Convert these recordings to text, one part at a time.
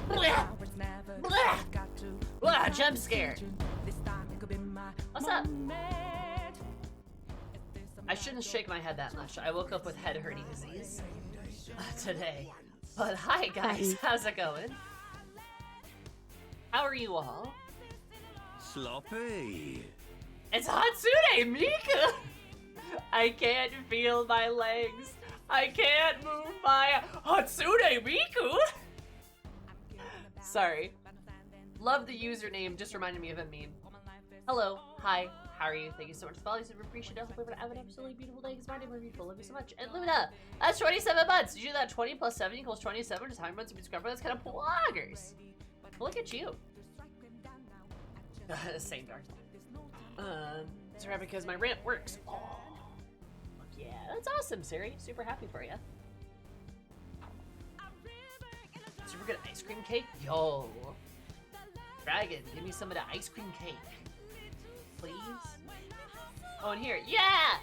Blah! Blah! Blah! Jump scare. What's up? I shouldn't shake my head that much. I woke up with head hurting disease today. But hi guys, how's it going? How are you all? Sloppy. It's Hatsune Miku! I can't feel my legs. I can't move my Hatsune Miku! Sorry. Love the username, just reminded me of a meme. Hello, hi, how are you? Thank you so much for following, super appreciate it. Hope you have an absolutely beautiful day, because my day will be beautiful. Love you so much. And Luna, that's 27 months. Did you do that 20 plus 7 equals 27? Just how many months have you subscribed? That's kind of bloggers. Look at you. Same dark. Sorry, because my rant works. Oh, fuck yeah, that's awesome, Siri. Super happy for you. Super good ice cream cake? Yo. Dragon, give me some of the ice cream cake. Please? Oh, and here. Yeah!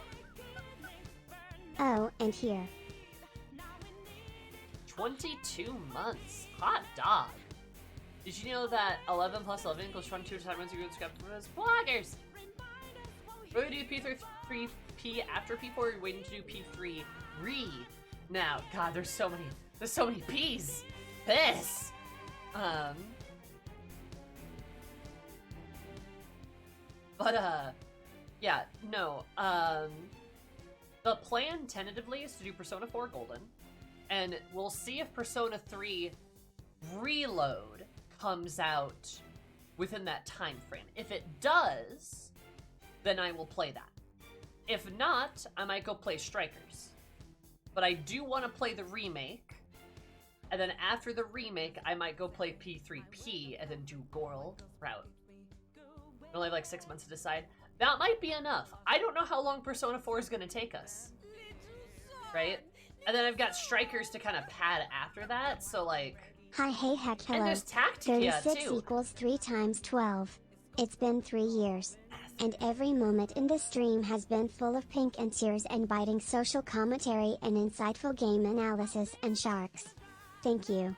Oh, and here. 22 months. Hot dog. Did you know that 11 plus 11 equals 22 times once you go subscribe to us? Bloggers! We're gonna do P3 P after P4, we're waiting to do P3 re. Now, God, there's so many P's. This! Yeah, no, the plan tentatively is to do Persona 4 Golden, and we'll see if Persona 3 Reload comes out within that time frame. If it does, then I will play that. If not, I might go play Strikers. But I do want to play the remake, and then after the remake, I might go play P3P and then do Goral route. I only have like 6 months to decide. That might be enough. I don't know how long Persona 4 is going to take us. Right? And then I've got Strikers to kind of pad after that, so like... Hi, hey, heck, hello. And there's Tactica 36 too. equals 3 times 12. It's been 3 years. And every moment in this stream has been full of pink and tears and biting social commentary and insightful game analysis and sharks. Thank you.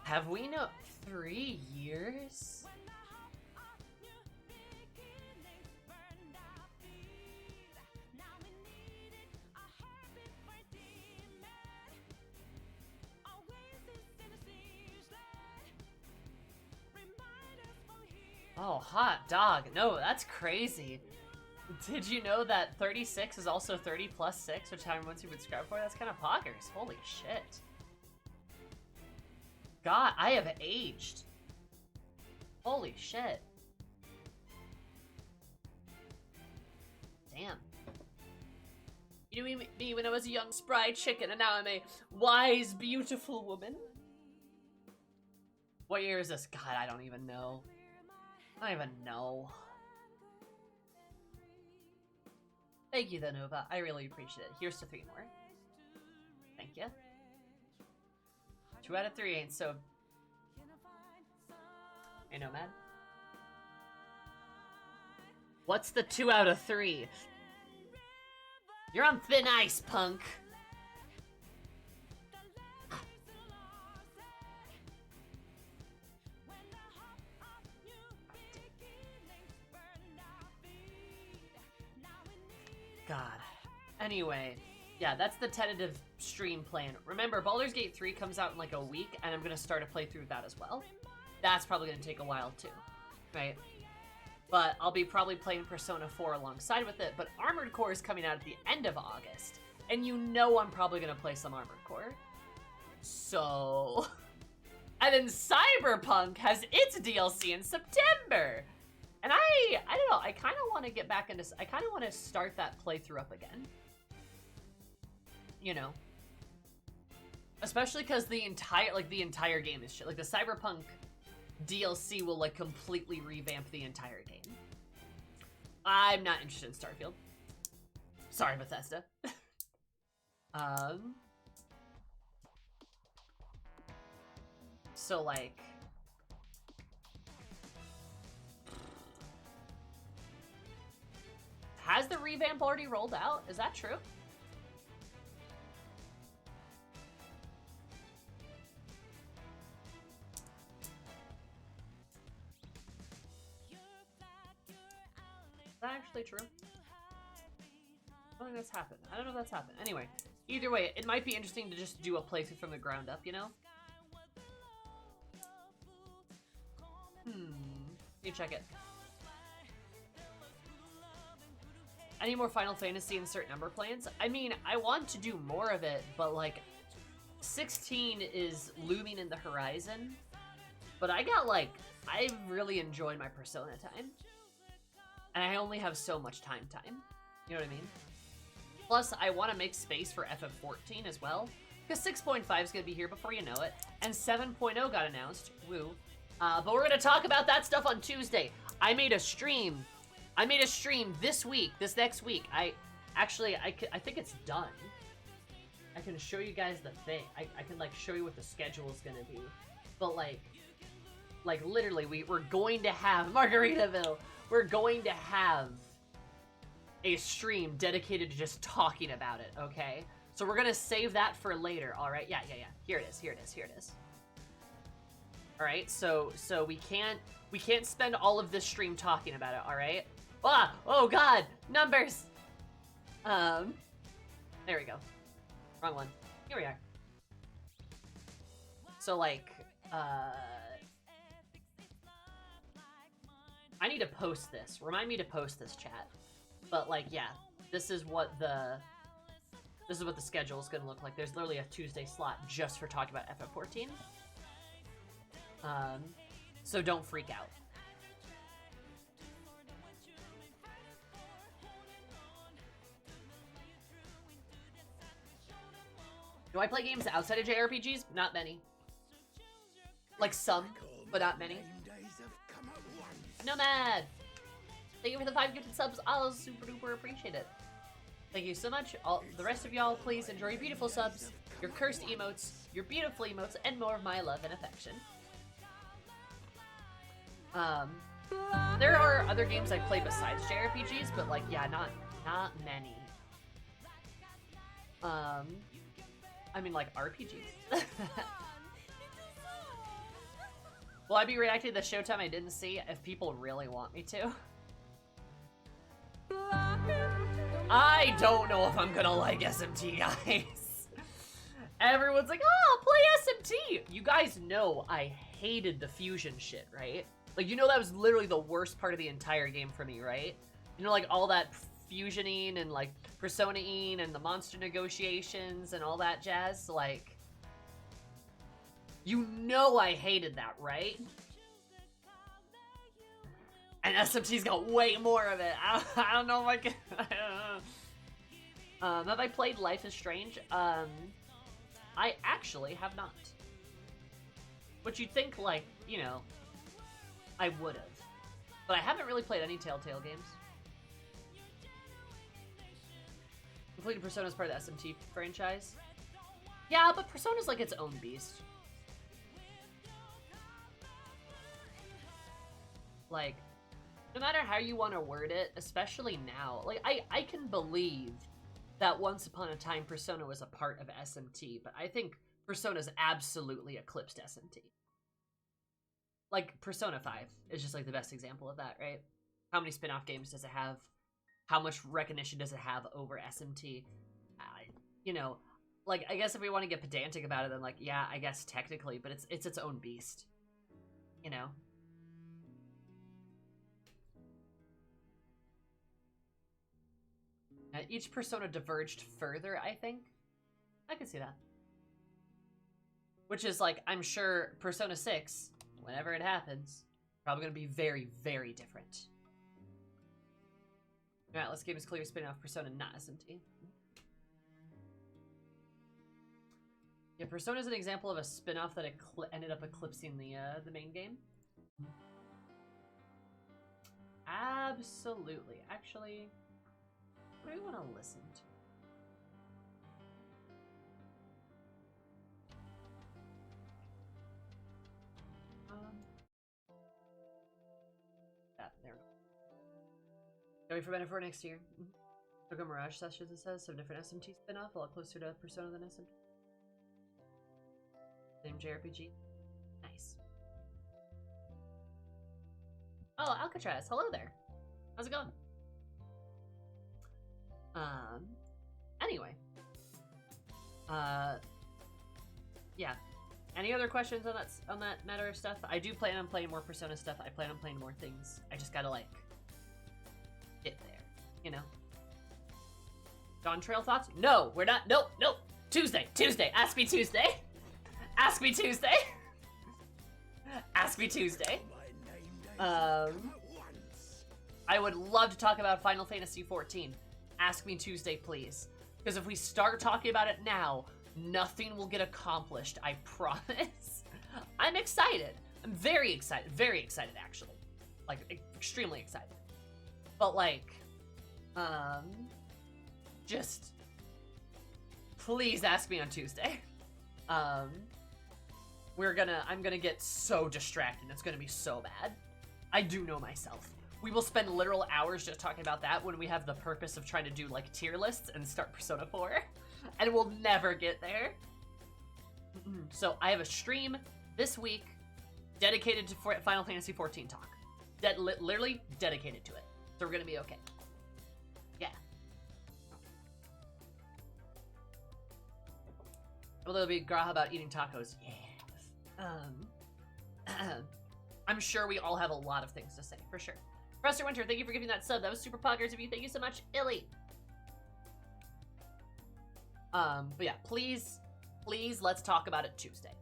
Have we no 3 years? Oh, hot dog. No, that's crazy. Did you know that 36 is also 30 plus 6, which how many months you would subscribe for? That's kind of poggers. Holy shit. God, I have aged. Holy shit. Damn. You knew me when I was a young spry chicken, and now I'm a wise, beautiful woman. What year is this? God, I don't even know. I don't even know. Thank you, though, Nova. I really appreciate it. Here's to 3 more. Thank you. 2 out of 3 ain't so... Hey, Nomad. What's the 2 out of 3? You're on thin ice, punk. God. Anyway, yeah, that's the tentative stream plan. Remember, Baldur's Gate 3 comes out in like a week, and I'm going to start a playthrough of that as well. That's probably going to take a while too, right? But I'll be probably playing Persona 4 alongside with it, but Armored Core is coming out at the end of August, and you know I'm probably going to play some Armored Core. So... And then Cyberpunk has its DLC in September! And I don't know, I kind of want to get back into... I kind of want to start that playthrough up again. You know? Especially because the entire game is shit. Like, the Cyberpunk DLC will, like, completely revamp the entire game. I'm not interested in Starfield. Sorry, Bethesda. So, like... Has the revamp already rolled out? Is that true? that actually true? I don't think that's happened. I don't know if that's happened. Anyway, either way, it might be interesting to just do a playthrough from the ground up, you know? You check it. I need more Final Fantasy in certain number plans. I mean, I want to do more of it, but like, 16 is looming in the horizon. But I got like, I really enjoyed my Persona time. And I only have so much time. You know what I mean? Plus, I want to make space for FF14 as well. Because 6.5 is going to be here before you know it. And 7.0 got announced. Woo. But we're going to talk about that stuff on Tuesday. I made a stream this week, this next week. I think it's done. I can show you guys the thing. I can like show you what the schedule is going to be. But like literally, we're going to have Margaritaville. We're going to have a stream dedicated to just talking about it, okay? So we're gonna save that for later, all right? Yeah. Here it is. All right, so we can't spend all of this stream talking about it, all right? Ah, oh God, numbers. There we go. Wrong one. Here we are. So like, I need to post this. Remind me to post this, chat. But like, yeah, this is what the schedule is gonna look like. There's literally a Tuesday slot just for talking about FF14. So don't freak out. Do I play games outside of JRPGs? Not many. Like some, but not many. Nomad! Thank you for the 5 gifted subs. I'll super duper appreciate it. Thank you so much. The rest of y'all, please enjoy your beautiful subs, your cursed emotes, your beautiful emotes, and more of my love and affection. There are other games I play besides JRPGs, but like, yeah, not many. I mean, like RPGs. Will I be reacting to the Showtime I didn't see if people really want me to? I don't know if I'm gonna like SMT, guys. Everyone's like, oh, play SMT. You guys know I hated the fusion shit, right? Like, you know that was literally the worst part of the entire game for me, right? You know, like, all that fusioning and, like, Persona-ing and the monster negotiations and all that jazz, like... You know I hated that, right? And SMT's got way more of it. I don't know if I can... have I played Life is Strange? I actually have not. But you'd think, like, you know, I would have. But I haven't really played any Telltale games. Completed Persona as part of the SMT franchise. Yeah, but Persona's like its own beast. Like, no matter how you want to word it, especially now, like, I can believe that once upon a time Persona was a part of SMT, but I think Persona's absolutely eclipsed SMT. Like, Persona 5 is just, like, the best example of that, right? How many spin-off games does it have? How much recognition does it have over SMT? You know, like, I guess if we want to get pedantic about it, then, like, yeah, I guess technically, but it's its own beast. You know? Each Persona diverged further, I think. I can see that. Which is, like, I'm sure Persona 6, whenever it happens, probably going to be very, very different. Alright, let's give us clear spin-off Persona, not SMT. Yeah, Persona is an example of a spin-off that ended up eclipsing the main game. Absolutely. Actually... what do we want to listen to? There. Going for Benefort next year. Tokyo Mirage Sessions, it says. Some different SMT spin-off, a lot closer to Persona than SMT. Same JRPG. Nice. Oh, Alcatraz. Hello there. How's it going? Anyway. Yeah. Any other questions on that matter of stuff? I do plan on playing more Persona stuff. I plan on playing more things. I just gotta, like, get there, you know? Dawn Trail thoughts? No, we're not. Nope. Tuesday. Ask me Tuesday. Ask me Tuesday. Ask me Tuesday. I would love to talk about Final Fantasy XIV. Ask me Tuesday, please. Because if we start talking about it now, nothing will get accomplished, I promise. I'm excited. I'm very excited. Very excited, actually. Like, extremely excited. But, like, just please ask me on Tuesday. I'm gonna get so distracted. It's gonna be so bad. I do know myself. We will spend literal hours just talking about that when we have the purpose of trying to do, like, tier lists and start Persona 4. And we'll never get there. So I have a stream this week dedicated to Final Fantasy XIV talk. Literally dedicated to it. So we're gonna be okay. Yeah. Well, there'll be Graha about eating tacos. Yeah. I'm sure we all have a lot of things to say, for sure. Professor Winter, thank you for giving that sub. That was super poggers of you. Thank you so much, Illy. But yeah, please, let's talk about it Tuesday.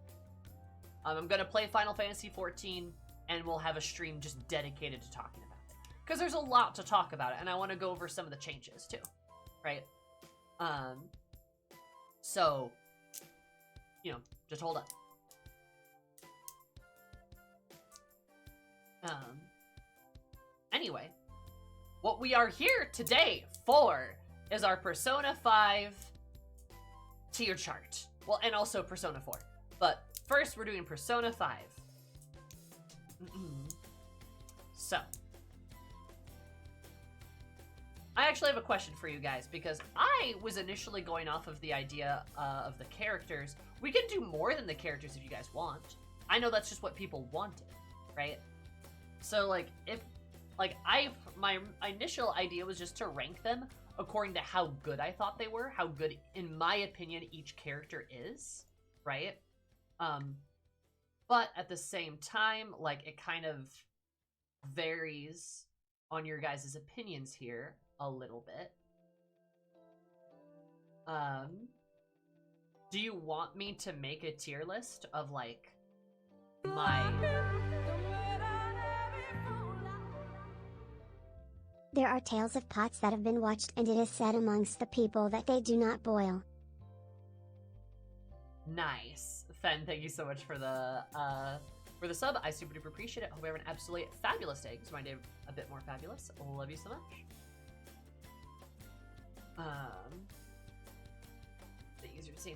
I'm gonna play Final Fantasy XIV, and we'll have a stream just dedicated to talking about it. Because there's a lot to talk about it, and I want to go over some of the changes, too. Right? So, you know, just hold up. Anyway, what we are here today for is our Persona 5 tier chart. Well, and also Persona 4. But first, we're doing Persona 5. So, I actually have a question for you guys, because I was initially going off of the idea of the characters. We can do more than the characters if you guys want. I know that's just what people wanted, right? So, like, my initial idea was just to rank them according to how good I thought they were, how good, in my opinion, each character is, right? But at the same time, like, it kind of varies on your guys' opinions here a little bit. Do you want me to make a tier list of, like, my... There are tales of pots that have been watched, and it is said amongst the people that they do not boil. Nice. Fen, thank you so much for the sub. I super duper appreciate it. Hope you have an absolutely fabulous day. Because my day a bit more fabulous. Love you so much. Bit easier to see.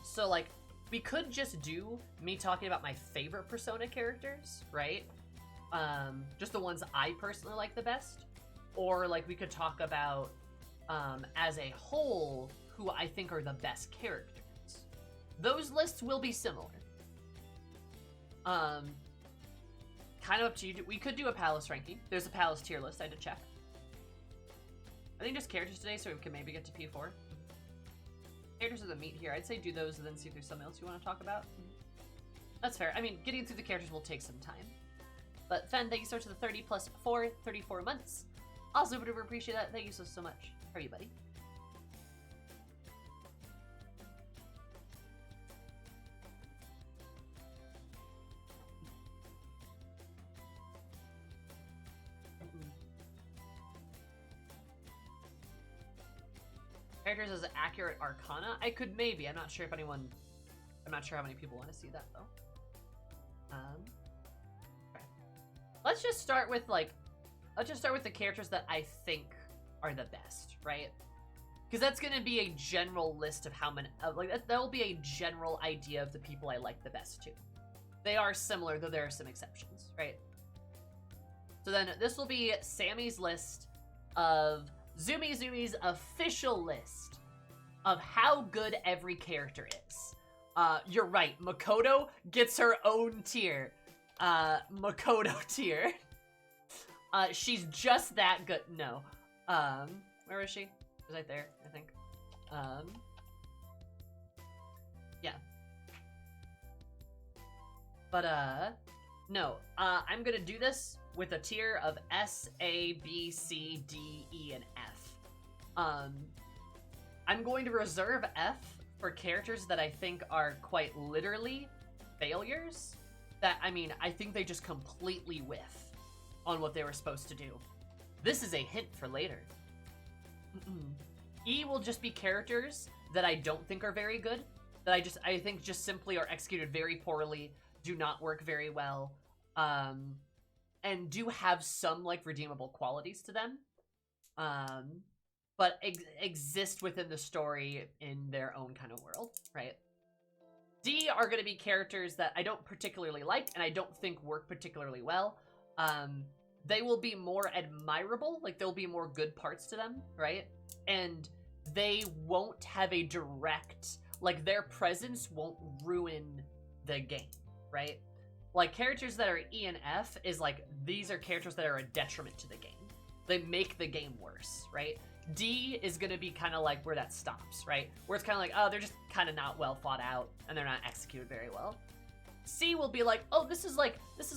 So, like, we could just do me talking about my favorite Persona characters, right? Just the ones I personally like the best. Or, like, we could talk about, as a whole, who I think are the best characters. Those lists will be similar. Kind of up to you. We could do a Palace ranking. There's a Palace tier list. I had to check. I think just characters today, so we can maybe get to P4. Characters are the meat here. I'd say do those and then see if there's something else you want to talk about. That's fair. I mean, getting through the characters will take some time. But Fen, thank you so much for the 30 plus 4, 34 months. Also, would appreciate that. Thank you so much. How are you, buddy? Characters as accurate Arcana? I could maybe. I'm not sure how many people want to see that, though. Okay. Let's just start with, like, the characters that I think are the best, right? Because that's going to be a general list of how many, that will be a general idea of the people I like the best, too. They are similar, though there are some exceptions, right? So then, this will be Sammy's list of Zumi's official list of how good every character is. You're right, Makoto gets her own tier. Makoto tier. She's just that good. No. Where is she? was right there, I think. Yeah. But, no. I'm gonna do this with a tier of S, A, B, C, D, E, and F. I'm going to reserve F for characters that I think are quite literally failures. That, I mean, I think they just completely whiff on what they were supposed to do. This is a hint for later. E will just be characters that I don't think are very good, that I think just simply are executed very poorly, do not work very well, and do have some, like, redeemable qualities to them, but exist within the story in their own kind of world, right? D are going to be characters that I don't particularly like, and I don't think work particularly well. They will be more admirable, like, there'll be more good parts to them, right? And they won't have a direct, like, their presence won't ruin the game, right? Like, characters that are E and F is, like, these are characters that are a detriment to the game. They make the game worse, right? D is going to be kind of like where that stops, right? Where it's kind of like, oh, they're just kind of not well thought out, and they're not executed very well. C will be like, oh, this is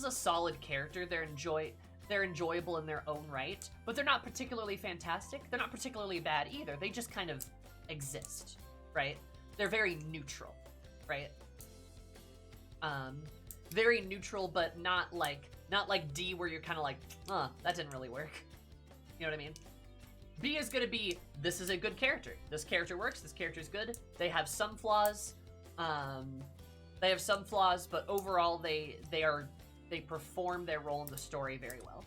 a solid character. They're enjoyable in their own right, but they're not particularly fantastic. They're not particularly bad either. They just kind of exist, right? They're very neutral, right? Very neutral, but not like D, where you're kind of like, that didn't really work. You know what I mean? B is gonna be, this is a good character. This character works. This character is good. They have some flaws. But overall, they perform their role in the story very well.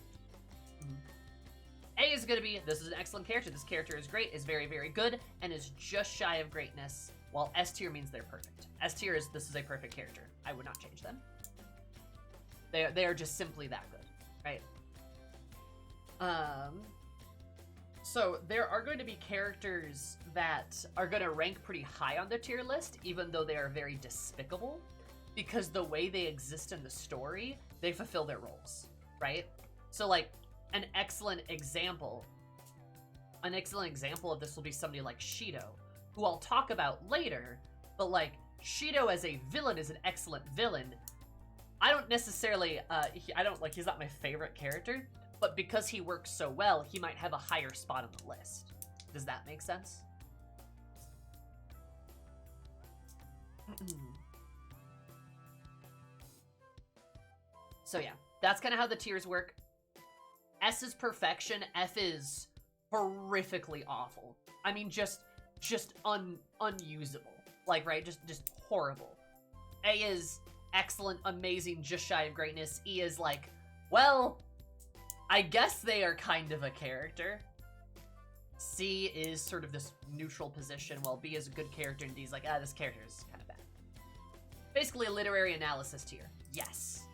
A is gonna be, this is an excellent character. This character is great, is very, very good, and is just shy of greatness. While S tier means they're perfect. S tier is, this is a perfect character. I would not change them. They are just simply that good, right? So there are going to be characters that are going to rank pretty high on the tier list, even though they are very despicable, because the way they exist in the story, they fulfill their roles, right? So, like, an excellent example of this will be somebody like Shido, who I'll talk about later, but, like, Shido as a villain is an excellent villain. I don't necessarily, he's not my favorite character, but because he works so well, he might have a higher spot on the list. Does that make sense? So yeah, that's kind of how the tiers work. S is perfection, F is horrifically awful. I mean, just unusable. Like, right, just horrible. A is excellent, amazing, just shy of greatness. E is like, well, I guess they are kind of a character. C is sort of this neutral position, while B is a good character, and D is like, this character is kind of bad. Basically a literary analysis tier. Yes.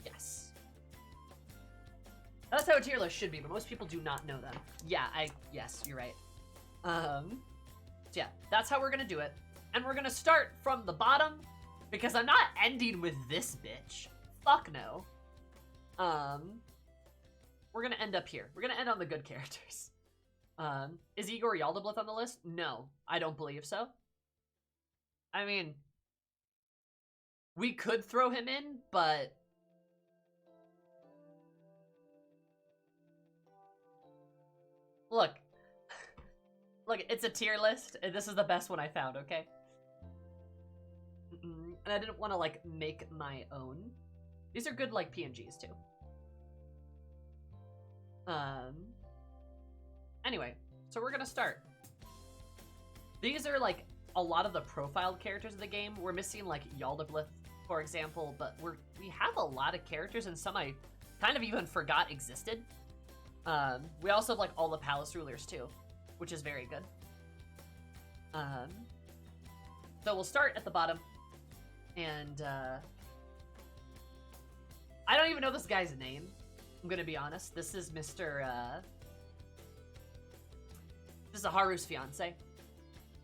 Yes. That's how a tier list should be, but most people do not know them. Yeah, yes, you're right. So yeah, that's how we're gonna do it. And we're gonna start from the bottom, because I'm not ending with this bitch. Fuck no. We're gonna end up here. We're gonna end on the good characters. Is Igor Yaldablith on the list? No, I don't believe so. I mean, we could throw him in, but look, it's a tier list, and this is the best one I found, okay? And I didn't want to, like, make my own. These are good, like, PNGs, too. Anyway, so we're gonna start. These are, like, a lot of the profiled characters of the game. We're missing, like, Yaldablith, for example, but we have a lot of characters, and some I kind of even forgot existed. We also have, like, all the palace rulers, too, which is very good. So we'll start at the bottom, and, I don't even know this guy's name. I'm gonna be honest. This is Mr. This is Haru's fiance.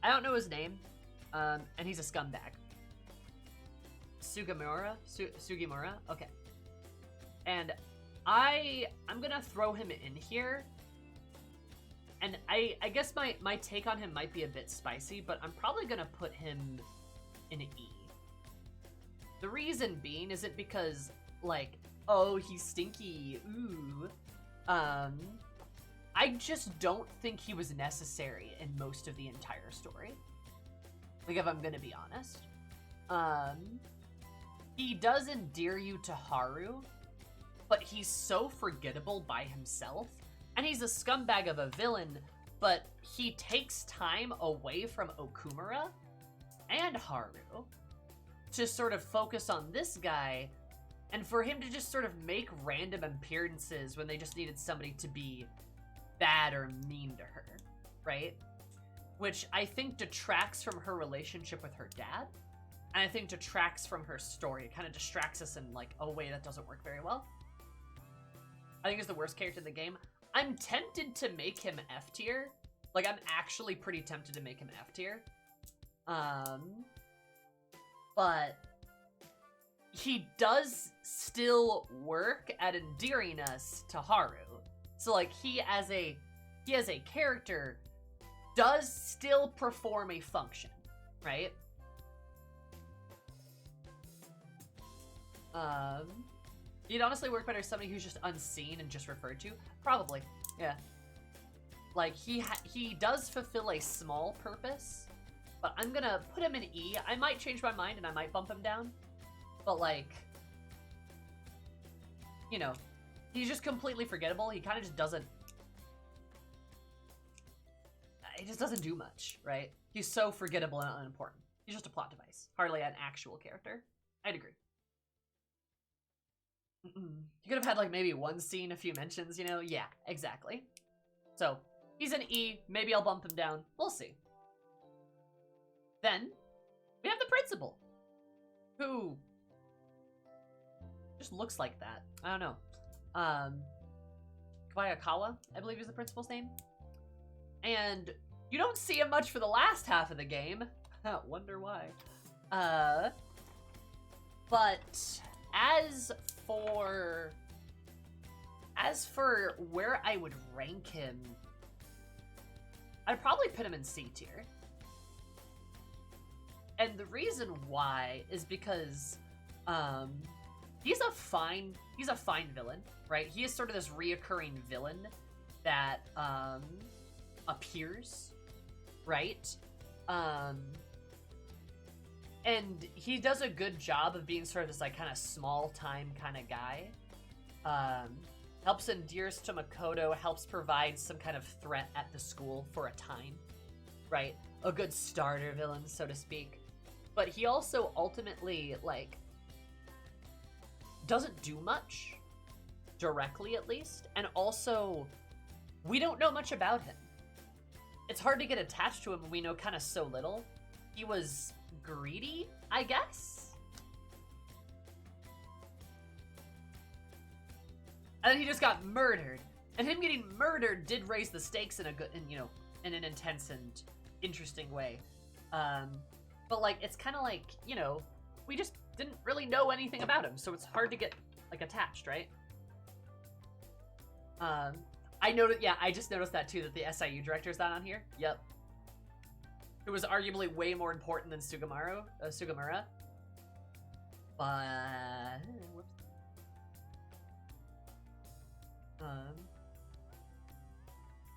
I don't know his name, and he's a scumbag. Sugimura? Okay. And I'm gonna throw him in here, and I guess my take on him might be a bit spicy, but I'm probably gonna put him in an E. The reason being isn't because, like, oh, he's stinky, ooh. I just don't think he was necessary in most of the entire story. Like, if I'm gonna be honest. He does endear you to Haru, but he's so forgettable by himself, and he's a scumbag of a villain, but he takes time away from Okumura and Haru to sort of focus on this guy, and for him to just sort of make random appearances when they just needed somebody to be bad or mean to her, right? Which I think detracts from her relationship with her dad, and I think detracts from her story. It kind of distracts us in, like, a way that doesn't work very well. I think he's the worst character in the game. I'm tempted to make him F tier. Like, I'm actually pretty tempted to make him F tier. But he does still work at endearing us to Haru. So, like, he as a character does still perform a function, right? He'd honestly work better as somebody who's just unseen and just referred to. Probably, yeah. Like, he does fulfill a small purpose, but I'm gonna put him in E. I might change my mind and I might bump him down, but, like, you know, he's just completely forgettable. He kind of just doesn't... He just doesn't do much, right? He's so forgettable and unimportant. He's just a plot device. Hardly an actual character. I'd agree. He could have had, like, maybe one scene, a few mentions, you know? Yeah, exactly. So, he's an E. Maybe I'll bump him down. We'll see. Then, we have the principal, who just looks like that. I don't know. Kawayakawa, I believe is the principal's name. And you don't see him much for the last half of the game. Wonder why. But as for where I would rank him, I'd probably put him in C tier. And the reason why is because he's a fine villain, right? He is sort of this reoccurring villain that appears, right? And he does a good job of being sort of this, like, kind of small-time kind of guy. Helps endears to Makoto, helps provide some kind of threat at the school for a time, right? A good starter villain, so to speak. But he also ultimately, like, doesn't do much, directly at least, and also, we don't know much about him. It's hard to get attached to him when we know kind of so little. He was greedy, I guess? And then he just got murdered. And him getting murdered did raise the stakes in a good, in an intense and interesting way. But, like, it's kind of like, you know, we just didn't really know anything about him, so it's hard to get, like, attached, right? I just noticed that too, that the SIU director's not on here. Yep. Who was arguably way more important than Sugamura. But... whoops.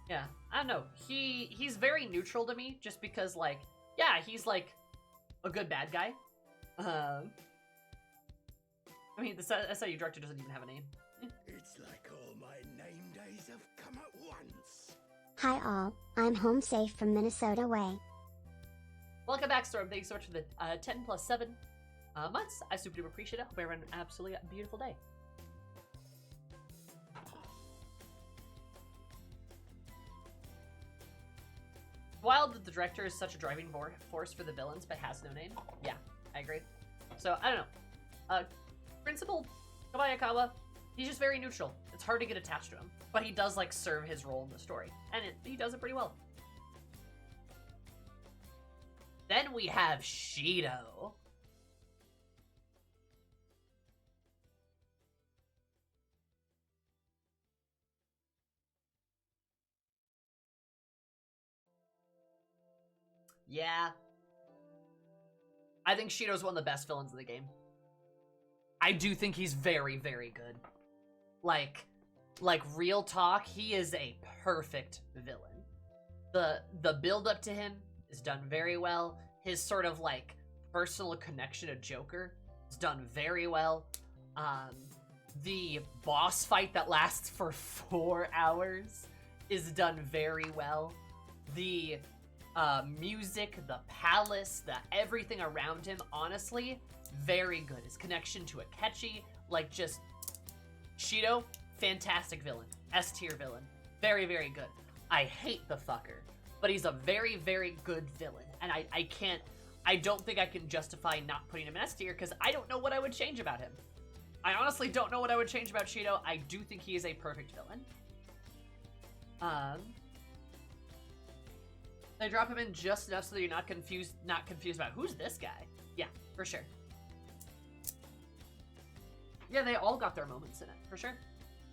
Yeah, I don't know. He's very neutral to me, just because, like, yeah, he's, like, a good bad guy. I mean, the SIU director doesn't even have a name. It's like all my name days have come at once. Hi all, I'm home safe from Minnesota way. Welcome back, Storm. Thanks so much for the 10 plus 7 months. I super duper appreciate it. Hope everyone had an absolutely beautiful day. Wild that the director is such a driving force for the villains, but has no name. Yeah, I agree. So, I don't know. Principal Kobayakawa, he's just very neutral. It's hard to get attached to him, but he does, like, serve his role in the story, and he does it pretty well. Then we have Shido. Yeah. I think Shido's one of the best villains in the game. I do think he's very, very good. Like real talk, he is a perfect villain. The build up to him is done very well. His sort of like personal connection to Joker is done very well. The boss fight that lasts for 4 hours is done very well. The music, the palace, everything around him, honestly, very good. His connection to Akechi, like just Shido, fantastic villain. S tier villain. Very, very good. I hate the fucker, but he's a very, very good villain. And I don't think I can justify not putting him in S tier because I don't know what I would change about him. I honestly don't know what I would change about Shido. I do think he is a perfect villain. They drop him in just enough so that you're not confused about who's this guy. Yeah, for sure. Yeah, they all got their moments in it, for sure.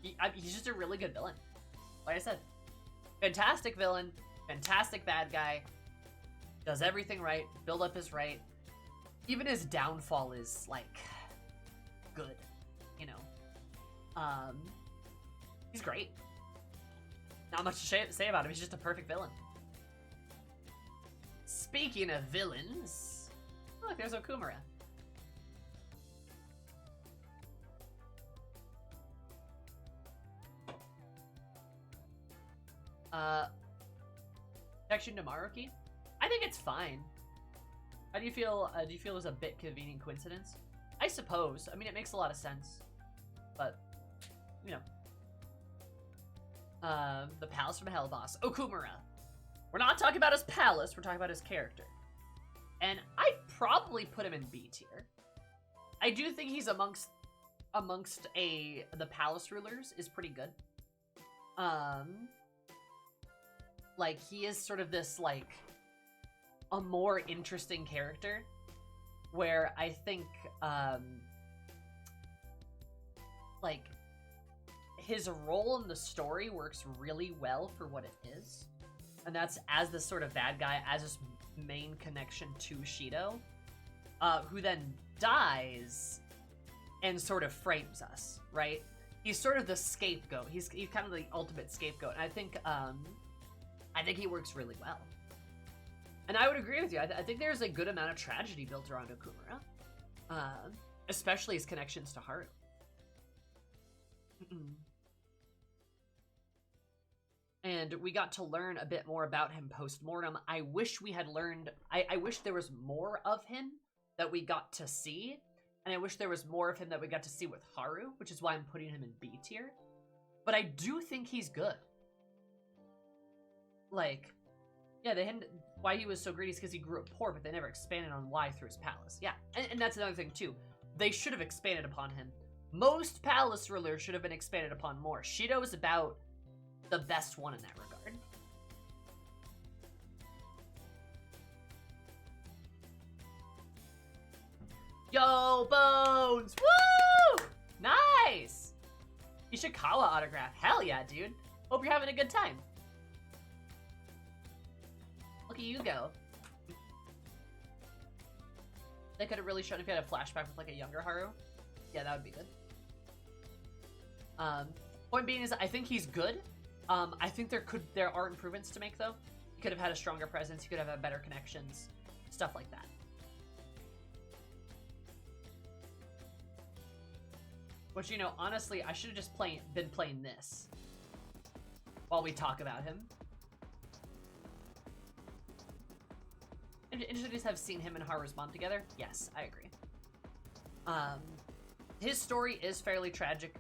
He's just a really good villain. Like I said, fantastic villain, fantastic bad guy, does everything right, build up is right. Even his downfall is, like, good, you know. He's great. Not much to say about him, he's just a perfect villain. Speaking of villains, look, there's Okumura. Section to Maruki? I think it's fine. How do you feel? Do you feel it was a bit convenient coincidence? I suppose. I mean, it makes a lot of sense. But, you know. The Palace from Hell boss, Okumura. We're not talking about his palace, we're talking about his character. And I'd probably put him in B tier. I do think he's amongst the palace rulers is pretty good. Like, he is sort of this, like, a more interesting character, where I think, like, his role in the story works really well for what it is. And that's as this sort of bad guy, as this main connection to Shido, who then dies and sort of frames us, right? He's sort of the scapegoat. He's kind of the ultimate scapegoat. And I think he works really well. And I would agree with you. I think there's a good amount of tragedy built around Okumura, especially his connections to Haru. And we got to learn a bit more about him post-mortem. I wish we had learned... I wish there was more of him that we got to see. And I wish there was more of him that we got to see with Haru, which is why I'm putting him in B tier. But I do think he's good. Like, yeah, why he was so greedy is because he grew up poor, but they never expanded on why through his palace. Yeah, and that's another thing, too. They should have expanded upon him. Most palace rulers should have been expanded upon more. Shido is about the best one in that regard. Yo, Bones! Woo! Nice! Ishikawa autograph. Hell yeah, dude. Hope you're having a good time. Look at you go. They could have really shown if you had a flashback with like a younger Haru. Yeah, that would be good. Point being is I think he's good. I think there are improvements to make though. He could have had a stronger presence, he could have had better connections, stuff like that. Which, you know, honestly, I should have just been playing this while we talk about him. Interested to have seen him and Haru's mom together? Yes, I agree. His story is fairly tragic.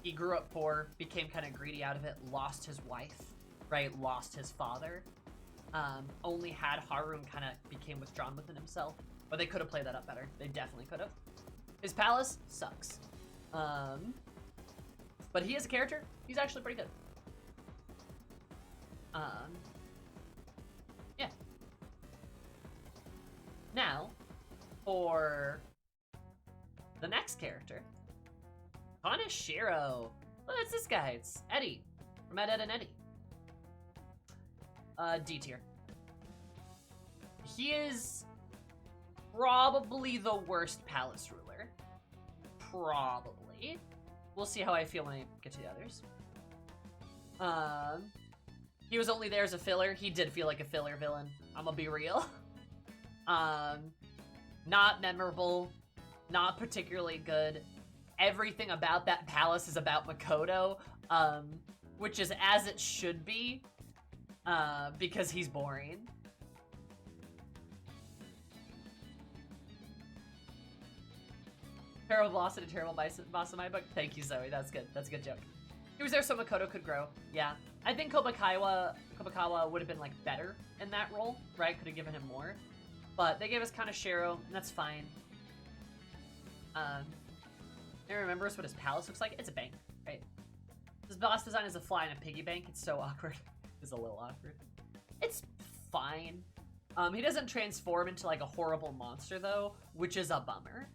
He grew up poor, became kind of greedy out of it, lost his wife, right? Lost his father. Only had Haru and kind of became withdrawn within himself. But they could have played that up better. They definitely could have. His palace sucks. But he as a character, he's actually pretty good. Yeah. Now, for the next character, Kaneshiro. Well, that's this guy. It's Eddie from Ed, Edd n Eddy. D tier. he is probably the worst palace ruler. Probably. We'll see how I feel when I get to the others. He was only there as a filler. He did feel like a filler villain. I'm gonna be real. Not memorable. Not particularly good. Everything about that palace is about Makoto, which is as it should be, because he's boring. Terrible boss and a terrible boss in my book. Thank you, Zoe. That's good. That's a good joke. He was there so Makoto could grow. Yeah. I think Kobakawa would have been, like, better in that role, right? Could have given him more. But they gave us Kaneshiro, and that's fine. He remembers what his palace looks like. It's a bank, right? His boss design is a fly in a piggy bank. It's so awkward. It's a little awkward. It's fine. He doesn't transform into, like, a horrible monster, though, which is a bummer.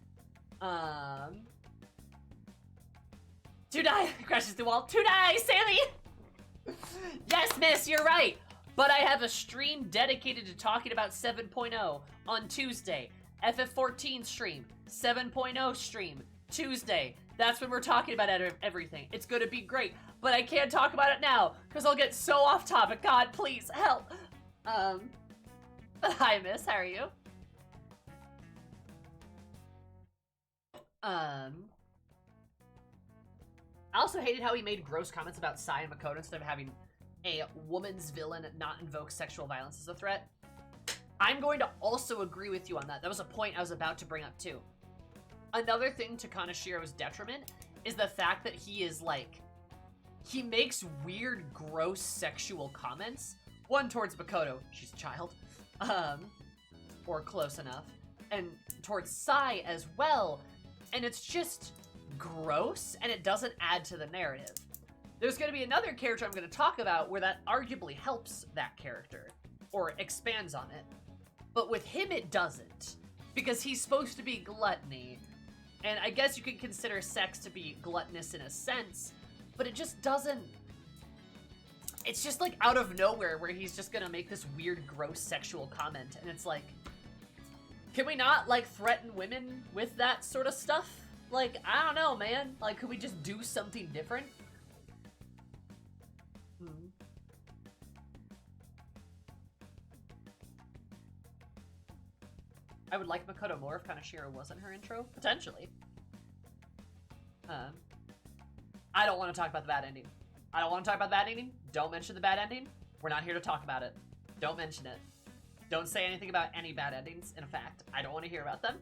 Tudai crashes the wall. Tudai, Sammy! Yes, miss, you're right. But I have a stream dedicated to talking about 7.0 on Tuesday. FF14 stream, 7.0 stream, Tuesday. That's when we're talking about everything. It's gonna be great, but I can't talk about it now because I'll get so off topic. God, please help. Hi, miss. How are you? I also hated how he made gross comments about Sai and Makoto instead of having a woman's villain not invoke sexual violence as a threat. I'm going to also agree with you on that. That was a point I was about to bring up too. Another thing to Kaneshiro's detriment is the fact that he is like, he makes weird, gross sexual comments. One towards Makoto, she's a child, or close enough, and towards Sai as well. And it's just gross, and it doesn't add to the narrative. There's going to be another character I'm going to talk about where that arguably helps that character, or expands on it. But with him, it doesn't, because he's supposed to be gluttony, and I guess you could consider sex to be gluttonous in a sense, but it just doesn't... It's just like out of nowhere where he's just going to make this weird, gross sexual comment, and it's like, can we not, like, threaten women with that sort of stuff? Like, I don't know, man. Like, could we just do something different? I would like Makoto more if Kaneshiro wasn't her intro. Potentially. I don't want to talk about the bad ending. I don't want to talk about the bad ending. Don't mention the bad ending. We're not here to talk about it. Don't mention it. Don't say anything about any bad endings. In fact, I don't want to hear about them.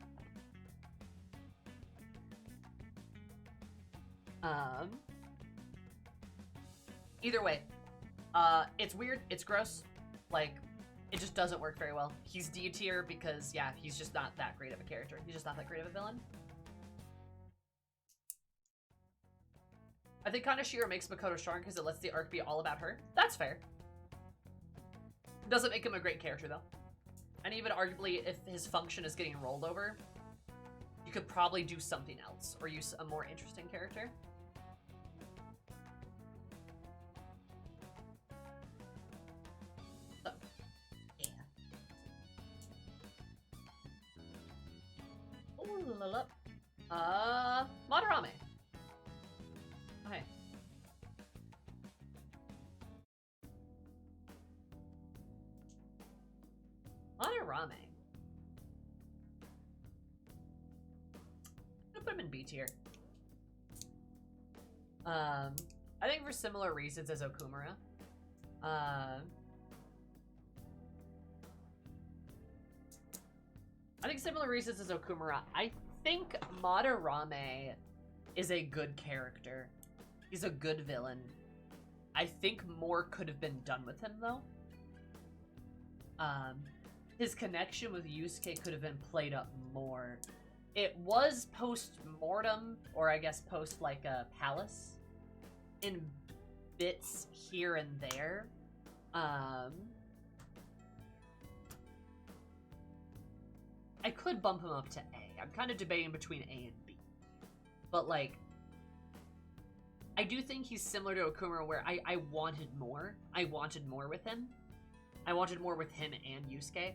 Either way, it's weird, it's gross, like, it just doesn't work very well. He's D tier because, yeah, he's just not that great of a character. He's just not that great of a villain. I think Kaneshiro makes Makoto strong because it lets the arc be all about her. That's fair. Doesn't make him a great character, though. And even arguably, if his function is getting rolled over, you could probably do something else or use a more interesting character. So, yeah. Ooh, la, la, la. Madarame. Okay. Madarame. I'm gonna put him in B tier. I think for similar reasons as Okumura. I think similar reasons as Okumura. I think Madarame is a good character. He's a good villain. I think more could have been done with him, though. His connection with Yusuke could have been played up more. It was post-mortem, or I guess post, like, a palace, in bits here and there. I could bump him up to A. I'm kind of debating between A and B. But, like, I do think he's similar to Okumura where I wanted more. I wanted more with him. I wanted more with him and Yusuke.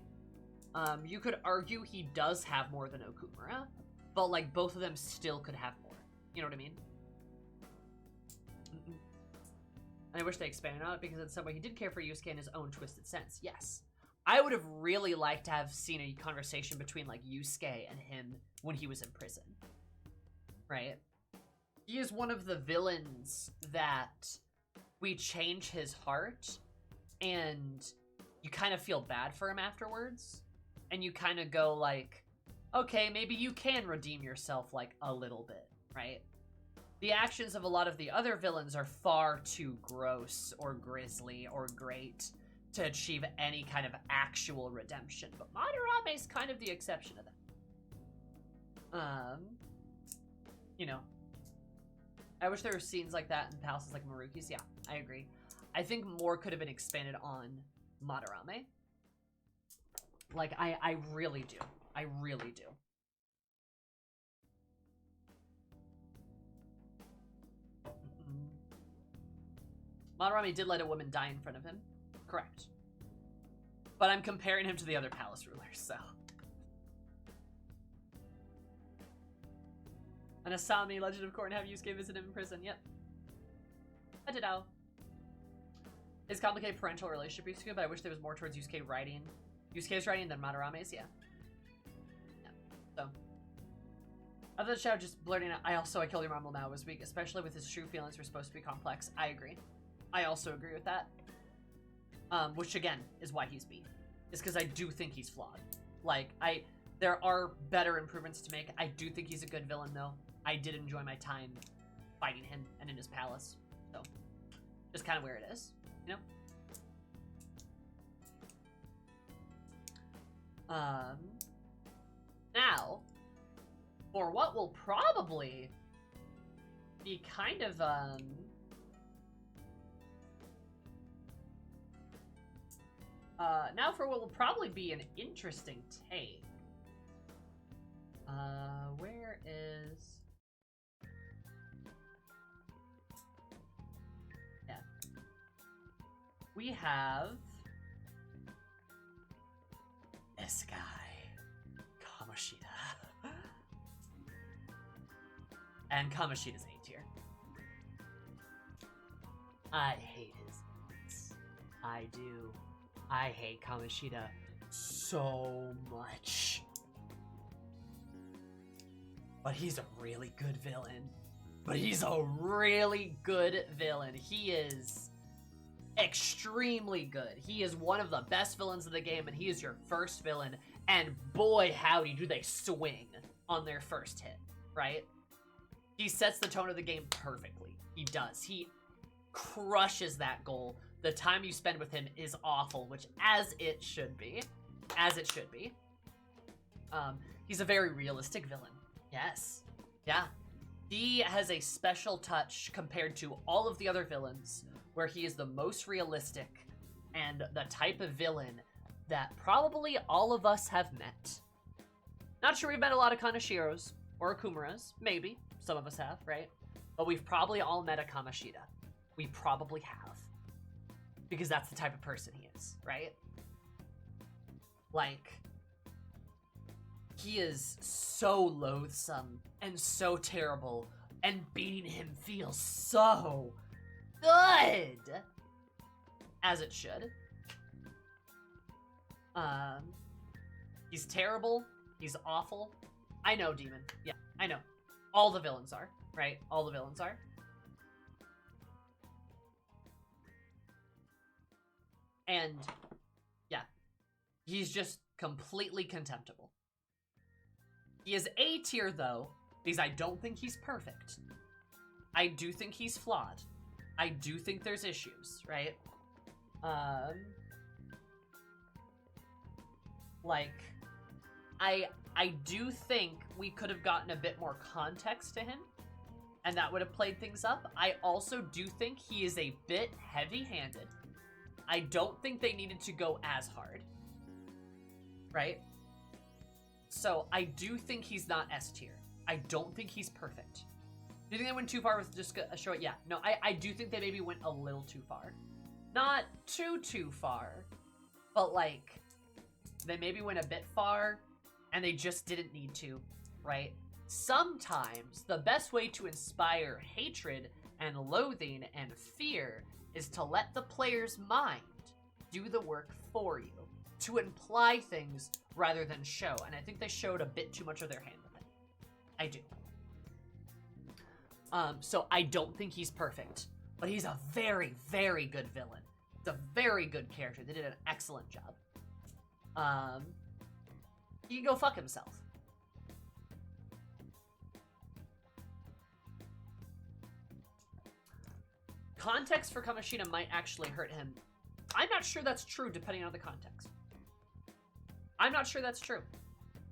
You could argue he does have more than Okumura, but like both of them still could have more. You know what I mean? And I wish they expanded on it because in some way he did care for Yusuke in his own twisted sense. Yes. I would have really liked to have seen a conversation between like Yusuke and him when he was in prison. Right? He is one of the villains that we change his heart and you kind of feel bad for him afterwards. And you kind of go like, okay, maybe you can redeem yourself like a little bit, right? The actions of a lot of the other villains are far too gross or grisly or great to achieve any kind of actual redemption. But Madarame is kind of the exception to that. You know, I wish there were scenes like that in palaces like Maruki's. Yeah, I agree. I think more could have been expanded on Madarame. Like, I really do. I really do. Madarame did let a woman die in front of him. Correct. But I'm comparing him to the other palace rulers, so. An Asami, Legend of Korra, and have Yusuke visit him in prison. Yep. I did out. His complicated parental relationship with Yusuke, but I wish there was more towards Yusuke's writing than Madarame's, yeah. Yeah. So. Other than Shao just blurting out, I killed your mom while Mao was weak, especially with his true feelings were supposed to be complex. I agree. I also agree with that. Which again, is why he's beat. Is because I do think he's flawed. Like, there are better improvements to make. I do think he's a good villain, though. I did enjoy my time fighting him and in his palace. So, just kind of where it is, you know? Now, for what will probably be kind of, now for what will probably be an interesting take. Where is... Yeah. We have... this guy. Kamoshida. And Kamoshida's A tier. I hate his guts. I do. I hate Kamoshida so much. But he's a really good villain. He is extremely good. He is one of the best villains of the game, and he is your first villain. And boy, howdy, do they swing on their first hit, right? He sets the tone of the game perfectly. He does. He crushes that goal. The time you spend with him is awful, which as it should be. As it should be. He's a very realistic villain. Yes. Yeah. He has a special touch compared to all of the other villains, where he is the most realistic and the type of villain that probably all of us have met. Not sure we've met a lot of Kanashiros or Akumuras. Maybe. Some of us have, right? But we've probably all met a Kamoshida. We probably have. Because that's the type of person he is, right? Like, he is so loathsome and so terrible, and beating him feels so good! As it should. He's terrible. He's awful. I know, Demon. Yeah, I know. All the villains are, right? All the villains are. And, yeah. He's just completely contemptible. He is A tier, though, because I don't think he's perfect. I do think he's flawed. I do think there's issues, right? Like, I do think we could have gotten a bit more context to him, and that would have played things up. I also do think he is a bit heavy-handed. I don't think they needed to go as hard. Right? So, I do think he's not S tier. I don't think he's perfect. Do you think they went too far with just a show it? Yeah. No, I do think they maybe went a little too far. Not too far. But, like, they maybe went a bit far, and they just didn't need to, right? Sometimes the best way to inspire hatred and loathing and fear is to let the player's mind do the work for you, to imply things rather than show, and I think they showed a bit too much of their hand with it. I do. So I don't think he's perfect, but he's a very, very good villain. It's a very good character. They did an excellent job. He can go fuck himself. Context for Kamoshida might actually hurt him. I'm not sure that's true depending on the context. I'm not sure that's true.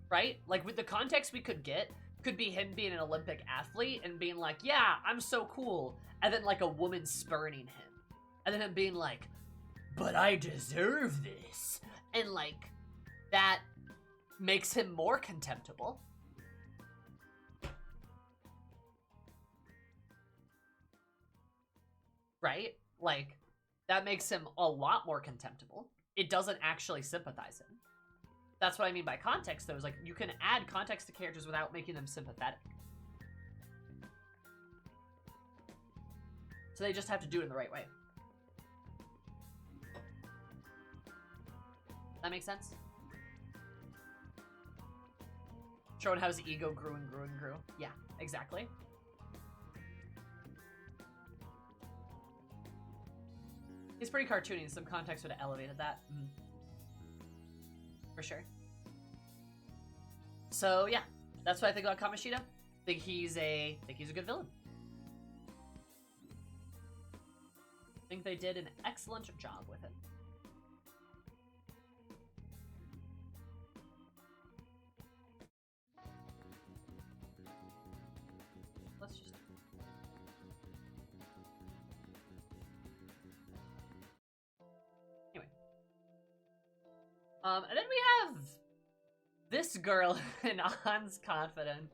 Right? Like, with the context we could get, could be him being an Olympic athlete and being like, yeah, I'm so cool. And then, like, a woman spurning him. And then him being like, but I deserve this. And, like, that makes him more contemptible. Right? Like, that makes him a lot more contemptible. It doesn't actually sympathize him. That's what I mean by context, though, is like, you can add context to characters without making them sympathetic. So they just have to do it in the right way. That makes sense? Showing how his ego grew and grew and grew. Yeah, exactly. He's pretty cartoony. Some context would have elevated that. For sure. So yeah, that's what I think about Kamoshida. Think he's a good villain. Think they did an excellent job with it. Let's just... Anyway. And then we have this girl in An's confidant.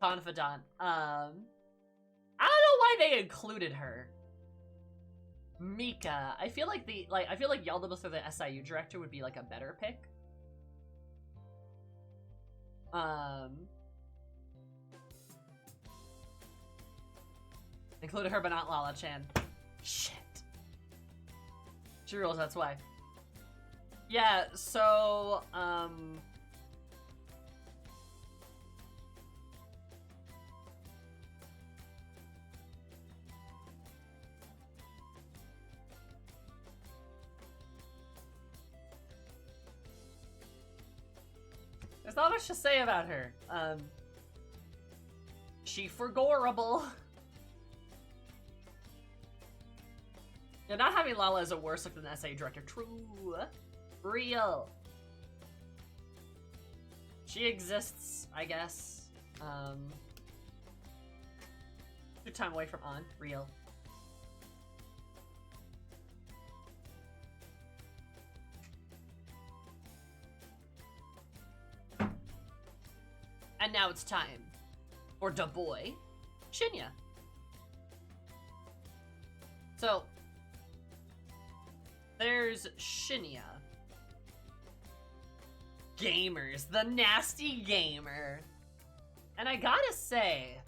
I don't know why they included her. Mika. I feel like Yaldabaoth or the SIU director would be like a better pick. Included her, but not Lala-chan. Shit. She rules, that's why. Yeah, so, there's not much to say about her. She forgorable. Yeah, not having Lala is a worse look than the SIU director. True. Real. She exists, I guess. Good time away from An. Real. And now it's time for da boy, Shinya. So, there's Shinya. Gamers, the nasty gamer. And I gotta say,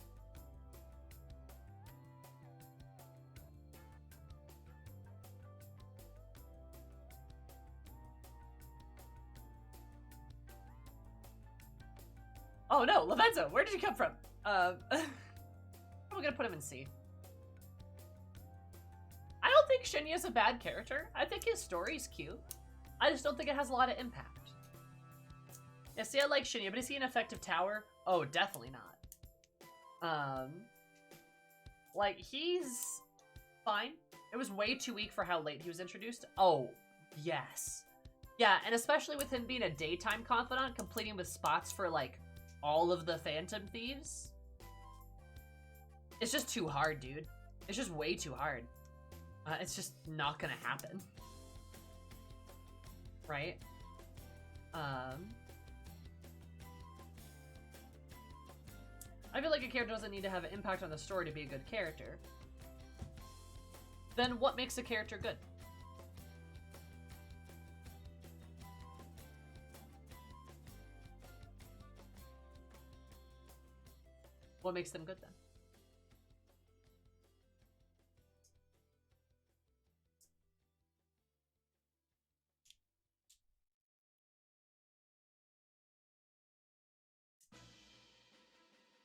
oh no, Lavenza, where did you come from? I'm gonna put him in C. I don't think Shinya's a bad character. I think his story's cute. I just don't think it has a lot of impact. Yeah, see, I like Shinya, but is he an effective tower? Oh, definitely not. Like, he's fine. It was way too weak for how late he was introduced. Oh, yes. Yeah, and especially with him being a daytime confidant, completing with spots for, like, all of the Phantom Thieves. It's just too hard, dude. It's just way too hard. It's just not gonna happen. Right? I feel like a character doesn't need to have an impact on the story to be a good character. Then what makes a character good? What makes them good then?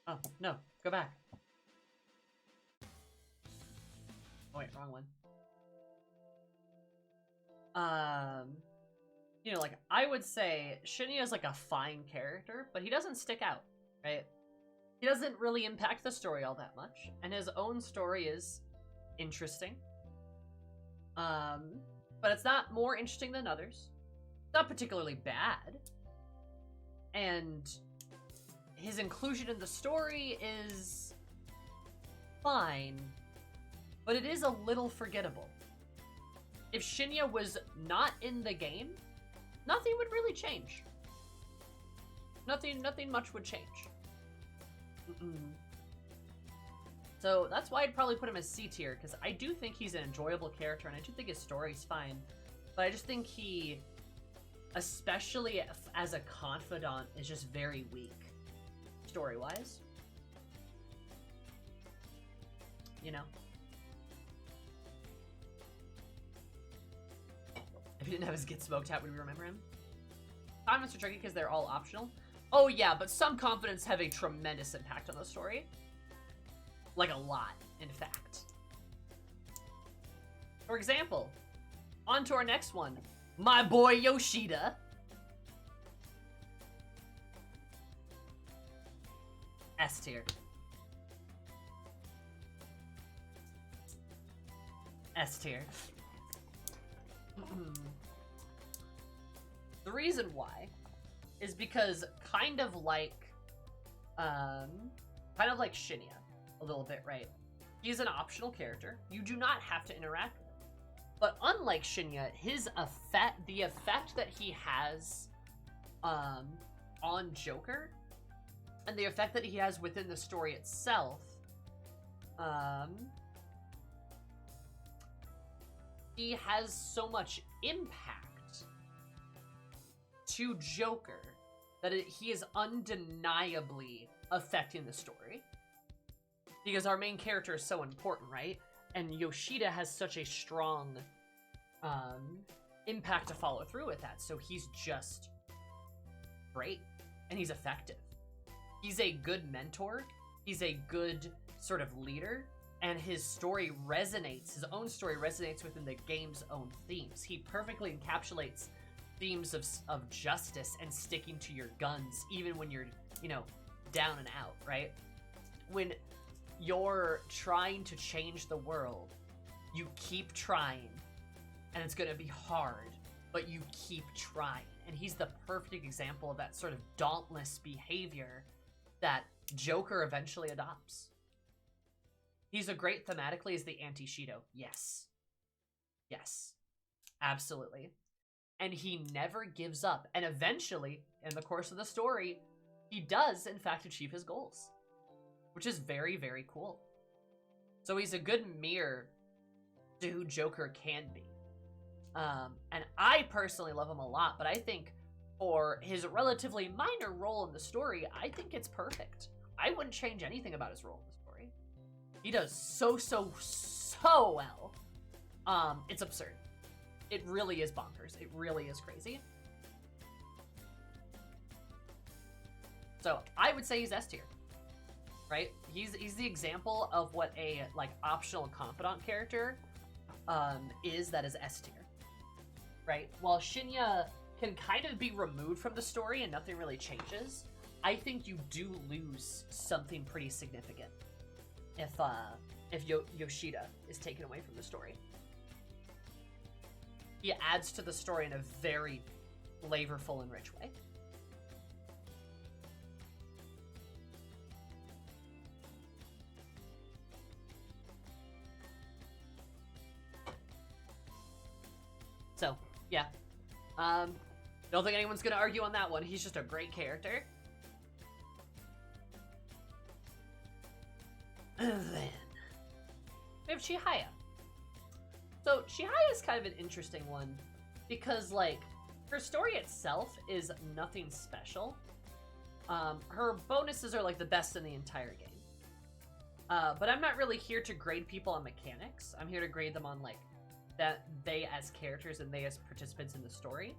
Oh, no. Go back. Oh, wait, wrong one. You know, like, I would say Shinya is like a fine character, but he doesn't stick out, right? He doesn't really impact the story all that much, and his own story is interesting. But it's not more interesting than others. It's not particularly bad. And his inclusion in the story is fine, but it is a little forgettable. If Shinya was not in the game, nothing would really change. Nothing much would change. So that's why I'd probably put him as C tier, because I do think he's an enjoyable character, and I do think his story's fine. But I just think he, especially as a confidant, is just very weak, story-wise. You know? If he didn't have his Get Smoked hat, would we remember him? Confidants are tricky because they're all optional. Oh yeah, but some confidants have a tremendous impact on the story. Like a lot, in fact. For example, on to our next one. My boy Yoshida. S tier. S tier. The reason why is because kind of like Shinya a little bit, right? He's an optional character. You do not have to interact with him. But unlike Shinya, the effect that he has on Joker and the effect that he has within the story itself, he has so much impact to Joker that he is undeniably affecting the story. Because our main character is so important, right? And Yoshida has such a strong impact to follow through with that. So he's just great. And he's effective. He's a good mentor. He's a good sort of leader. And his story resonates, his own story resonates within the game's own themes. He perfectly encapsulates themes of justice and sticking to your guns, even when you're, you know, down and out, right? When you're trying to change the world, you keep trying, and it's gonna be hard, but you keep trying. And he's the perfect example of that sort of dauntless behavior that Joker eventually adopts. He's a great thematically as the anti-Shido. Yes. Yes. Absolutely. And he never gives up. And eventually, in the course of the story, he does, in fact, achieve his goals. Which is very, very cool. So he's a good mirror to who Joker can be. And I personally love him a lot, but I think for his relatively minor role in the story, I think it's perfect. I wouldn't change anything about his role in the story. He does so well. It's absurd. It really is bonkers. It really is crazy. So I would say he's S tier, right? He's the example of what a like optional confidant character is that is S tier, right? While Shinya can kind of be removed from the story and nothing really changes, I think you do lose something pretty significant if Yoshida is taken away from the story. He adds to the story in a very flavorful and rich way. So, yeah. Don't think anyone's gonna argue on that one. He's just a great character. Then we have Chihaya. So Chihaya is kind of an interesting one because, like, her story itself is nothing special. Her bonuses are like the best in the entire game. But I'm not really here to grade people on mechanics. I'm here to grade them on, like, that they as characters and they as participants in the story.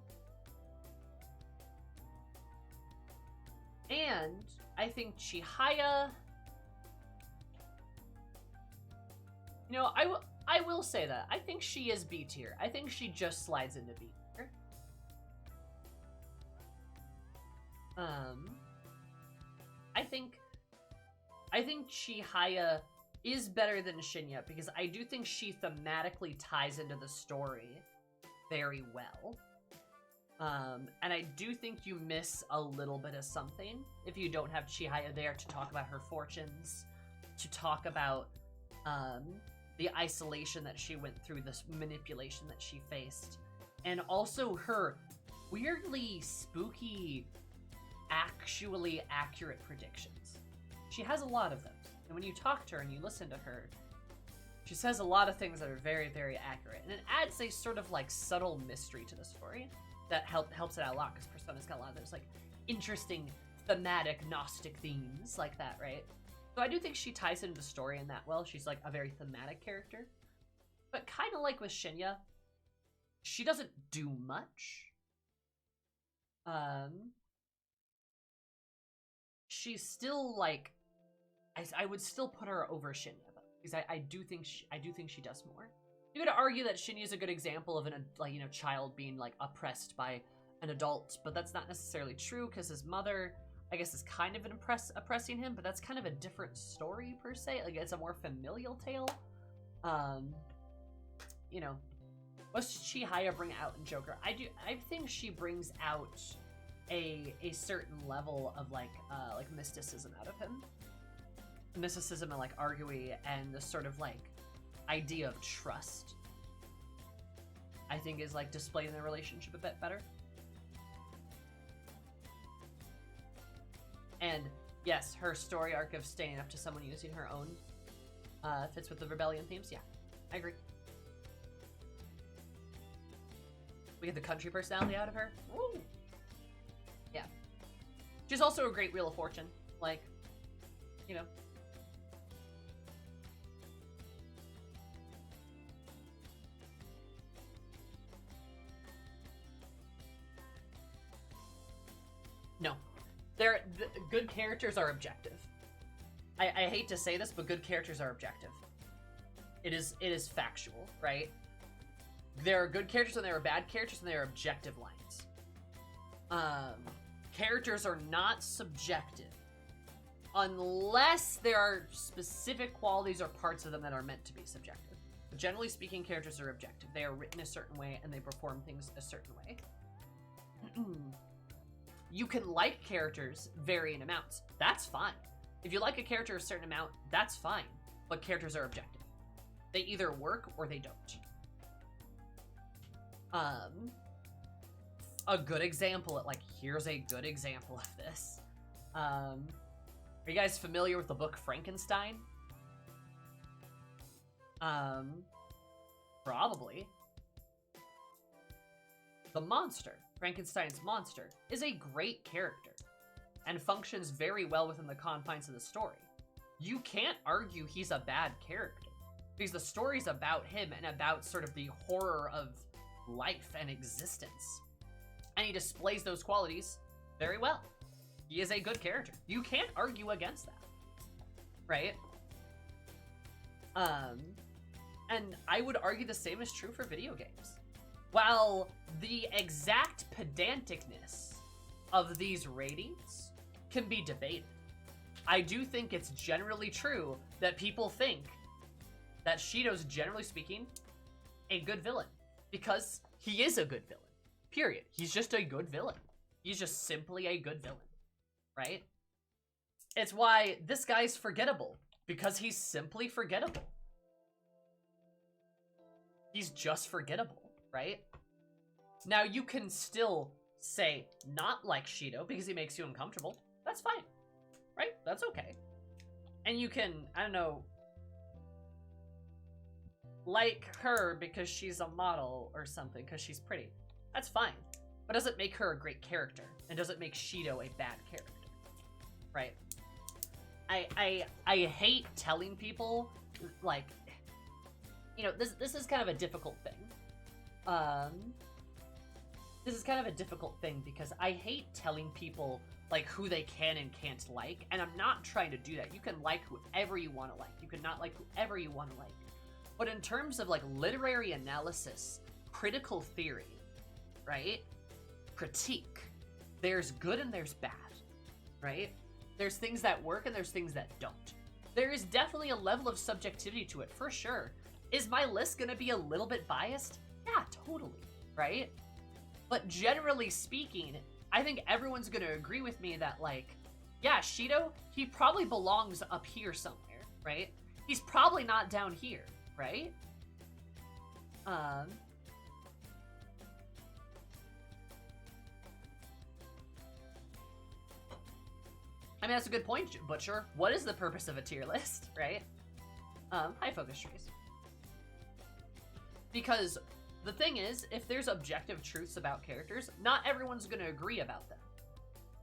And I think Chihaya... You know, I will say that. I think she is B tier. I think she just slides into B tier. I think Chihaya is better than Shinya because I do think she thematically ties into the story very well. And I do think you miss a little bit of something if you don't have Chihaya there to talk about her fortunes, to talk about the isolation that she went through, this manipulation that she faced, and also her weirdly spooky, actually accurate predictions. She has a lot of them, and when you talk to her and you listen to her, she says a lot of things that are very, very accurate, and it adds a sort of like subtle mystery to the story that helps it out a lot, because Persona's got a lot of those like interesting thematic Gnostic themes like that, right? So I do think she ties into the story in that well. She's like a very thematic character. But kind of like with Shinya, she doesn't do much. She's still like, I would still put her over Shinya though, because I do think she does more. You could argue that Shinya is a good example of an, like, you know, child being like oppressed by an adult, but that's not necessarily true because his mother, I guess, is kind of oppressing him, but that's kind of a different story per se. Like, it's a more familial tale. You know, what's Chihaya bring out in Joker? I think she brings out a certain level of like mysticism out of him. Mysticism and like arguing and the sort of like idea of trust, I think, is like displayed in the relationship a bit better. And yes, her story arc of staying up to someone using her own fits with the rebellion themes. Yeah, I agree. We get the country personality out of her. Woo! Yeah. She's also a great Wheel of Fortune. Like, you know. No. Good characters are objective. I hate to say this, but good characters are objective. It is factual, right? There are good characters and there are bad characters, and there are objective lines. Characters are not subjective unless there are specific qualities or parts of them that are meant to be subjective. But generally speaking, characters are objective. They are written a certain way and they perform things a certain way. You can like characters varying amounts. That's fine. If you like a character a certain amount, that's fine. But characters are objective. They either work or they don't. A good example, here's a good example of this. Are you guys familiar with the book Frankenstein? Probably. The monster, Frankenstein's monster, is a great character and functions very well within the confines of the story. You can't argue he's a bad character because the story's about him and about sort of the horror of life and existence. And he displays those qualities very well. He is a good character. You can't argue against that, right? And I would argue the same is true for video games. While the exact pedanticness of these ratings can be debated, I do think it's generally true that people think that Shido's, generally speaking, a good villain. Because he is a good villain. Period. He's just a good villain. He's just simply a good villain. Right? It's why this guy's forgettable. Because he's simply forgettable. He's just forgettable, right? Now, you can still say not like Shido because he makes you uncomfortable. That's fine, right? That's okay. And you can, I don't know, like her because she's a model or something, because she's pretty. That's fine. But doesn't make her a great character, and doesn't make Shido a bad character, right? I hate telling people, like, you know, this is kind of a difficult thing. This is kind of a difficult thing because I hate telling people, like, who they can and can't like, and I'm not trying to do that. You can like whoever you want to like. You can not like whoever you want to like. But in terms of, like, literary analysis, critical theory, right? Critique. There's good and there's bad, right? There's things that work and there's things that don't. There is definitely a level of subjectivity to it, for sure. Is my list gonna be a little bit biased? Yeah, totally, right? But generally speaking, I think everyone's gonna agree with me that, like, yeah, Shido, he probably belongs up here somewhere, right? He's probably not down here, right? I mean, that's a good point, Butcher. What is the purpose of a tier list, right? Hi, Focus Trees. Because the thing is, if there's objective truths about characters, not everyone's gonna agree about them.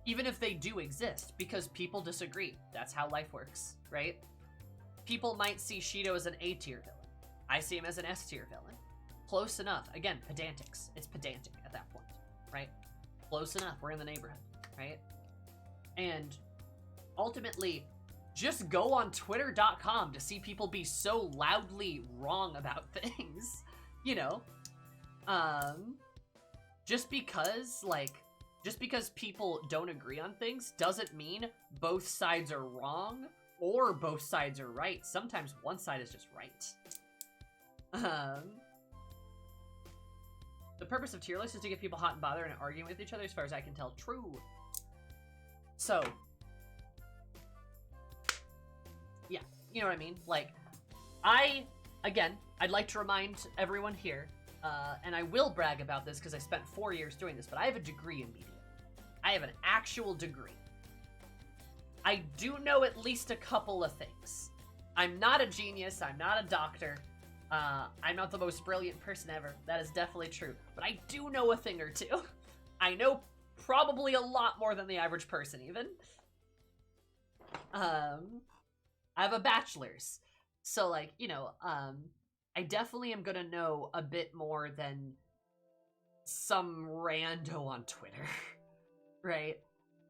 Even if they do exist, because people disagree. That's how life works, right? People might see Shido as an A tier villain. I see him as an S tier villain. Close enough. Again, pedantics. It's pedantic at that point, right? Close enough. We're in the neighborhood, right? And ultimately, just go on twitter.com to see people be so loudly wrong about things, you know? Just because people don't agree on things doesn't mean both sides are wrong or both sides are right. Sometimes one side is just right. The purpose of tier lists is to get people hot and bothered and arguing with each other, as far as I can tell. True. So, yeah, you know what I mean? Like, I'd like to remind everyone here, and I will brag about this because I spent 4 years doing this, but I have a degree in media. I have an actual degree. I do know at least a couple of things. I'm not a genius, I'm not a doctor, I'm not the most brilliant person ever. That is definitely true. But I do know a thing or two. I know probably a lot more than the average person, even. I have a bachelor's. So, like, you know, I definitely am gonna know a bit more than some rando on Twitter. Right?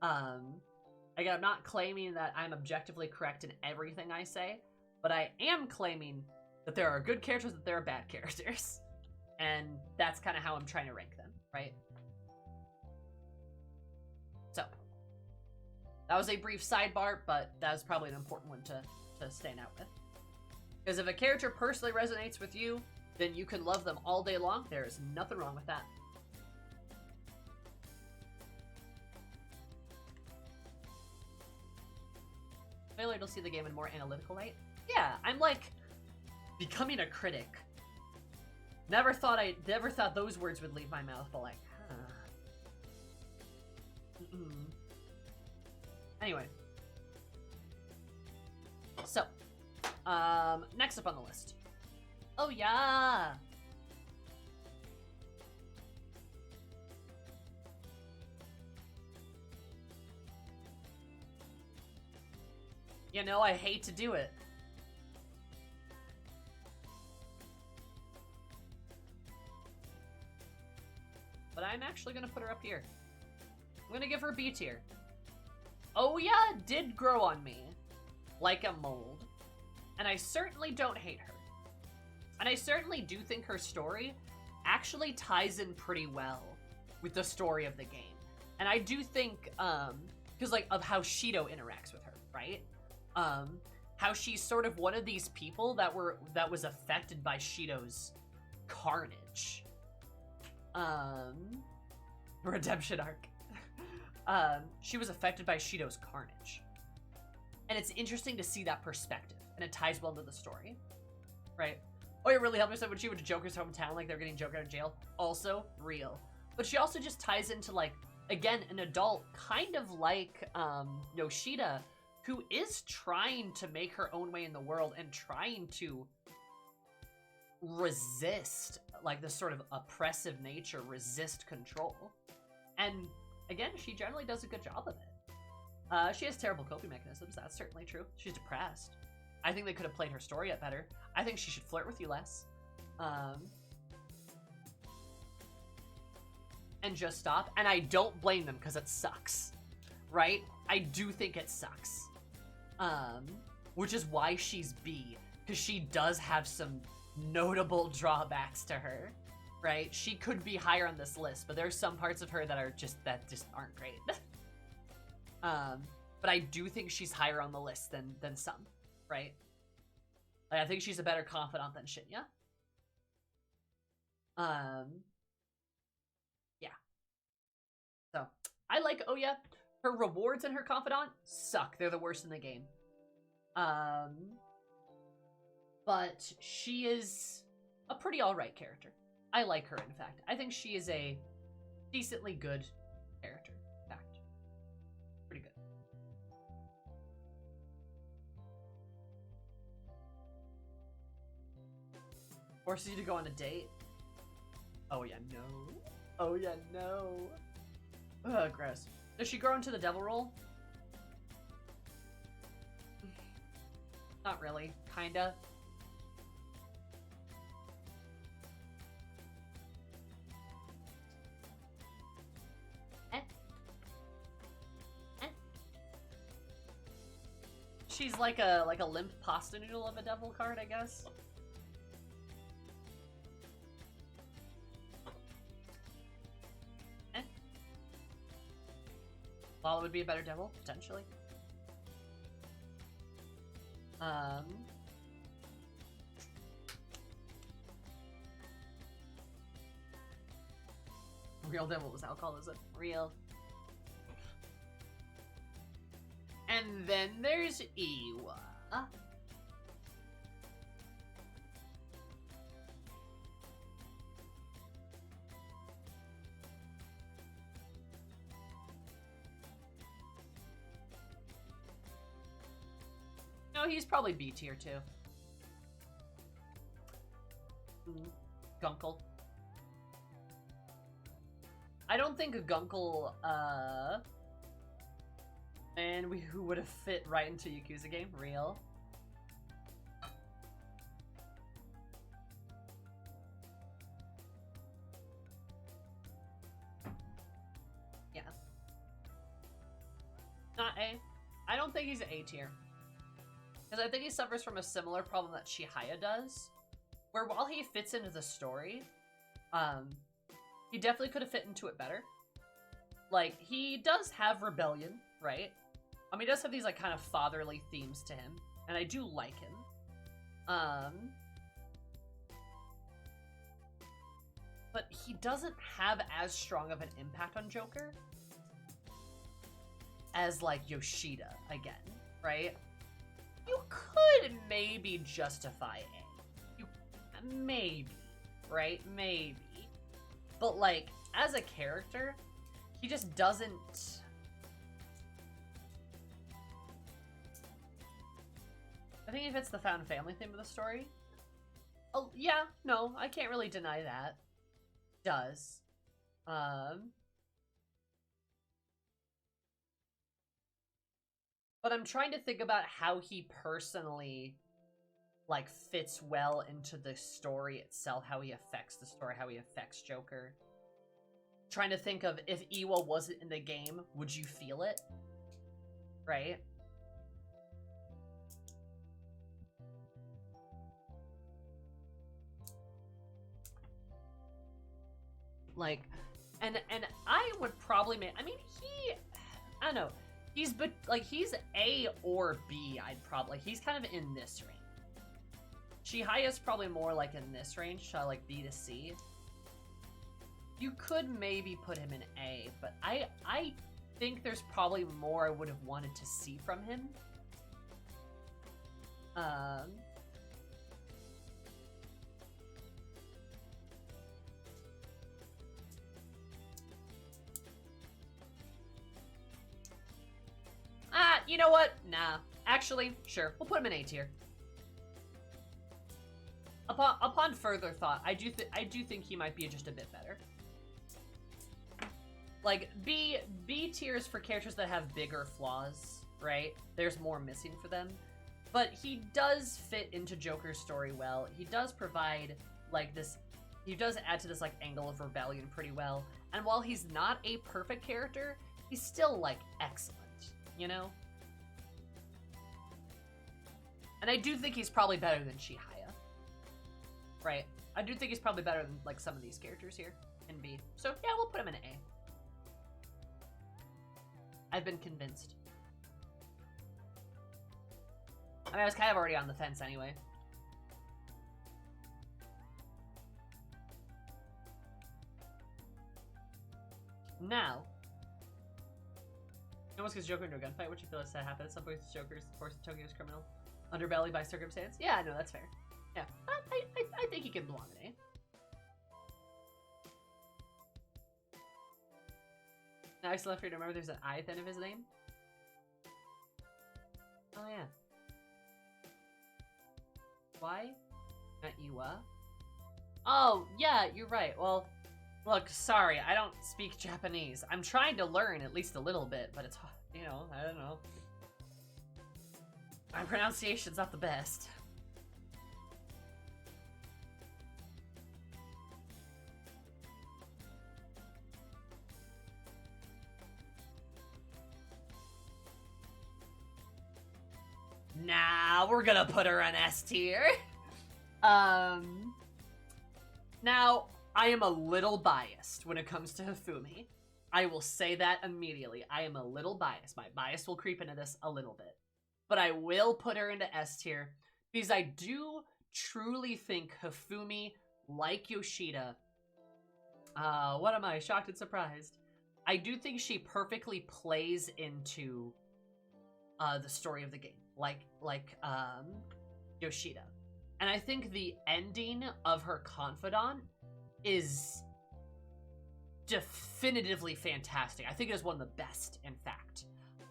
Again, I'm not claiming that I'm objectively correct in everything I say, but I am claiming that there are good characters, that there are bad characters. And that's kind of how I'm trying to rank them, right? So, that was a brief sidebar, but that was probably an important one to stand out with. Because if a character personally resonates with you, then you can love them all day long. There is nothing wrong with that. Failure to see the game in a more analytical light. Yeah, I'm like becoming a critic. Never thought those words would leave my mouth, but like, huh. Anyway. So, next up on the list. Oh yeah! You know, I hate to do it. But I'm actually gonna put her up here. I'm gonna give her B tier. Oh yeah, it did grow on me. Like a mold. And I certainly don't hate her. And I certainly do think her story actually ties in pretty well with the story of the game. And I do think, because like of how Shido interacts with her, right? How she's sort of one of these people that was affected by Shido's carnage. Redemption arc. She was affected by Shido's carnage. And it's interesting to see that perspective, and it ties well to the story, right? Oh, it really helped me when she went to Joker's hometown, like they're getting Joker out of jail. Also, real. But she also just ties into, like, again, an adult, kind of like, Yoshida, who is trying to make her own way in the world and trying to resist, like, this sort of oppressive nature, resist control. And, again, she generally does a good job of it. She has terrible coping mechanisms. That's certainly true. She's depressed. I think they could have played her story up better. I think she should flirt with you less. And just stop. And I don't blame them because it sucks. Right? I do think it sucks. Which is why she's B. Because she does have some notable drawbacks to her. Right? She could be higher on this list, but there's some parts of her that just aren't great. But I do think she's higher on the list than some, right? Like, I think she's a better confidant than Shinya. Yeah. So, I like Oya. Her rewards and her confidant suck. They're the worst in the game. But she is a pretty alright character. I like her, in fact. I think she is a decently good character, in fact. Pretty good. Forces you to go on a date? Oh yeah, no. Oh yeah, no. Ugh, gross. Does she grow into the devil role? Not really. Kinda. She's like a limp pasta noodle of a devil card, I guess. Lala would be a better devil, potentially. Real devil was alcoholism. Real. And then there's Iwa. No, he's probably B tier too. Gunkel. I don't think Gunkel, and who would have fit right into Yakuza game? Real. Yeah. Not A. I don't think he's A tier. Because I think he suffers from a similar problem that Chihaya does. Where while he fits into the story, he definitely could have fit into it better. Like, he does have rebellion, right? He does have these, like, kind of fatherly themes to him. And I do like him. But he doesn't have as strong of an impact on Joker as, like, Yoshida, again, right? You could maybe justify A. Maybe, right? Maybe. But, like, as a character, he just doesn't... I think he fits the found family theme of the story. Oh, yeah, no, I can't really deny that. Does. But I'm trying to think about how he personally, like, fits well into the story itself, how he affects the story, how he affects Joker. Trying to think of if Iwa wasn't in the game, would you feel it? Right? Like, and I would probably make, I mean, I don't know. He's A or B, he's kind of in this range. Chihiya's probably more like in this range, so like B to C. You could maybe put him in A, but I think there's probably more I would have wanted to see from him. You know what? Nah. Actually, sure. We'll put him in A tier. Upon further thought, I do think he might be just a bit better. like, B tiers for characters that have bigger flaws, right? There's more missing for them. But he does fit into Joker's story well. He does provide, like, this... He does add to this, like, angle of rebellion pretty well. And while he's not a perfect character, he's still, like, excellent, you know? And I do think he's probably better than Chihaya. Right? I do think he's probably better than, like, some of these characters here in B. So, yeah, we'll put him in A. I've been convinced. I mean, I was kind of already on the fence anyway. Now, almost gets Joker into a gunfight, which you feel is that happened at some point with Joker's forced Tokyo's criminal underbelly by circumstance. Yeah, no, that's fair. Yeah, I think he can belong in A. Now I still have to remember there's an I at the end of his name. Oh yeah. Why? Not Iwa. Oh yeah, you're right. Well, look, sorry, I don't speak Japanese. I'm trying to learn at least a little bit, but it's, you know, I don't know. My pronunciation's not the best. Nah, we're gonna put her on S tier. Now, I am a little biased when it comes to Hifumi. I will say that immediately. I am a little biased. My bias will creep into this a little bit. But I will put her into S tier because I do truly think Hifumi, like Yoshida, what am I, shocked and surprised? I do think she perfectly plays into the story of the game, like Yoshida. And I think the ending of her confidant is definitively fantastic. I think it is one of the best, in fact.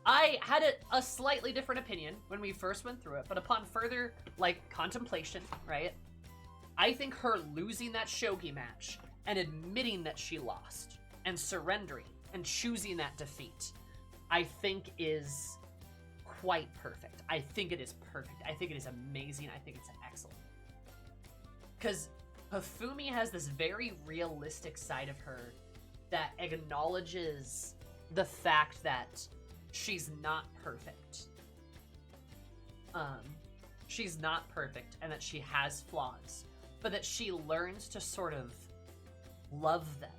I had a slightly different opinion when we first went through it, but upon further, like, contemplation, right? I think her losing that shogi match and admitting that she lost and surrendering and choosing that defeat, I think is quite perfect. I think it is perfect. I think it is amazing. I think it's excellent. Because Hifumi has this very realistic side of her that acknowledges the fact that she's not perfect. She's not perfect and that she has flaws, but that she learns to sort of love them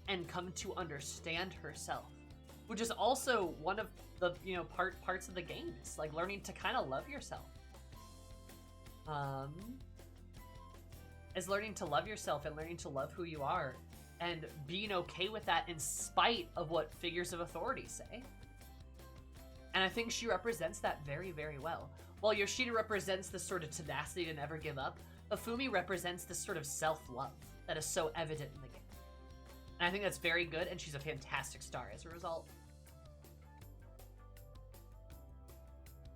and come to understand herself, which is also one of the, you know, parts of the game. It's like learning to kind of love yourself. Is learning to love yourself and learning to love who you are and being okay with that in spite of what figures of authority say. And I think she represents that very, very well. While Yoshida represents this sort of tenacity to never give up, Hifumi represents this sort of self-love that is so evident in the game. And I think that's very good, and she's a fantastic star as a result.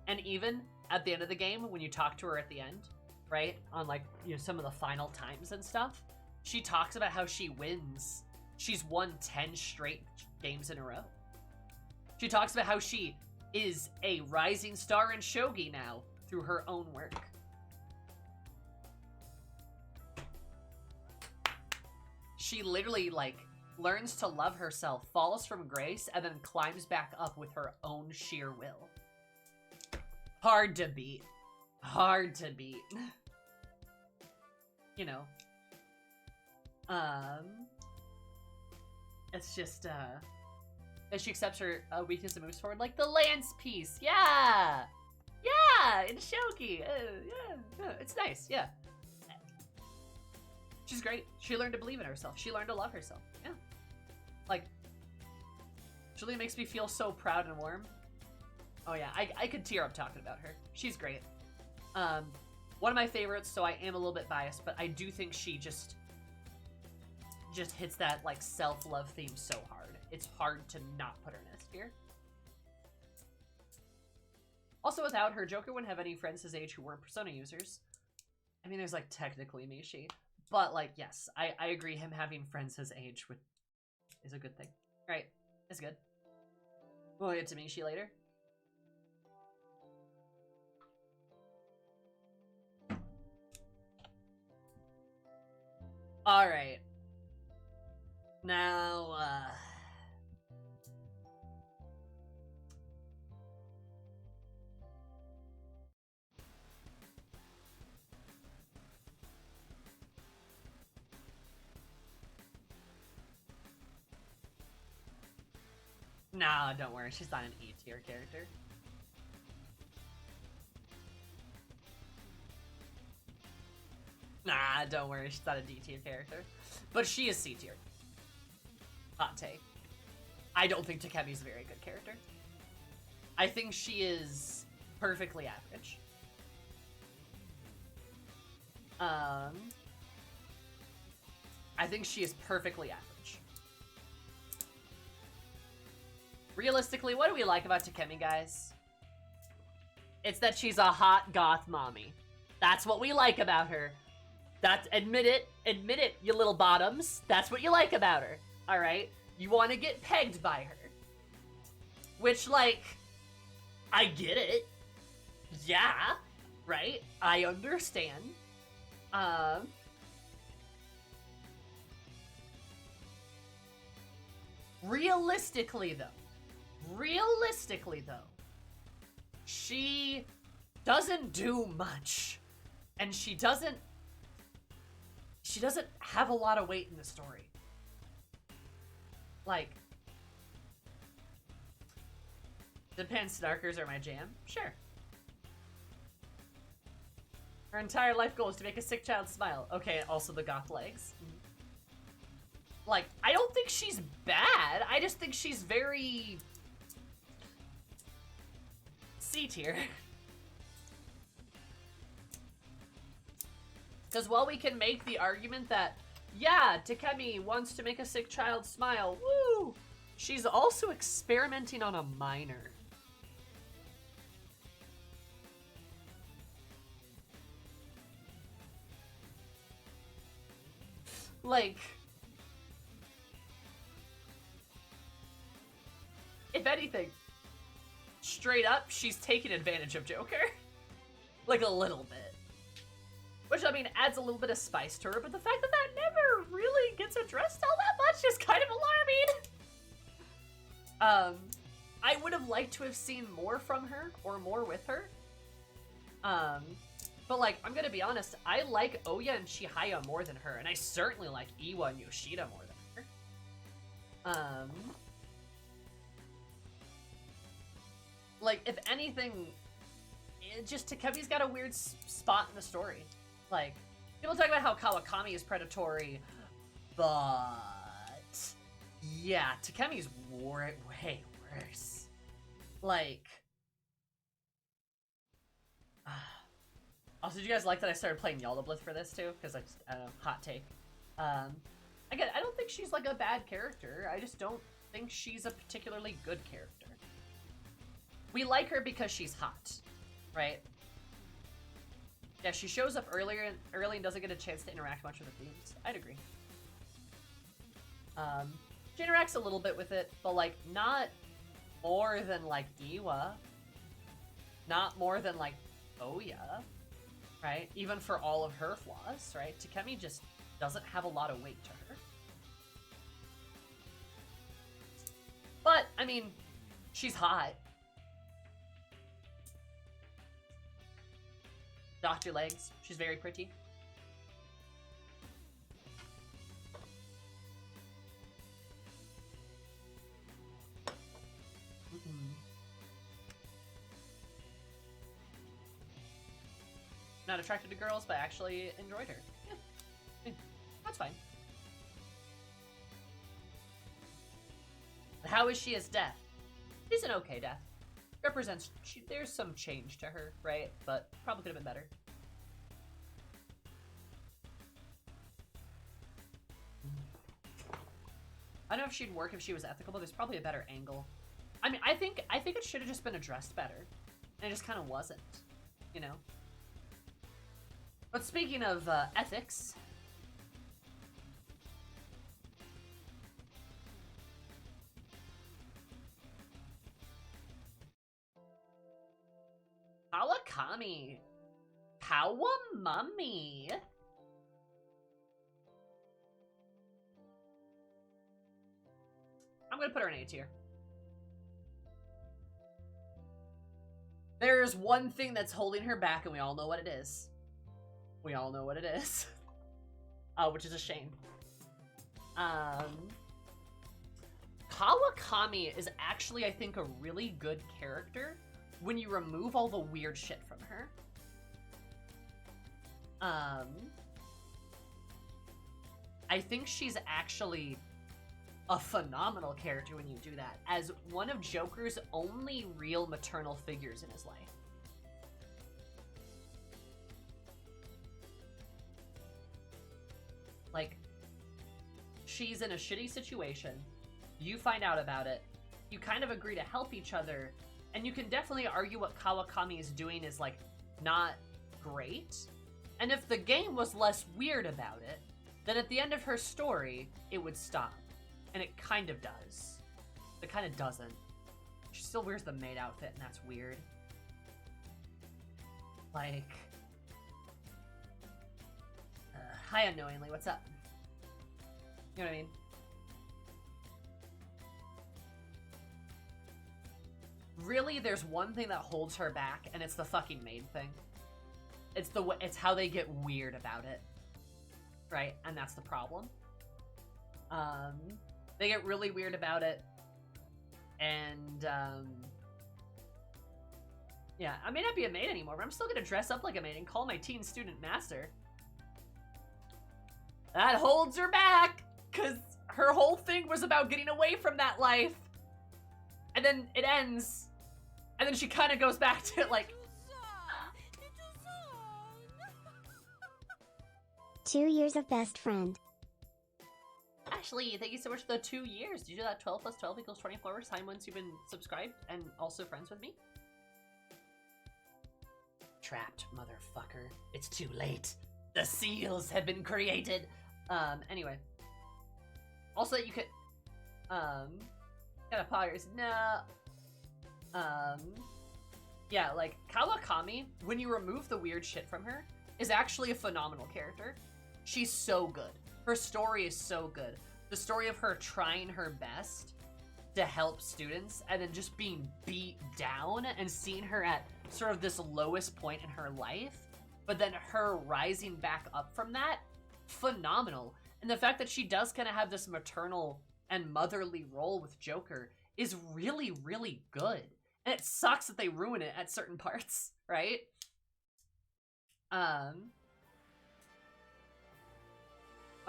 And even at the end of the game, when you talk to her at the end, right, on, like, you know, some of the final times and stuff, she talks about how she wins. She's won 10 straight games in a row. She talks about how she is a rising star in shogi now through her own work. She literally, like, learns to love herself, falls from grace, and then climbs back up with her own sheer will. Hard to beat. Hard to beat. You know. It's just, as she accepts her weakness and moves forward, like the lance piece. Yeah! Yeah! In shogi! Yeah, it's nice, yeah. She's great. She learned to believe in herself. She learned to love herself. Yeah. Like, Julia makes me feel so proud and warm. Oh yeah, I could tear up talking about her. She's great. One of my favorites, so I am a little bit biased, but I do think she just hits that, like, self-love theme so hard. It's hard to not put her in S tier. Also, without her, Joker wouldn't have any friends his age who weren't Persona users. I mean, there's, like, technically Mishi. But, like, yes, I agree him having friends his age is a good thing. Right. That's good. We'll get to Mishi later. Alright. Now, nah, don't worry. She's not an E tier character. Nah, don't worry. She's not a D tier character. But she is C tier. Hot take. I don't think Takemi's a very good character. I think she is perfectly average. I think she is perfectly average. Realistically, what do we like about Takemi, guys? It's that she's a hot goth mommy. That's what we like about her. That's, admit it, you little bottoms. That's what you like about her, all right? You want to get pegged by her. Which, like, I get it. Yeah, right? I understand. Realistically, though, she doesn't do much. And she doesn't have a lot of weight in the story. Like, depends, snarkers are my jam. Sure. Her entire life goal is to make a sick child smile. Okay, also the goth legs. Like, I don't think she's bad. I just think she's very C tier. Because while we can make the argument that, yeah, Takemi wants to make a sick child smile, woo! She's also experimenting on a minor. Like, if anything, straight up, she's taking advantage of Joker. Like, a little bit. Which, I mean, adds a little bit of spice to her, but the fact that that never really gets addressed all that much is kind of alarming. I would have liked to have seen more from her, or more with her. But, like, I'm gonna be honest, I like Oya and Chihaya more than her, and I certainly like Iwa and Yoshida more than her. Like, if anything, just Takemi's got a weird spot in the story. Like, people talk about how Kawakami is predatory, but yeah, Takemi's way worse. Like, also, did you guys like that I started playing Yaldablith for this too? Because I just, hot take. Again, I don't think she's like a bad character. I just don't think she's a particularly good character. We like her because she's hot, right? Yeah, she shows up early and doesn't get a chance to interact much with the themes. I'd agree. She interacts a little bit with it, but like not more than like Iwa. Not more than like Oya, right? Even for all of her flaws, right? Takemi just doesn't have a lot of weight to her. But, I mean, she's hot. Dr. Legs, she's very pretty. Not attracted to girls, but actually enjoyed her. Yeah, that's fine. How is she as Death? She's an okay Death. Represents, there's some change to her, right? But probably could have been better. I don't know if she'd work if she was ethical, but there's probably a better angle. I mean, I think it should have just been addressed better. And it just kind of wasn't, you know? But speaking of ethics... Kawakami. Kawamami. I'm gonna put her in A tier. There's one thing that's holding her back, and we all know what it is. We all know what it is. Which is a shame. Kawakami is actually, I think, a really good character when you remove all the weird shit from her. I think she's actually a phenomenal character when you do that, as one of Joker's only real maternal figures in his life. Like, she's in a shitty situation, you find out about it, you kind of agree to help each other, and you can definitely argue what Kawakami is doing is, like, not great. And if the game was less weird about it, then at the end of her story, it would stop. And it kind of does. It kind of doesn't. She still wears the maid outfit, and that's weird. Like... hi, unknowingly, what's up? You know what I mean? Really, there's one thing that holds her back, and it's the fucking maid thing. It's how they get weird about it. Right? And that's the problem. They get really weird about it, and, yeah, I may not be a maid anymore, but I'm still gonna dress up like a maid and call my teen student master. That holds her back, because her whole thing was about getting away from that life. And then it ends, and then she kind of goes back to, like... 2 years of best friend. Ashley, thank you so much for the 2 years. Did you do that 12 plus 12 equals 24 time once you've been subscribed and also friends with me? Trapped, motherfucker. It's too late. The seals have been created. Anyway. Also, you could, gotta pause. No. Yeah, like, Kawakami, when you remove the weird shit from her, is actually a phenomenal character. She's so good. Her story is so good. The story of her trying her best to help students and then just being beat down and seeing her at sort of this lowest point in her life, but then her rising back up from that, phenomenal. And the fact that she does kind of have this maternal and motherly role with Joker is really, really good. And it sucks that they ruin it at certain parts, right?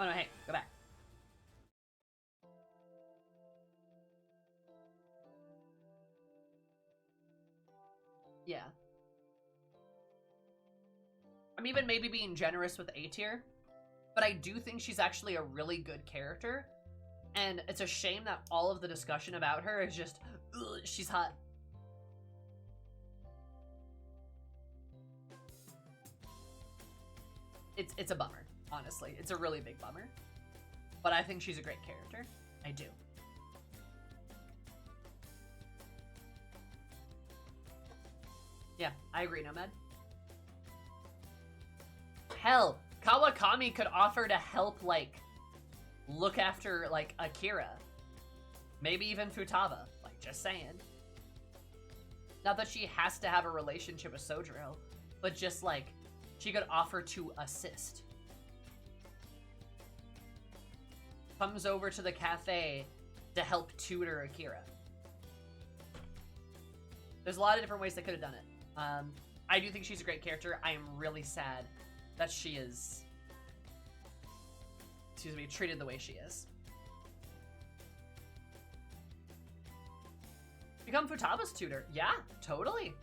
Oh no, hey, go back. Yeah. I'm even maybe being generous with A tier, but I do think she's actually a really good character, and it's a shame that all of the discussion about her is just, ugh, she's hot. It's a bummer, honestly. It's a really big bummer, but I think she's a great character. I do. Yeah, I agree, Nomad. Hell, Kawakami could offer to help, like, look after, like, Akira. Maybe even Futaba. Like, just saying. Not that she has to have a relationship with Sojiro, but just, like, she could offer to assist. Comes over to the cafe to help tutor Akira. There's a lot of different ways they could have done it. I do think she's a great character. I am really sad that she is, excuse me, treated the way she is. Become Futaba's tutor. Yeah, totally.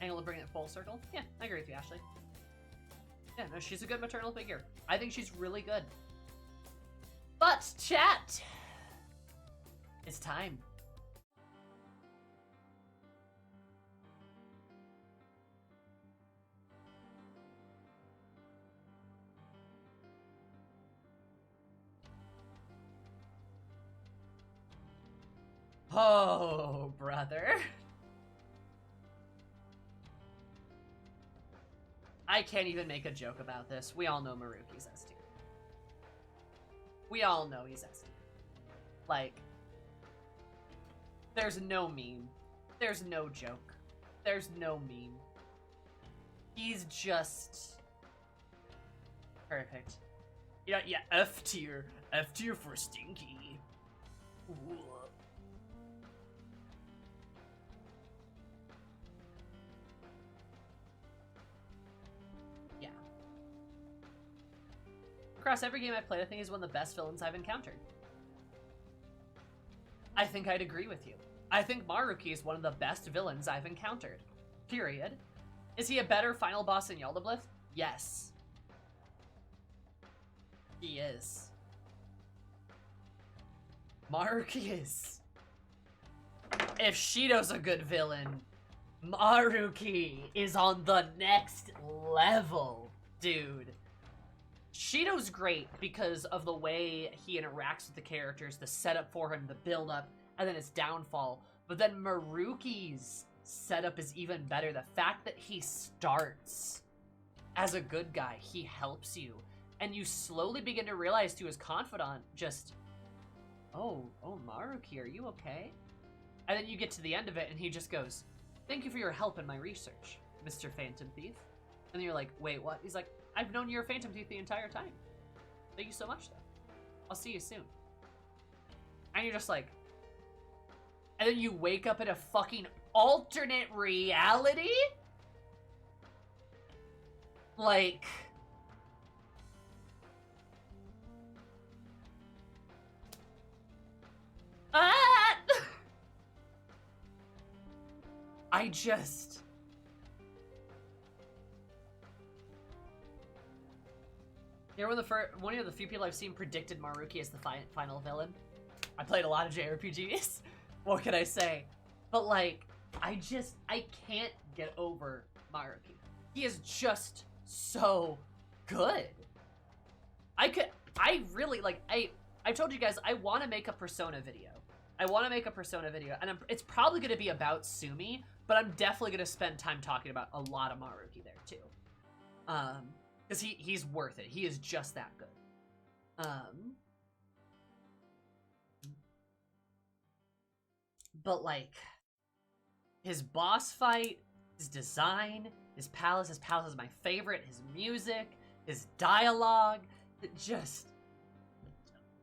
Angle to bring it full circle. Yeah, I agree with you, Ashley. Yeah, no, she's a good maternal figure. I think she's really good. But, chat! It's time. Oh, brother. I can't even make a joke about this. We all know Maruki's S tier. We all know he's S tier. Like, there's no meme. There's no joke. There's no meme. He's just perfect. Yeah, F tier. F tier for Stinky. Ooh. Yeah. Across every game I've played, I think he's one of the best villains I've encountered. I think I'd agree with you. I think Maruki is one of the best villains I've encountered. Period. Is he a better final boss than Yaldabaoth? Yes. He is. Maruki is. If Shido's a good villain, Maruki is on the next level, dude. Shido's great because of the way he interacts with the characters, the setup for him, the build-up, and then his downfall. But then Maruki's setup is even better. The fact that he starts as a good guy, he helps you. And you slowly begin to realize to his confidant, just, oh, Maruki, are you okay? And then you get to the end of it, and he just goes, thank you for your help in my research, Mr. Phantom Thief. And then you're like, wait, what? He's like, I've known you're a Phantom Thief the entire time. Thank you so much, though. I'll see you soon. And you're just like, and then you wake up in a fucking alternate reality? Like, I just... You're one of the few people I've seen predicted Maruki as the final villain. I played a lot of JRPGs. What can I say? But like, I can't get over Maruki. He is just so good. I've told you guys, I want to make a Persona video. And it's probably going to be about Sumi, but I'm definitely going to spend time talking about a lot of Maruki there too. Because he's worth it. He is just that good. But like, his boss fight, his design, his palace is my favorite, his music, his dialogue, it just,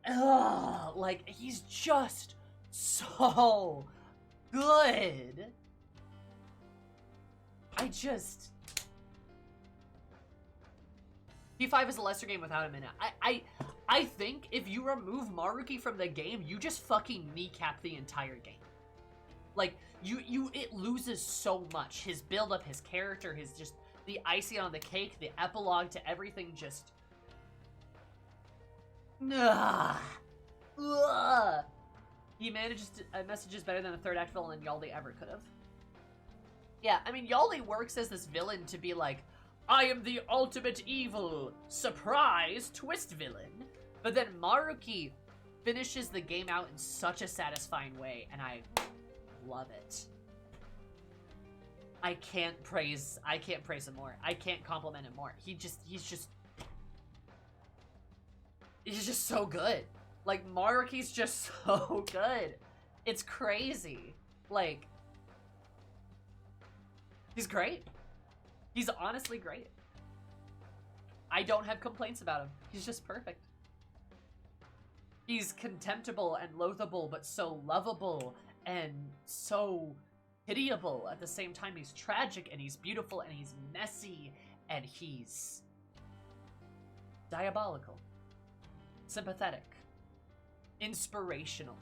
like, he's just so good. P5 is a lesser game without him in it. I think if you remove Maruki from the game, you just fucking kneecap the entire game. Like, it loses so much. His build-up, his character, his just, the icing on the cake, the epilogue to everything just... He manages messages better than a third act villain Yaldi ever could have. Yeah, I mean, Yaldi works as this villain to be like, I am the ultimate evil, surprise, twist villain. But then Maruki finishes the game out in such a satisfying way, and I love it. I can't praise him more. I can't compliment him more. He's just so good. Like, Maruki's just so good. It's crazy. Like, he's great. He's honestly great. I don't have complaints about him. He's just perfect. He's contemptible and loathable, but so lovable and so pitiable at the same time. He's tragic and he's beautiful and he's messy and he's diabolical, sympathetic, inspirational,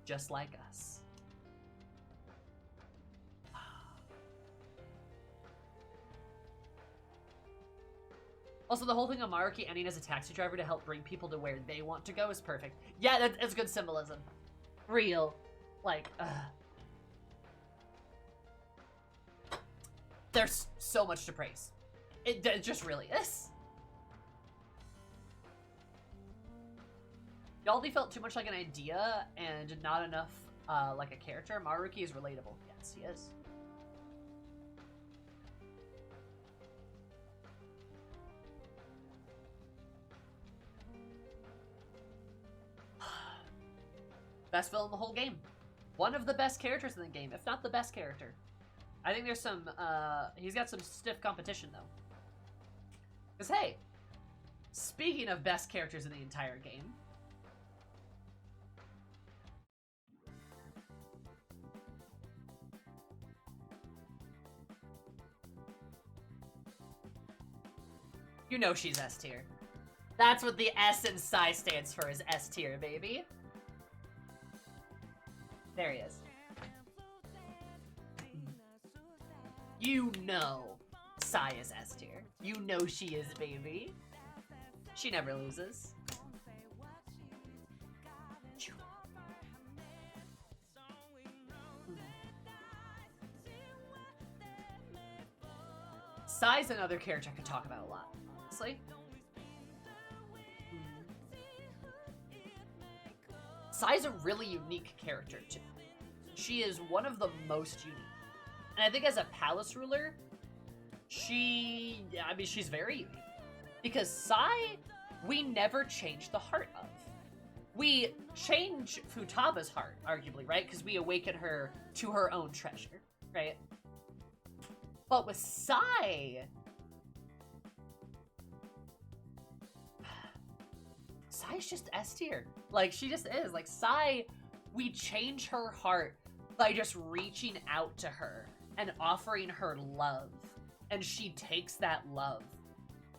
just like us. Also, the whole thing of Maruki ending as a taxi driver to help bring people to where they want to go is perfect. Yeah, that's good symbolism. Real. Like, there's so much to praise. It just really is. Yaldi felt too much like an idea and not enough like a character. Maruki is relatable. Yes, he is. Best villain in the whole game. One of the best characters in the game, if not the best character. I think there's some, he's got some stiff competition, though. Because, hey, speaking of best characters in the entire game, you know she's S tier. That's what the S in Psy stands for, is S tier, baby. There he is. You know Psy is S tier. You know she is, baby. She never loses. Psy's another character I could talk about a lot, honestly. Psy's a really unique character, too. She is one of the most unique. And I think as a palace ruler, she's very unique. Because Psy, we never change the heart of. We change Futaba's heart, arguably, right? Because we awaken her to her own treasure, right? But with Psy, Psy's just S tier. Like, she just is. Like, Psy, we change her heart by just reaching out to her and offering her love. And she takes that love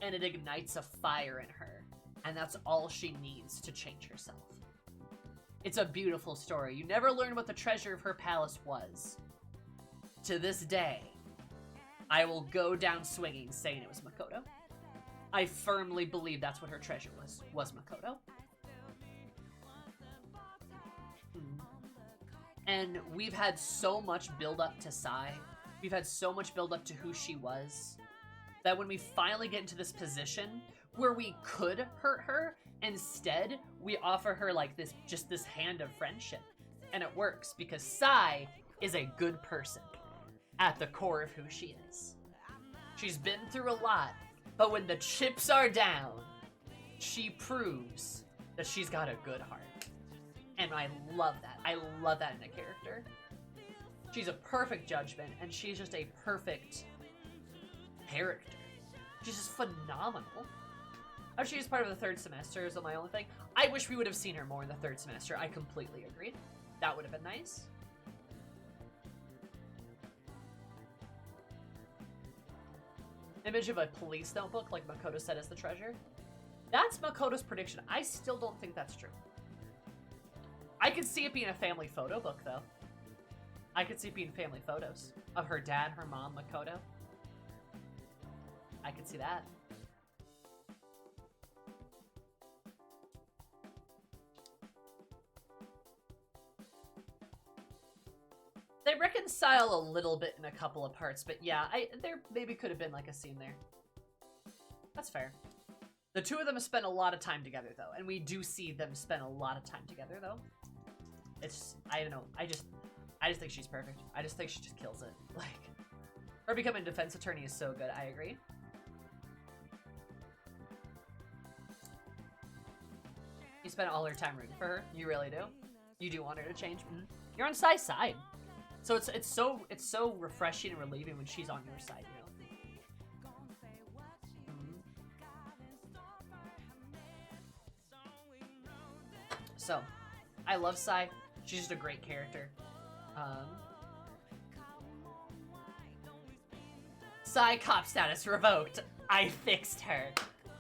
and it ignites a fire in her. And that's all she needs to change herself. It's a beautiful story. You never learn what the treasure of her palace was. To this day, I will go down swinging saying it was Makoto. I firmly believe that's what her treasure was Makoto. And we've had so much build up to Psy. We've had so much build up to who she was. That when we finally get into this position where we could hurt her, instead we offer her like this hand of friendship. And it works because Psy is a good person at the core of who she is. She's been through a lot, but when the chips are down, she proves that she's got a good heart. And I love that. I love that in a character. She's a perfect judgment, and she's just a perfect character. She's just phenomenal. Oh, she's part of the third semester is my only thing. I wish we would have seen her more in the third semester. I completely agree. That would have been nice. Image of a police notebook, like Makoto said, is the treasure. That's Makoto's prediction. I still don't think that's true. I could see it being a family photo book, though. I could see it being family photos of her dad, her mom, Makoto. I could see that. They reconcile a little bit in a couple of parts, but yeah, there maybe could have been like a scene there. That's fair. The two of them have spent a lot of time together, though, and we do see them spend a lot of time together, though. It's, I don't know, I just think she's perfect. I just think she just kills it. Like, her becoming a defense attorney is so good. I agree. You spent all her time rooting for her. You really do. You do want her to change. Mm-hmm. You're on Psy's side, so it's so refreshing and relieving when she's on your side. You know. Mm-hmm. So, I love Psy. She's just a great character. Psy cop status revoked. I fixed her.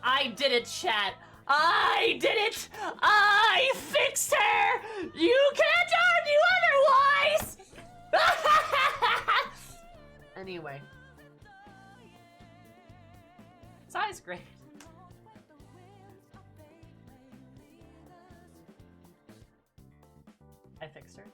I did it, chat. I did it! I fixed her! You can't argue otherwise! Anyway. Psy's great. I fixed her.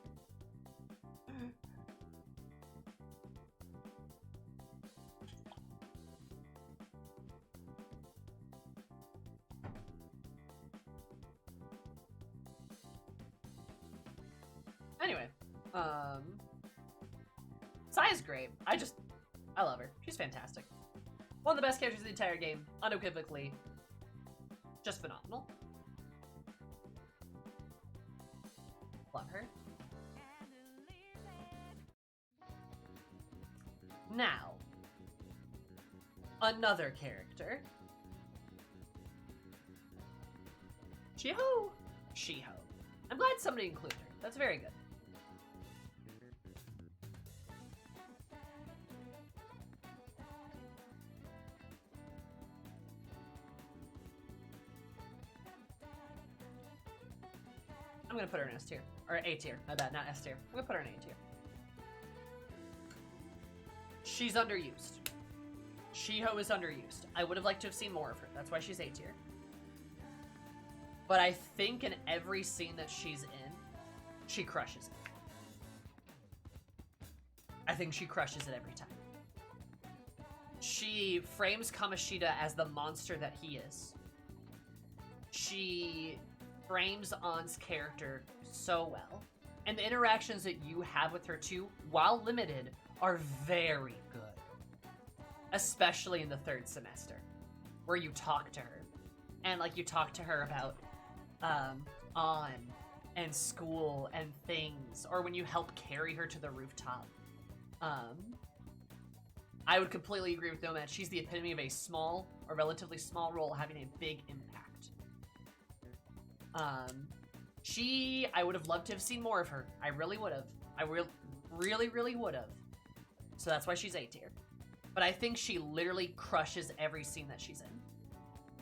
Saya's great. I love her. She's fantastic. One of the best characters in the entire game, unequivocally. Just phenomenal. Love her. Now, another character. Shiho? Shiho. I'm glad somebody included her. That's very good. I'm gonna put her in S tier. Or A tier. My bad, not S tier. I'm gonna put her in A tier. She's underused. Shiho is underused. I would have liked to have seen more of her. That's why she's A tier. But I think in every scene that she's in, she crushes it. I think she crushes it every time. She frames Kamoshida as the monster that he is. She frames Ann's character so well. And the interactions that you have with her too, while limited, are very good. Especially in the third semester, where you talk to her. And like you talk to her about Ann and school and things, or when you help carry her to the rooftop. I would completely agree with Nomad. She's the epitome of a small, or relatively small role having a big impact. I would have loved to have seen more of her. I really would have. I really would have. So that's why she's A tier. But I think she literally crushes every scene that she's in.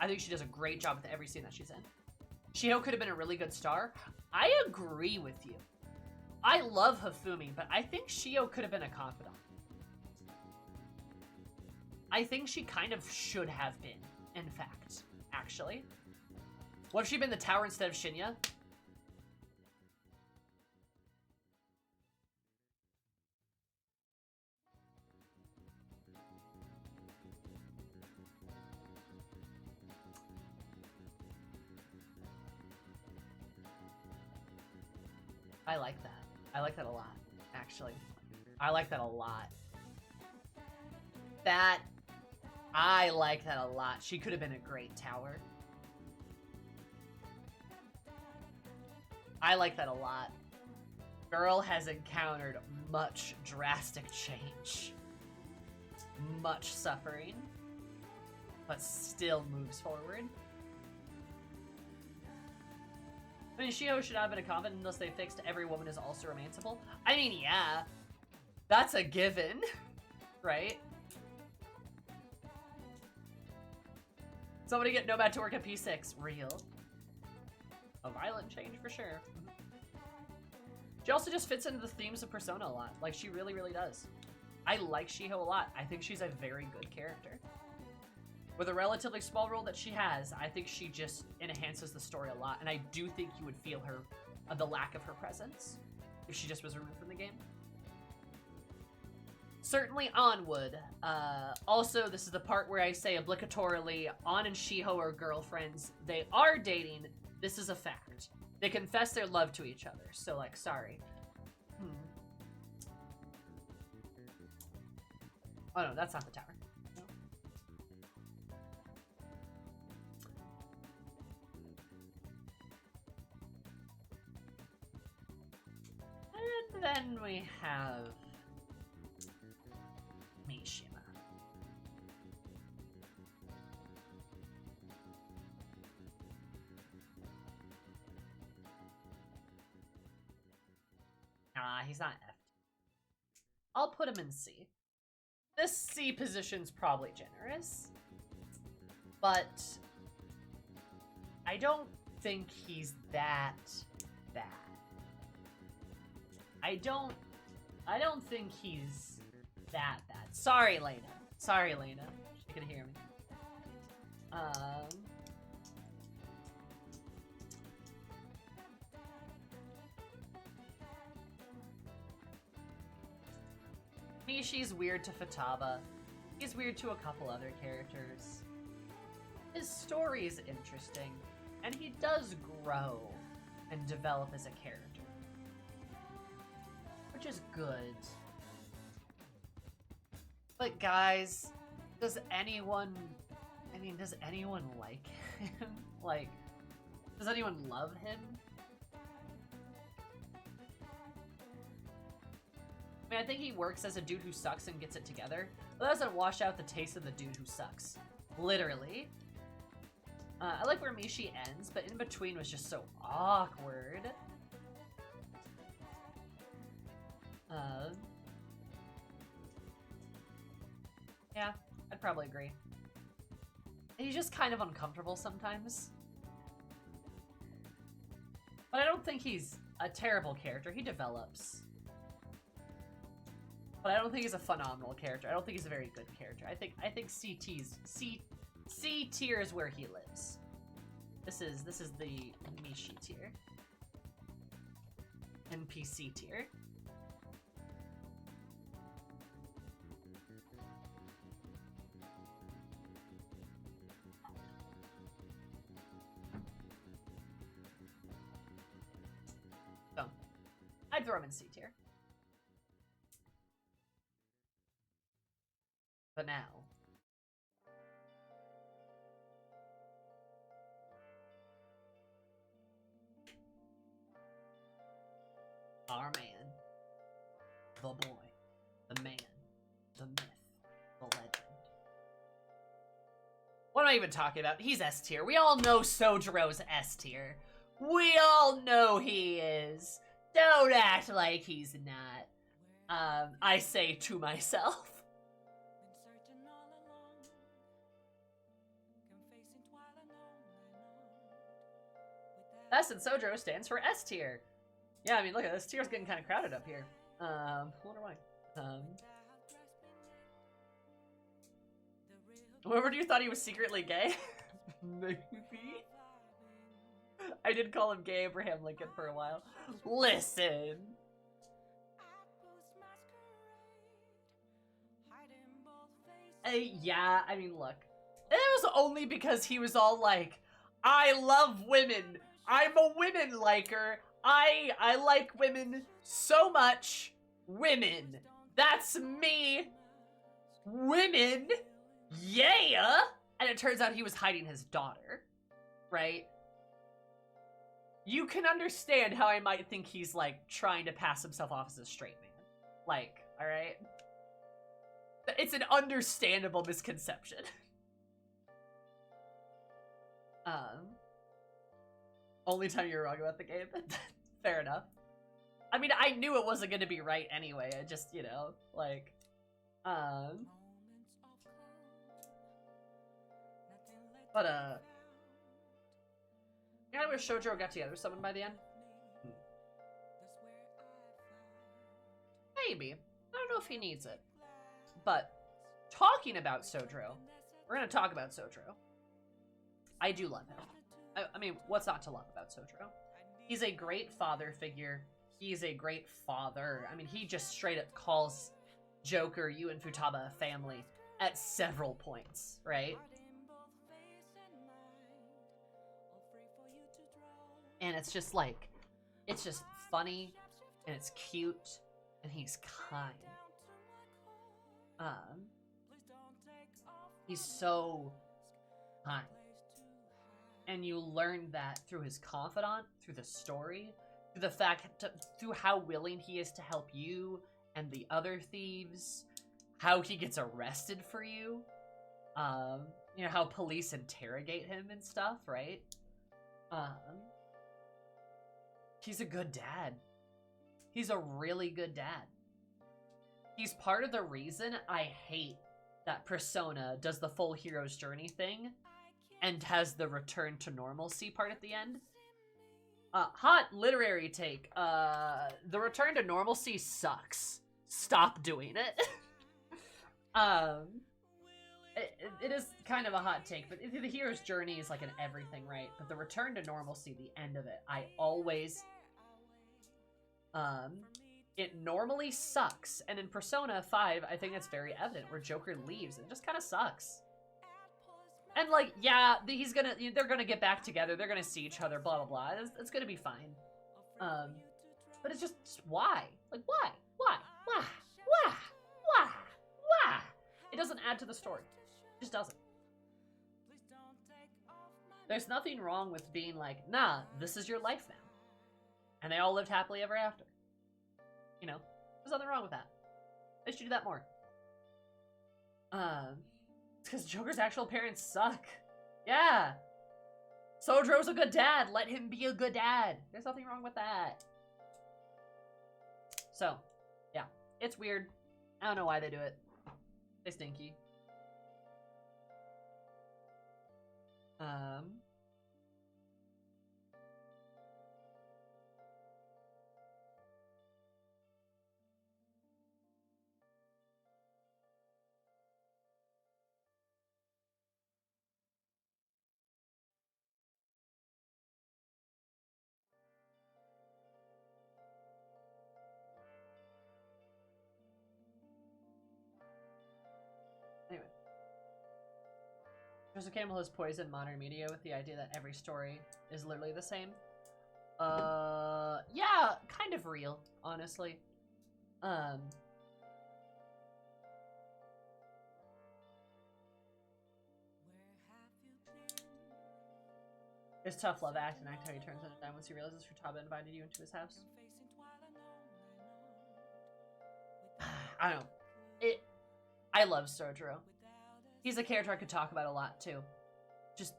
I think she does a great job with every scene that she's in. Shiho could have been a really good star. I agree with you. I love Hifumi, but I think Shiho could have been a confidant. I think she kind of should have been, in fact, actually. What if she'd been the tower instead of Shinya? I like that. I like that a lot, actually. I like that a lot. I like that a lot. She could have been a great tower. I like that a lot. Girl has encountered much drastic change. Much suffering. But still moves forward. I mean, Shiho should have been a confidant unless they fixed every woman is also romanceable. I mean, yeah. That's a given. Right? Somebody get Nomad to work at P6. Real. A violent change for sure. She also just fits into the themes of Persona a lot. Like, she really, really does. I like Shiho a lot. I think she's a very good character. With a relatively small role that she has, I think she just enhances the story a lot. And I do think you would feel her, the lack of her presence, if she just was removed from the game. Certainly Ann would. Also, this is the part where I say obligatorily, Ann and Shiho are girlfriends. They are dating. This is a fact. They confess their love to each other. So, like, sorry. Oh, no, that's not the tower. No. And then we have Mishima. He's not F. I'll put him in C. This C position's probably generous, but I don't think he's that bad. I don't think he's that bad. Sorry, Lena. Sorry, Lena. She can hear me. Mishi's weird to Futaba. He's weird to a couple other characters. His story is interesting, and he does grow and develop as a character. Sludge is good. But guys, does anyone... I mean, does anyone like him? Like, does anyone love him? I mean, I think he works as a dude who sucks and gets it together. But that doesn't wash out the taste of the dude who sucks. Literally. I like where Mishi ends, but in between was just so awkward. Yeah, I'd probably agree. He's just kind of uncomfortable sometimes. But I don't think he's a terrible character. He develops. But I don't think he's a phenomenal character. I don't think he's a very good character. I think C tier is where he lives. This is the Mishi tier. NPC tier. So, I'd throw him in C tier. But now, our man, the boy, the man, the myth, the legend. What am I even talking about? He's S tier. We all know Sojiro's S tier. We all know he is. Don't act like he's not. I say to myself. S in Sojiro stands for S tier. Yeah, I mean, look at this tier's getting kind of crowded up here. Wonder why. Whoever you thought he was secretly gay? Maybe. I did call him Gay Abraham Lincoln for a while. Listen. Yeah, I mean, look. It was only because he was all like, I love women. I'm a women liker. I like women so much. Women. That's me. Women. Yeah. And it turns out he was hiding his daughter. Right? You can understand how I might think he's, like, trying to pass himself off as a straight man. Like, alright? It's an understandable misconception. Only time you were wrong about the game? Fair enough. I mean, I knew it wasn't gonna be right anyway. I just, you know, like, But, you know, I wish Shojiro got together with someone by the end? Maybe. I don't know if he needs it. But, talking about Sojiro, we're gonna talk about Sojiro. I do love him. I mean, what's not to love about Sojiro? He's a great father figure. He's a great father. I mean, he just straight up calls Joker, you and Futaba a family at several points, right? And it's just like, it's just funny, and it's cute, and he's kind. He's so kind. And you learn that through his confidant, through the story, through the fact, through how willing he is to help you and the other thieves, how he gets arrested for you, you know, how police interrogate him and stuff, right? He's a good dad. He's a really good dad. He's part of the reason I hate that Persona does the full hero's journey thing and has the return to normalcy part at the end. Hot literary take. The return to normalcy sucks. Stop doing it. It is kind of a hot take, but the hero's journey is like an everything, right? But the return to normalcy, the end of it, I always... it normally sucks. And in Persona 5, I think that's very evident, where Joker leaves. It just kind of sucks. And, like, yeah, they're gonna get back together. They're gonna see each other, blah, blah, blah. It's gonna be fine. But it's just why? Like, why? add to the story. It just doesn't. There's nothing wrong with being like, nah, this is your life now. And they all lived happily ever after. You know, there's nothing wrong with that. They should do that more. It's because Joker's actual parents suck. Yeah. Sojro's a good dad. Let him be a good dad. There's nothing wrong with that. So, yeah. It's weird. I don't know why they do it. They stinky. Anyway. Joseph Campbell has poisoned modern media with the idea that every story is literally the same. Yeah, kind of real, honestly. It's tough love act and act how he turns on a dime once he realizes Futaba invited you into his house. I don't know. I love Sojiro. He's a character I could talk about a lot too. Just,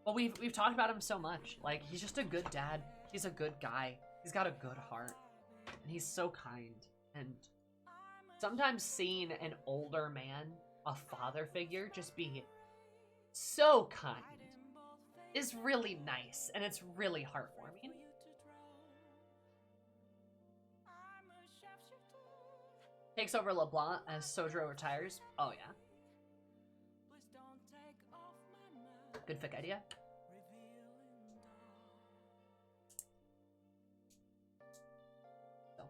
well, we've talked about him so much. Like, he's just a good dad. He's a good guy. He's got a good heart, and he's so kind. And sometimes seeing an older man, a father figure, just be so kind is really nice, and it's really heartwarming. Takes over LeBlanc as Sojiro retires. Oh, yeah. Good fic idea. So.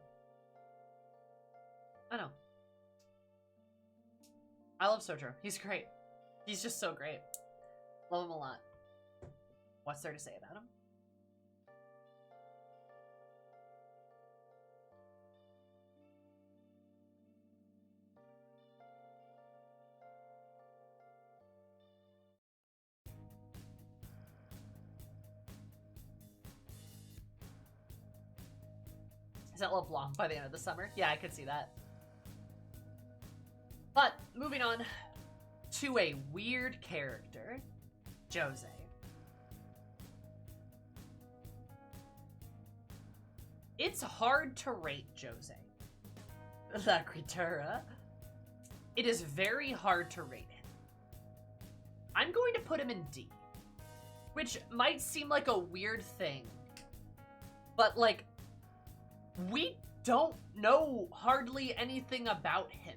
I know. I love Sojiro. He's great. He's just so great. Love him a lot. What's there to say about him? Is that LeBlanc by the end of the summer? Yeah, I could see that. But, moving on to a weird character, Jose. It's hard to rate Jose. La Critura. It is very hard to rate him. I'm going to put him in D. Which might seem like a weird thing. But, like, we don't know hardly anything about him.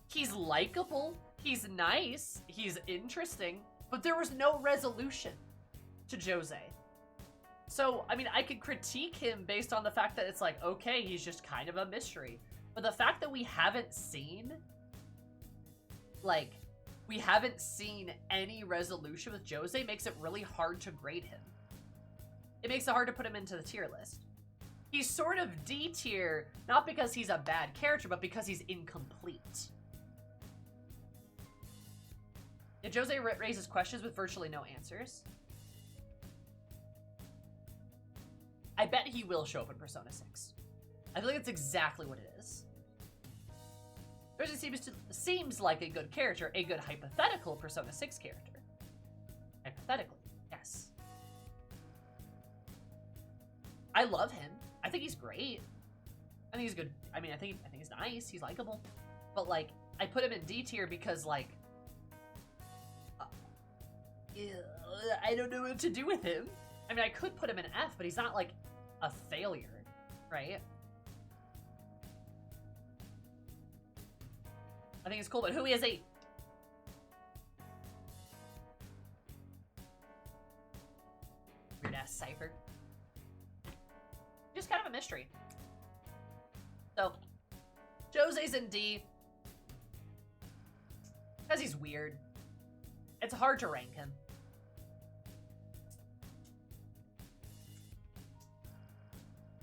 He's likable, he's nice, he's interesting, but there was no resolution to Jose. So, I mean, I could critique him based on the fact that it's like, okay, he's just kind of a mystery. But the fact that we haven't seen, like, we haven't seen any resolution with Jose makes it really hard to grade him. It makes it hard to put him into the tier list. He's sort of D tier, not because he's a bad character, but because he's incomplete. If Jose raises questions with virtually no answers, I bet he will show up in Persona 6. I feel like that's exactly what it is. Jose seems like a good character, a good hypothetical Persona 6 character. Hypothetically, yes. I love him. I think he's great. I think he's good. I mean, I think he's nice. He's likable. But, like, I put him in D tier because, like, I don't know what to do with him. I mean, I could put him in F, but he's not, like, a failure, right? I think it's cool, but who is he? Weird-ass cipher. Just kind of a mystery. So, Jose's in D. Because he's weird. It's hard to rank him.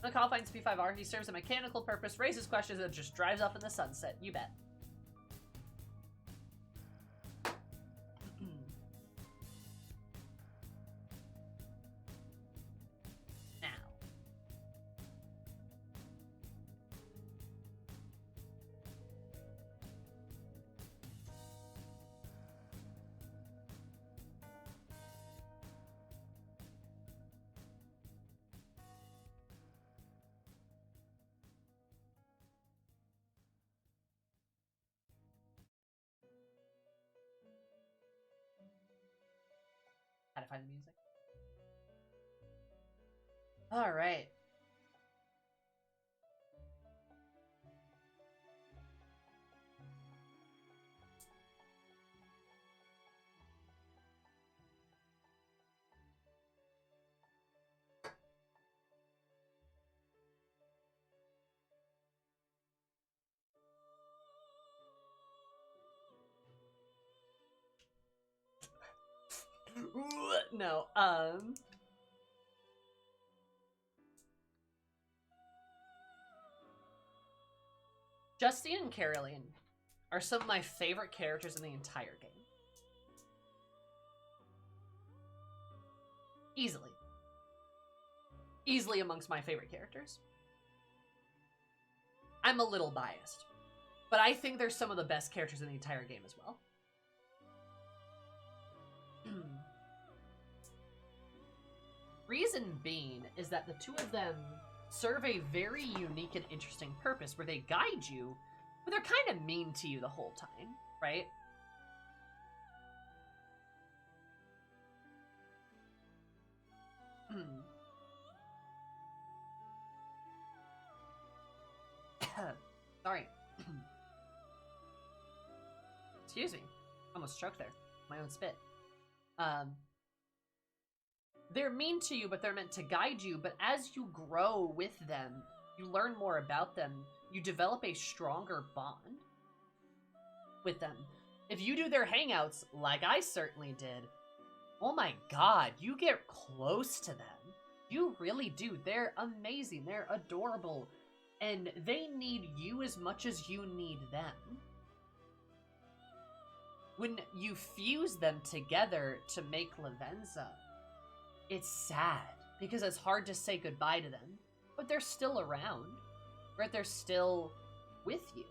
When the call finds P5R, he serves a mechanical purpose, raises questions, and just drives off in the sunset. You bet. Now. How to find the music. All right. No, Justine and Caroline are some of my favorite characters in the entire game. Easily. Easily amongst my favorite characters. I'm a little biased, but I think they're some of the best characters in the entire game as well. Reason being is that the two of them serve a very unique and interesting purpose where they guide you, but they're kind of mean to you the whole time, right? Sorry. Excuse me. Almost choked there. My own spit. They're mean to you, but they're meant to guide you. But as you grow with them, you learn more about them. You develop a stronger bond with them. If you do their hangouts, like I certainly did, oh my god, you get close to them. You really do. They're amazing. They're adorable. And they need you as much as you need them. When you fuse them together to make Lavenza, it's sad, because it's hard to say goodbye to them, but they're still around, right? They're still with you,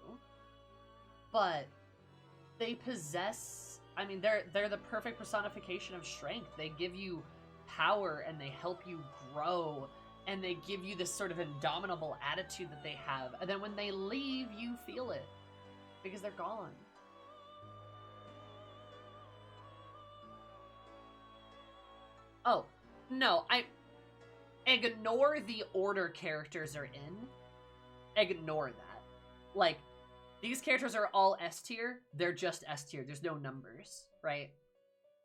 but they possess, I mean, they're the perfect personification of strength. They give you power, and they help you grow, and they give you this sort of indomitable attitude that they have, and then when they leave, you feel it, because they're gone. Oh, no, ignore the order characters are in. Ignore that. Like, these characters are all S tier. They're just S tier. There's no numbers, right?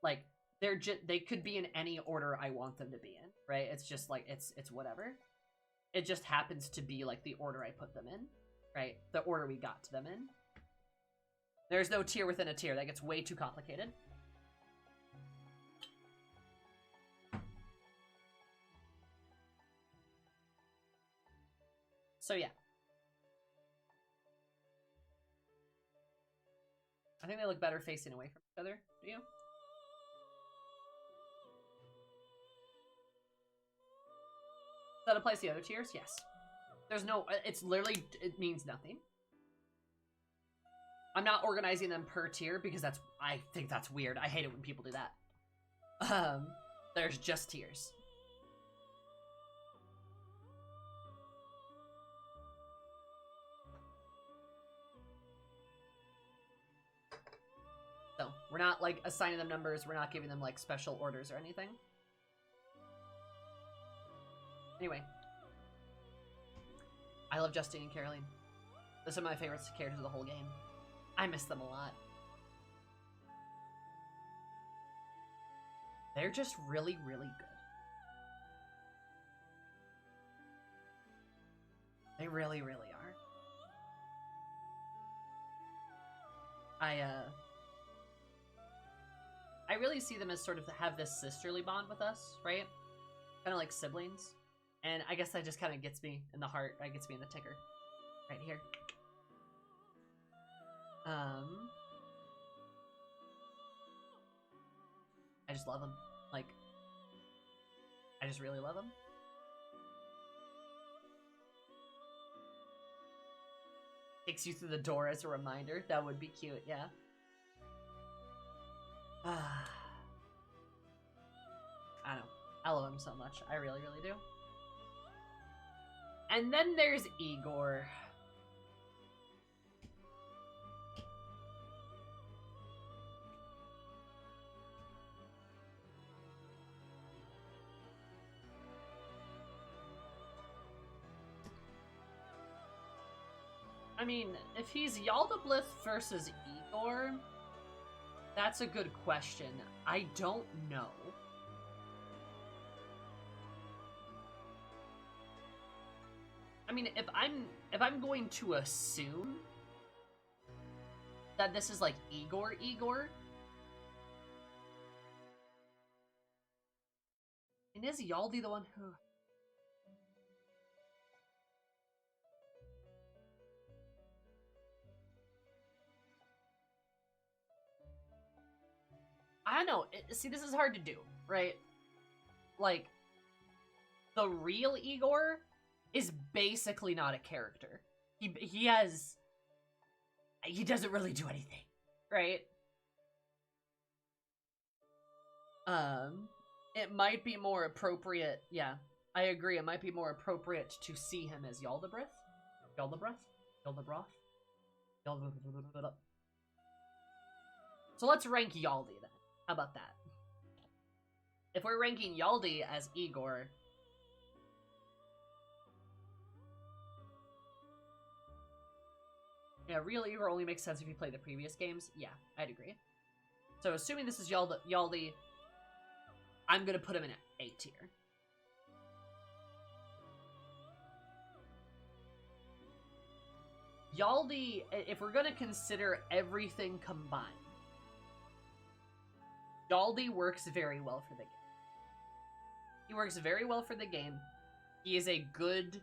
Like, they could be in any order I want them to be in, right? It's just like, it's whatever. It just happens to be like the order I put them in, right? The order we got to them in. There's no tier within a tier. That gets way too complicated. So yeah. I think they look better facing away from each other. Do you? That applies to the other tiers? Yes. There's no, it's literally, it means nothing. I'm not organizing them per tier because I think that's weird. I hate it when people do that. There's just tiers. So, we're not, like, assigning them numbers. We're not giving them, like, special orders or anything. Anyway. I love Justine and Caroline. They're some of my favorite characters of the whole game. I miss them a lot. They're just really, really good. They really, really are. I really see them as sort of have this sisterly bond with us, right? Kind of like siblings. And I guess that just kind of gets me in the heart, right? Gets me in the ticker. Right here. I just love him. Like, I just really love him. Takes you through the door as a reminder. That would be cute, yeah. I don't know. I love him so much. I really, really do. And then there's Igor. I mean, if he's Yaldablith versus Igor, that's a good question. I don't know. I mean, if I'm going to assume that this is like Igor, and is Yaldi the one who? I don't know. See, this is hard to do, right? Like, the real Igor is basically not a character. He doesn't really do anything, right? It might be more appropriate. Yeah, I agree. It might be more appropriate to see him as Yaldabrith. So let's rank Yaldi then. How about that? If we're ranking Yaldi as Igor, yeah, real Igor only makes sense if you play the previous games. Yeah, I'd agree. So assuming this is Yaldi, I'm gonna put him in A tier. Yaldi, if we're gonna consider everything combined, Yaldi works very well for the game. He works very well for the game. He is a good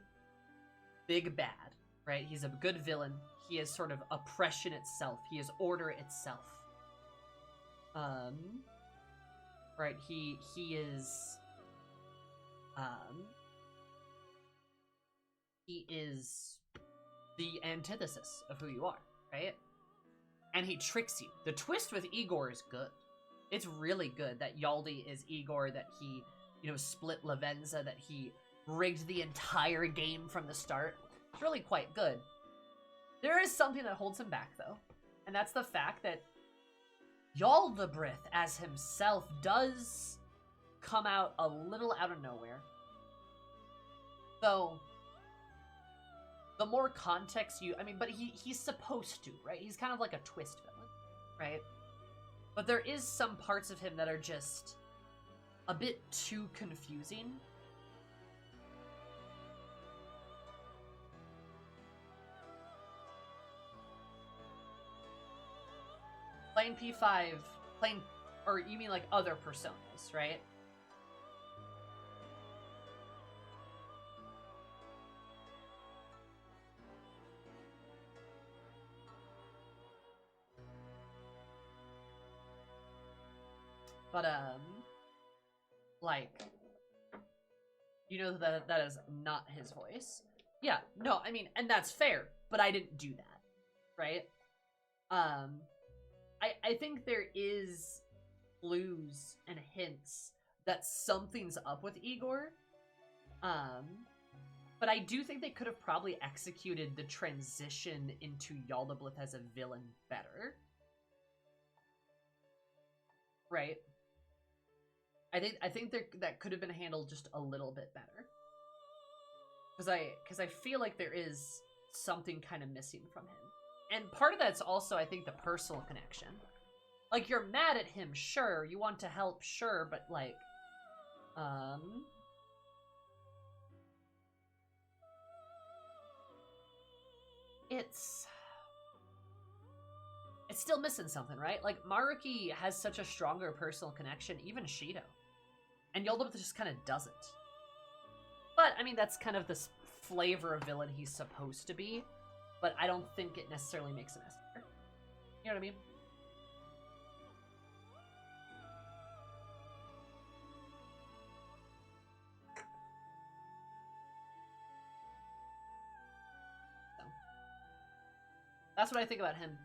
big bad, right? He's a good villain. He is sort of oppression itself. He is order itself. Right, he is the antithesis of who you are, right? And he tricks you. The twist with Igor is good. It's really good that Yaldi is Igor, that he, split Lavenza, that he rigged the entire game from the start. It's really quite good. There is something that holds him back, though, and that's the fact that Yaldabrith as himself does come out a little out of nowhere. So, the more context but he's supposed to, right? He's kind of like a twist villain, right? But there is some parts of him that are just a bit too confusing. Playing P5, or you mean like other personas, right? But, that is not his voice. Yeah, no, and that's fair, but I didn't do that, right? I think there is clues and hints that something's up with Igor. But I do think they could have probably executed the transition into Yaldablith as a villain better. Right? I think that could have been handled just a little bit better. Because I feel like there is something kind of missing from him. And part of that's also, I think, the personal connection. Like, you're mad at him, sure. You want to help, sure. But, It's still missing something, right? Like, Maruki has such a stronger personal connection, even Shido. And Yaldablith just kind of doesn't. But, I mean, that's kind of this flavor of villain he's supposed to be. But I don't think it necessarily makes him S tier. You know what I mean? So. That's what I think about him.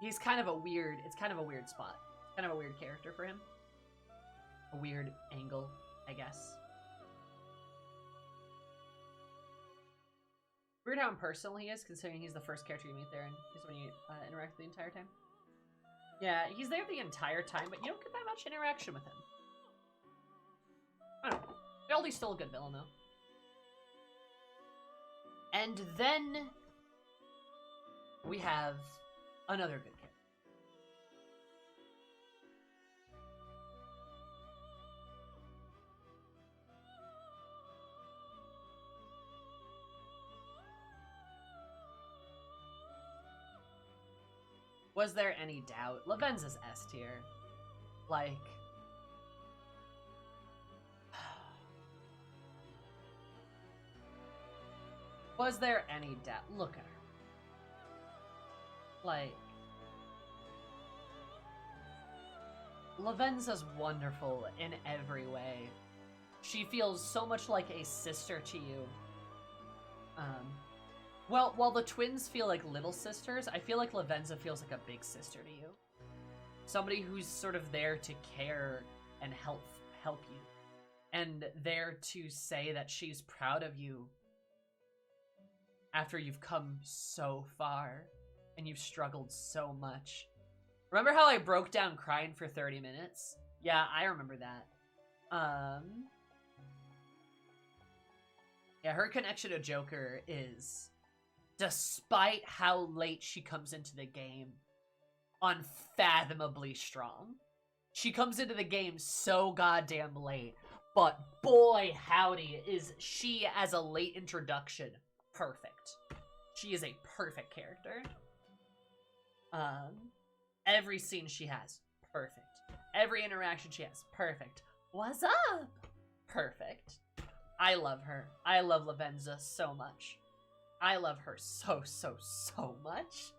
He's kind of a weird, it's kind of a weird spot. Kind of a weird character for him. A weird angle, I guess. Weird how impersonal he is, considering he's the first character you meet there and he's when you interact the entire time. Yeah, he's there the entire time, but you don't get that much interaction with him. I don't know. Baldi's still a good villain, though. And then we have another good character. Was there any doubt? Lavenza's S tier. Like... Was there any doubt? Look at her. Like... Lavenza's wonderful in every way. She feels so much like a sister to you. Well, while the twins feel like little sisters, I feel like Lavenza feels like a big sister to you. Somebody who's sort of there to care and help you. And there to say that she's proud of you after you've come so far and you've struggled so much. Remember how I broke down crying for 30 minutes? Yeah, I remember that. Yeah, her connection to Joker is... despite how late she comes into the game, unfathomably strong. She comes into the game so goddamn late, but boy howdy is she as a late introduction perfect. She is a perfect character. Every scene she has, perfect. Every interaction she has, perfect. What's up? Perfect. I love her. I love Lavenza so much. I love her so much.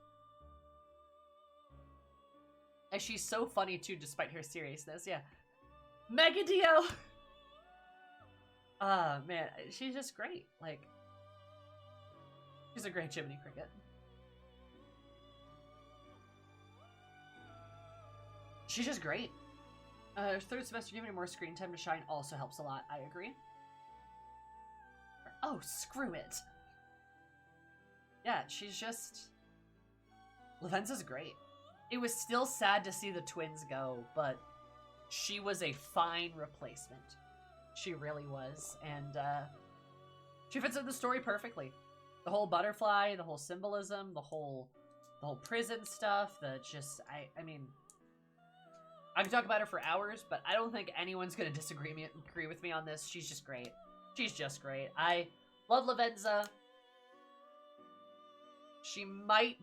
And she's so funny too, despite her seriousness, yeah. Megadio! Man, she's just great. Like, she's a great Jiminy Cricket. She's just great. Third semester, giving her more screen time to shine also helps a lot. I agree. Oh, screw it. Yeah, she's just... Lavenza's great. It was still sad to see the twins go, but she was a fine replacement. She really was, and she fits in the story perfectly. The whole butterfly, the whole symbolism, the whole prison stuff, I mean, I can talk about her for hours, but I don't think anyone's gonna agree with me on this. She's just great. She's just great. I love Lavenza. She might...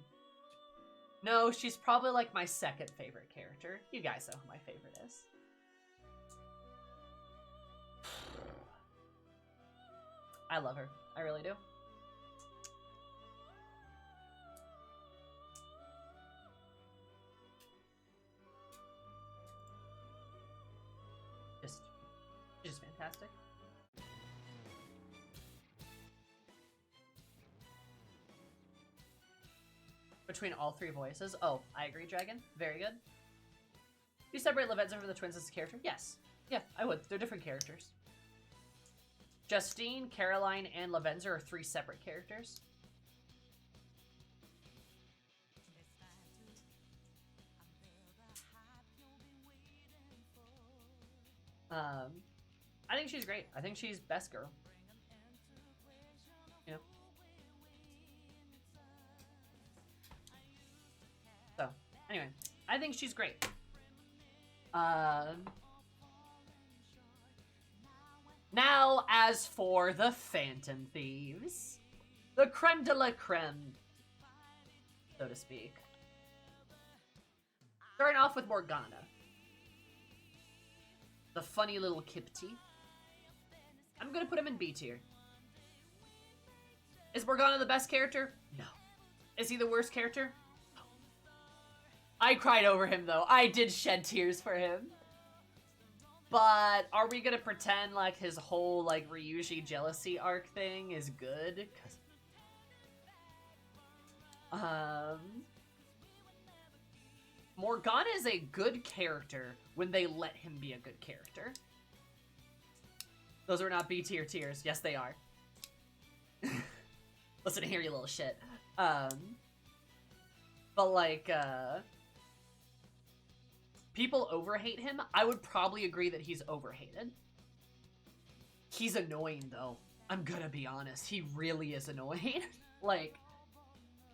No, she's probably like my second favorite character. You guys know who my favorite is. I love her. I really do. Just fantastic. Between all three voices. Oh, I agree, Dragon. Very good. Do you separate Lavenza from the twins as a character? Yes. Yeah, I would. They're different characters. Justine, Caroline, and Lavenza are three separate characters. I think she's great. I think she's best girl. You know? So, anyway, I think she's great. Now, as for the Phantom Thieves, the creme de la creme, so to speak. Starting off with Morgana. The funny little Kipti. I'm gonna put him in B tier. Is Morgana the best character? No. Is he the worst character? No. I cried over him, though. I did shed tears for him. But are we gonna pretend like his whole, like, Ryuji jealousy arc thing is good? 'Cause... Morgana is a good character when they let him be a good character. Those are not B tier tiers. Yes, they are. Listen here, you little shit. But like, people overhate him. I would probably agree that he's overhated. He's annoying, though. I'm gonna be honest. He really is annoying. Like,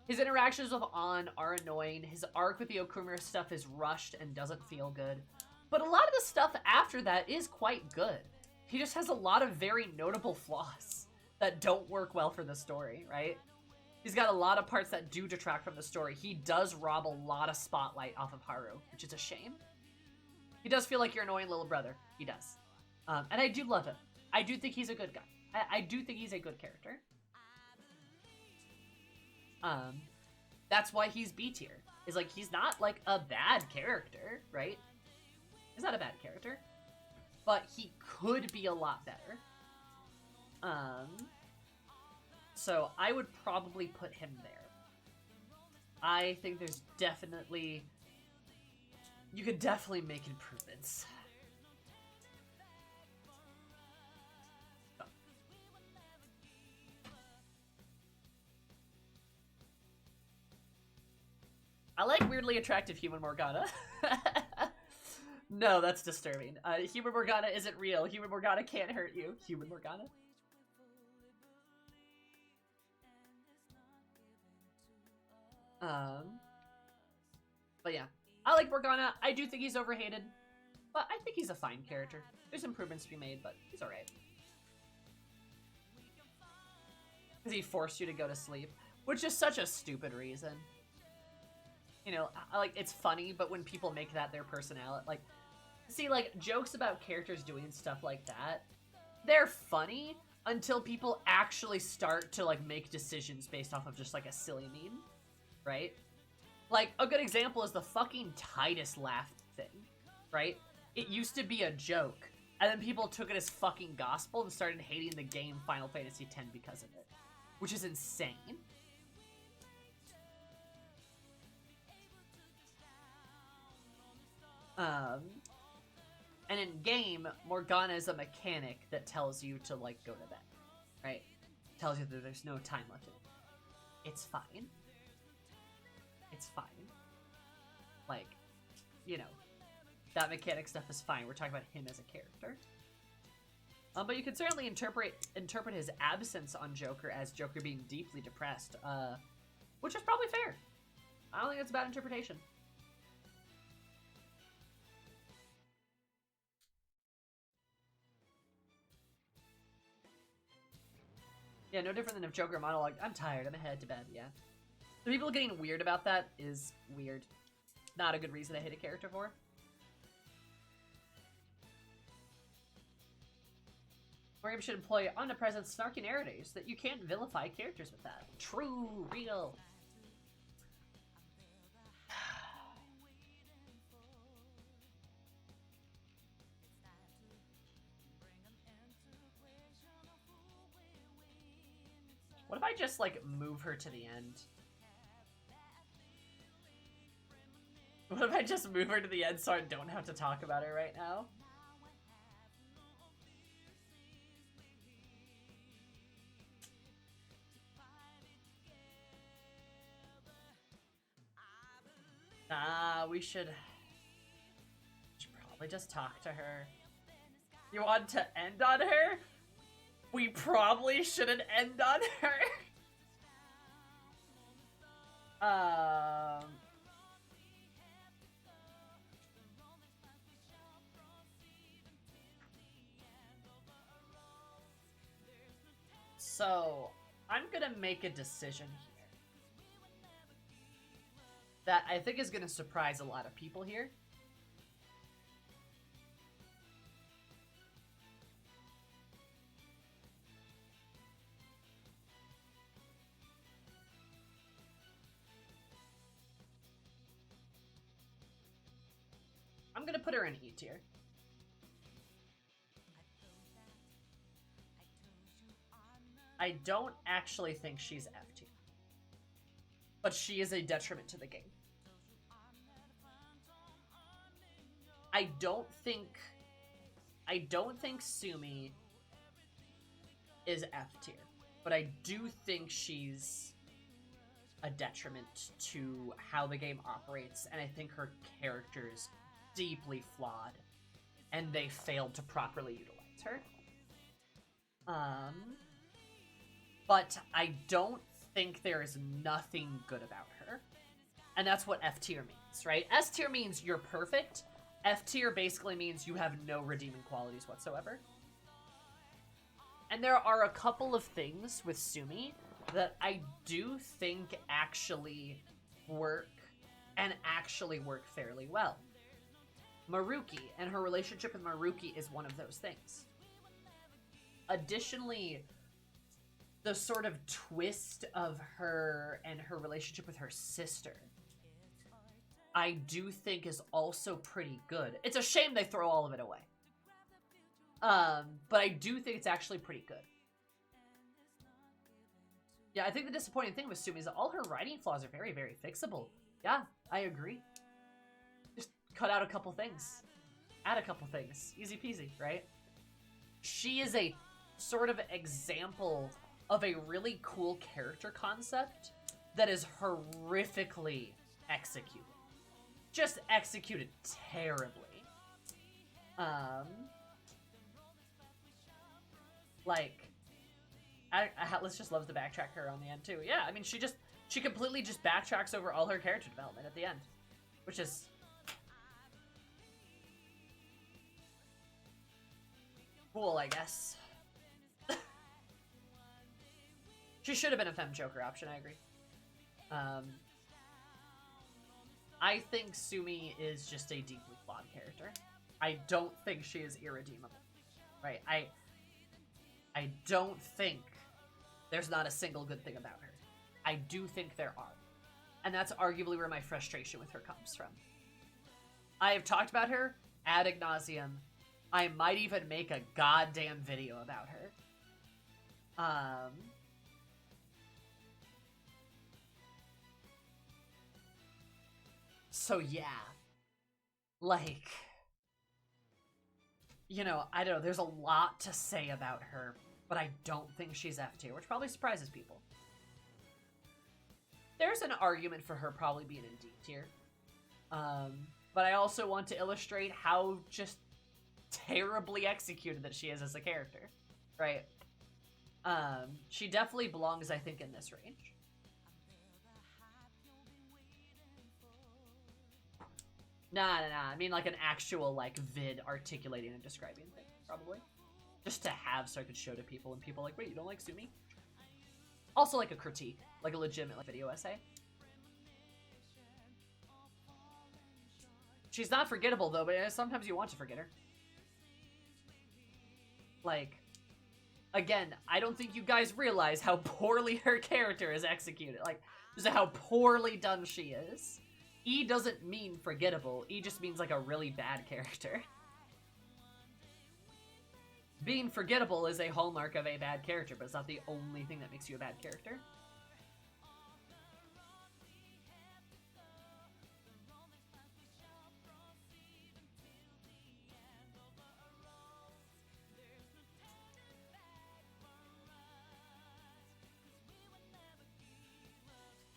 his interactions with An are annoying. His arc with the Okumura stuff is rushed and doesn't feel good. But a lot of the stuff after that is quite good. He just has a lot of very notable flaws that don't work well for the story, right? He's got a lot of parts that do detract from the story. He does rob a lot of spotlight off of Haru, which is a shame. He does feel like your annoying little brother. He does. And I do love him. I do think he's a good guy. I do think he's a good character. That's why he's B tier. Is like, he's not like a bad character, right? He's not a bad character. But he could be a lot better. So I would probably put him there. I think there's definitely... You could definitely make improvements. I like weirdly attractive human Morgana. No, that's disturbing. Human Morgana isn't real. Human Morgana can't hurt you. Human Morgana? But yeah. I like Morgana. I do think he's overhated. But I think he's a fine character. There's improvements to be made, but he's alright. Because he forced you to go to sleep. Which is such a stupid reason. You know, like, it's funny, but when people make that their personality, like... See, like, jokes about characters doing stuff like that, they're funny until people actually start to, like, make decisions based off of just, like, a silly meme. Right? Like, a good example is the fucking Titus laugh thing. Right? It used to be a joke, and then people took it as fucking gospel and started hating the game Final Fantasy X because of it. Which is insane. And in game, Morgana is a mechanic that tells you to, like, go to bed, right? Tells you that there's no time left. It's fine. It's fine. Like, you know, that mechanic stuff is fine. We're talking about him as a character. But you can certainly interpret his absence on Joker as Joker being deeply depressed, which is probably fair. I don't think it's a bad interpretation. Yeah, no different than if Joker monologued, I'm tired, I'm headed to bed, yeah. The people getting weird about that is weird. Not a good reason to hate a character for. Morgan should employ omnipresent snarky narrators that you can't vilify characters with that. True, real. What if I just, like, move her to the end? What if I just move her to the end so I don't have to talk about her right now? We should probably just talk to her. You want to end on her? We probably shouldn't end on her. So, I'm gonna make a decision here that I think is gonna surprise a lot of people here. gonna put her in E tier. I don't actually think she's F tier. But she is a detriment to the game. I don't think Sumi is F tier, but I do think she's a detriment to how the game operates, and I think her character's deeply flawed, and they failed to properly utilize her. But I don't think there is nothing good about her. And that's what F tier means, right? S tier means you're perfect. F tier basically means you have no redeeming qualities whatsoever. And there are a couple of things with Sumi that I do think actually work, and actually work fairly well. Maruki, and her relationship with Maruki is one of those things. Additionally, the sort of twist of her and her relationship with her sister, I do think is also pretty good. It's a shame they throw all of it away. But I do think it's actually pretty good. Yeah, I think the disappointing thing with Sumi is that all her writing flaws are very, very fixable. Yeah, I agree. Just cut out a couple things. Add a couple things. Easy peasy, right? She is a sort of example of a really cool character concept that is horrifically executed. Just executed terribly. Atlas just loves to backtrack her on the end too. Yeah, I mean, she completely just backtracks over all her character development at the end, which is cool, I guess. She should have been a femme Joker option, I agree. I think Sumi is just a deeply flawed character. I don't think she is irredeemable. Right? I don't think there's not a single good thing about her. I do think there are. And that's arguably where my frustration with her comes from. I have talked about her ad nauseum. I might even make a goddamn video about her. So yeah. Like, you know, I don't know, there's a lot to say about her, but I don't think she's F tier, which probably surprises people. There's an argument for her probably being in D tier. But I also want to illustrate how just terribly executed that she is as a character, right? She definitely belongs, I think, in this range. Nah. I mean, like, an actual, like, vid articulating and describing thing, probably. Just to have so I could show to people, and people are like, wait, you don't like Sumi? Also, like, a critique. Like, a legitimate, like, video essay. She's not forgettable, though, but sometimes you want to forget her. Like, again, I don't think you guys realize how poorly her character is executed. Like, just how poorly done she is. E doesn't mean forgettable. E just means, like, a really bad character. Being forgettable is a hallmark of a bad character, but it's not the only thing that makes you a bad character.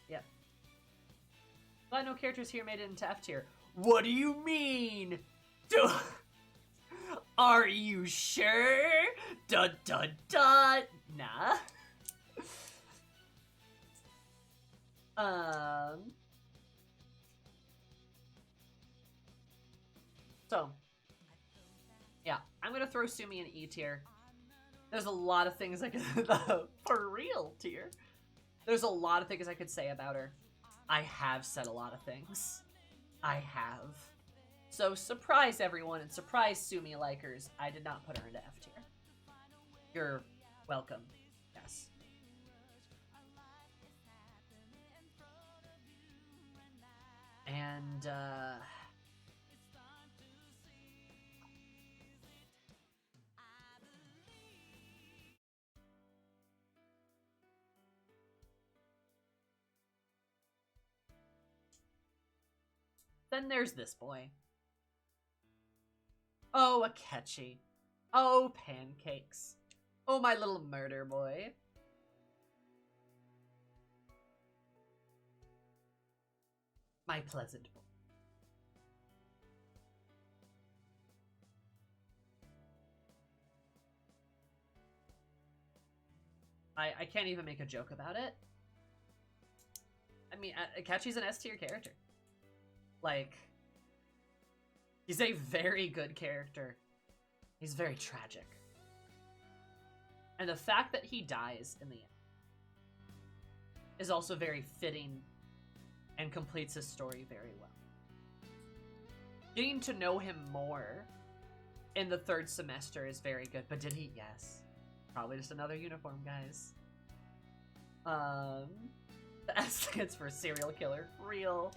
Yep. But no characters here made it into F tier. What do you mean? Are you sure? Dun dun dun. Nah. So, yeah, I'm gonna throw Sumi in E tier. There's a lot of things I could for real tier. There's a lot of things I could say about her. I have said a lot of things. I have. So surprise everyone and surprise Sumi likers, I did not put her into F tier. You're welcome. Yes. And then there's this boy. Oh, Akechi. Oh, pancakes. Oh, my little murder boy. My pleasant boy. I can't even make a joke about it. I mean, Akechi's an S-tier character. Like, he's a very good character. He's very tragic. And the fact that he dies in the end is also very fitting and completes his story very well. Getting to know him more in the third semester is very good, but did he? Yes. Probably just another uniform, guys. The S stands for serial killer. Real.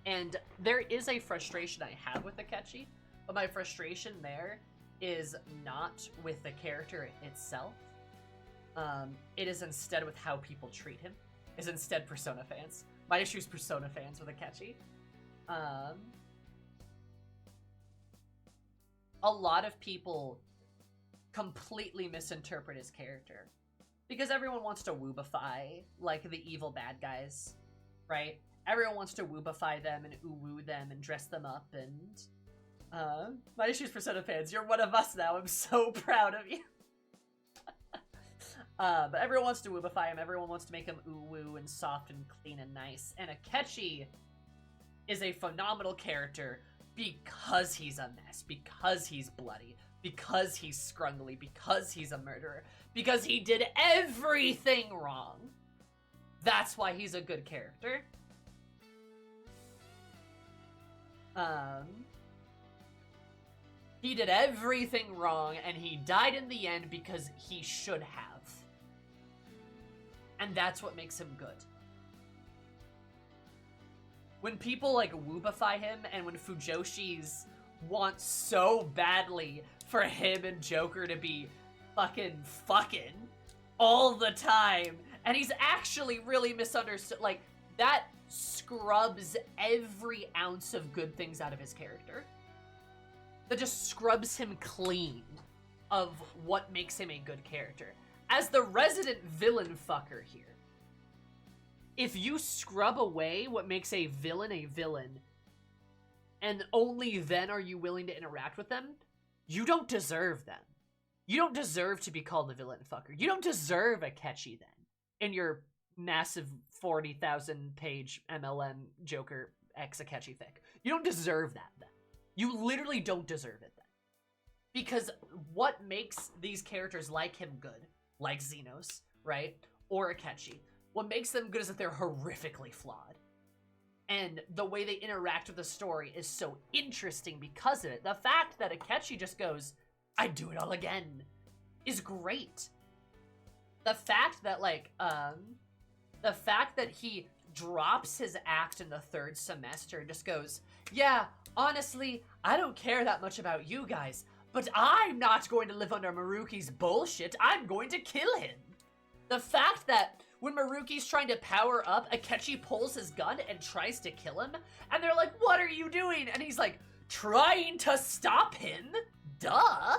And there is a frustration I have with Akechi, but my frustration there is not with the character itself. It is instead with how people treat him. Is instead Persona fans. My issue is Persona fans with Akechi. A lot of people completely misinterpret his character because everyone wants to woobify like the evil bad guys, right? Everyone wants to woobify them and woo them and dress them up and my issues Persona fans, you're one of us now. I'm so proud of you. But everyone wants to woobify him. Everyone wants to make him ooh-woo and soft and clean and nice. And Akechi is a phenomenal character because he's a mess, because he's bloody, because he's scrungly, because he's a murderer, because he did everything wrong. That's why he's a good character. He did everything wrong, and he died in the end because he should have. And that's what makes him good. When people, like, woobify him, and when Fujoshis want so badly for him and Joker to be fucking all the time, and he's actually really misunderstood, like, that scrubs every ounce of good things out of his character. That just scrubs him clean of what makes him a good character. As the resident villain fucker here, if you scrub away what makes a villain, and only then are you willing to interact with them, you don't deserve them. You don't deserve to be called a villain fucker. You don't deserve Akechi then, in your massive 40,000 page MLM Joker X Akechi fic. You don't deserve that then. You literally don't deserve it then. Because what makes these characters like him good, like Xenos, right? Or Akechi, what makes them good is that they're horrifically flawed. And the way they interact with the story is so interesting because of it. The fact that Akechi just goes, I'd do it all again, is great. The fact that, like, the fact that he drops his act in the third semester and just goes, yeah, honestly, I don't care that much about you guys, but I'm not going to live under Maruki's bullshit. I'm going to kill him. The fact that when Maruki's trying to power up, Akechi pulls his gun and tries to kill him, and they're like, what are you doing? And he's like, trying to stop him? Duh.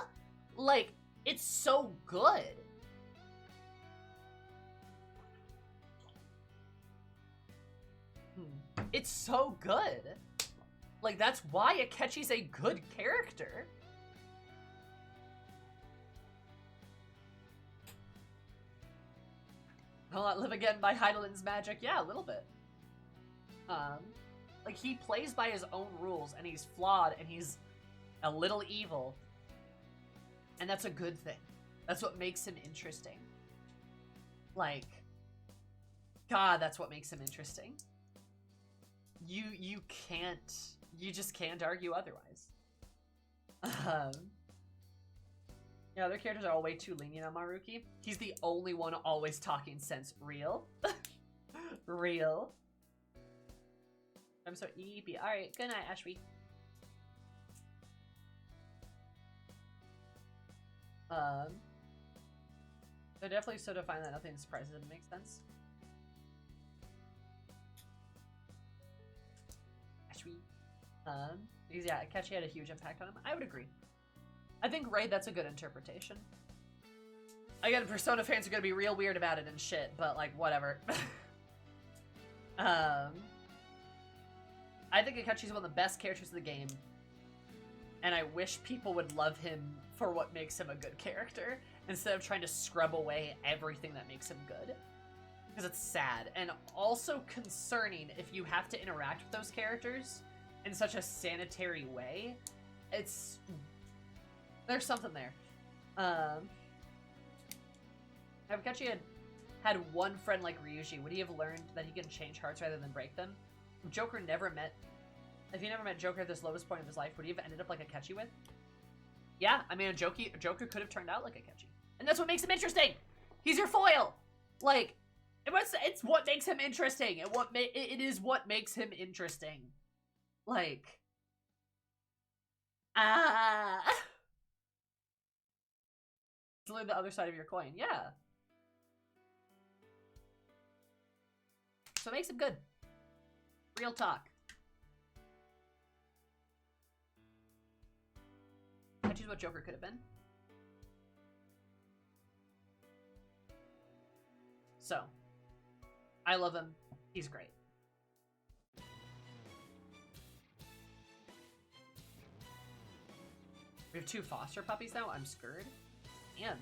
Like, it's so good. It's so good. Like, that's why Akechi's a good character. Will not live again by Heidelin's magic? Yeah, a little bit. Like, he plays by his own rules, and he's flawed, and he's a little evil. And that's a good thing. That's what makes him interesting. Like, God, that's what makes him interesting. You just can't argue otherwise. Yeah, other characters are all way too lenient on Maruki. He's the only one always talking sense. Real? Real. I'm so eepy. Alright, good night, Ashby. They're definitely so defined that nothing surprises him makes sense. Because yeah, Akechi had a huge impact on him. I would agree. I think Raid, that's a good interpretation. Again, Persona fans are gonna be real weird about it and shit, but like whatever. I think Akechi's one of the best characters in the game, and I wish people would love him for what makes him a good character instead of trying to scrub away everything that makes him good. Because it's sad and also concerning if you have to interact with those characters in such a sanitary way. There's something there. If Akechi had one friend like Ryuji, would he have learned that he can change hearts rather than break them? If he never met Joker at this lowest point of his life, would he have ended up like Akechi with? Yeah, I mean, Joker could have turned out like Akechi. And that's what makes him interesting! He's your foil! Like, it's what makes him interesting, and it is what makes him interesting. Like, it's literally the other side of your coin, yeah. So it makes him good. Real talk. I choose what Joker could have been. So, I love him. He's great. We have 2 foster puppies now? I'm scared. Man,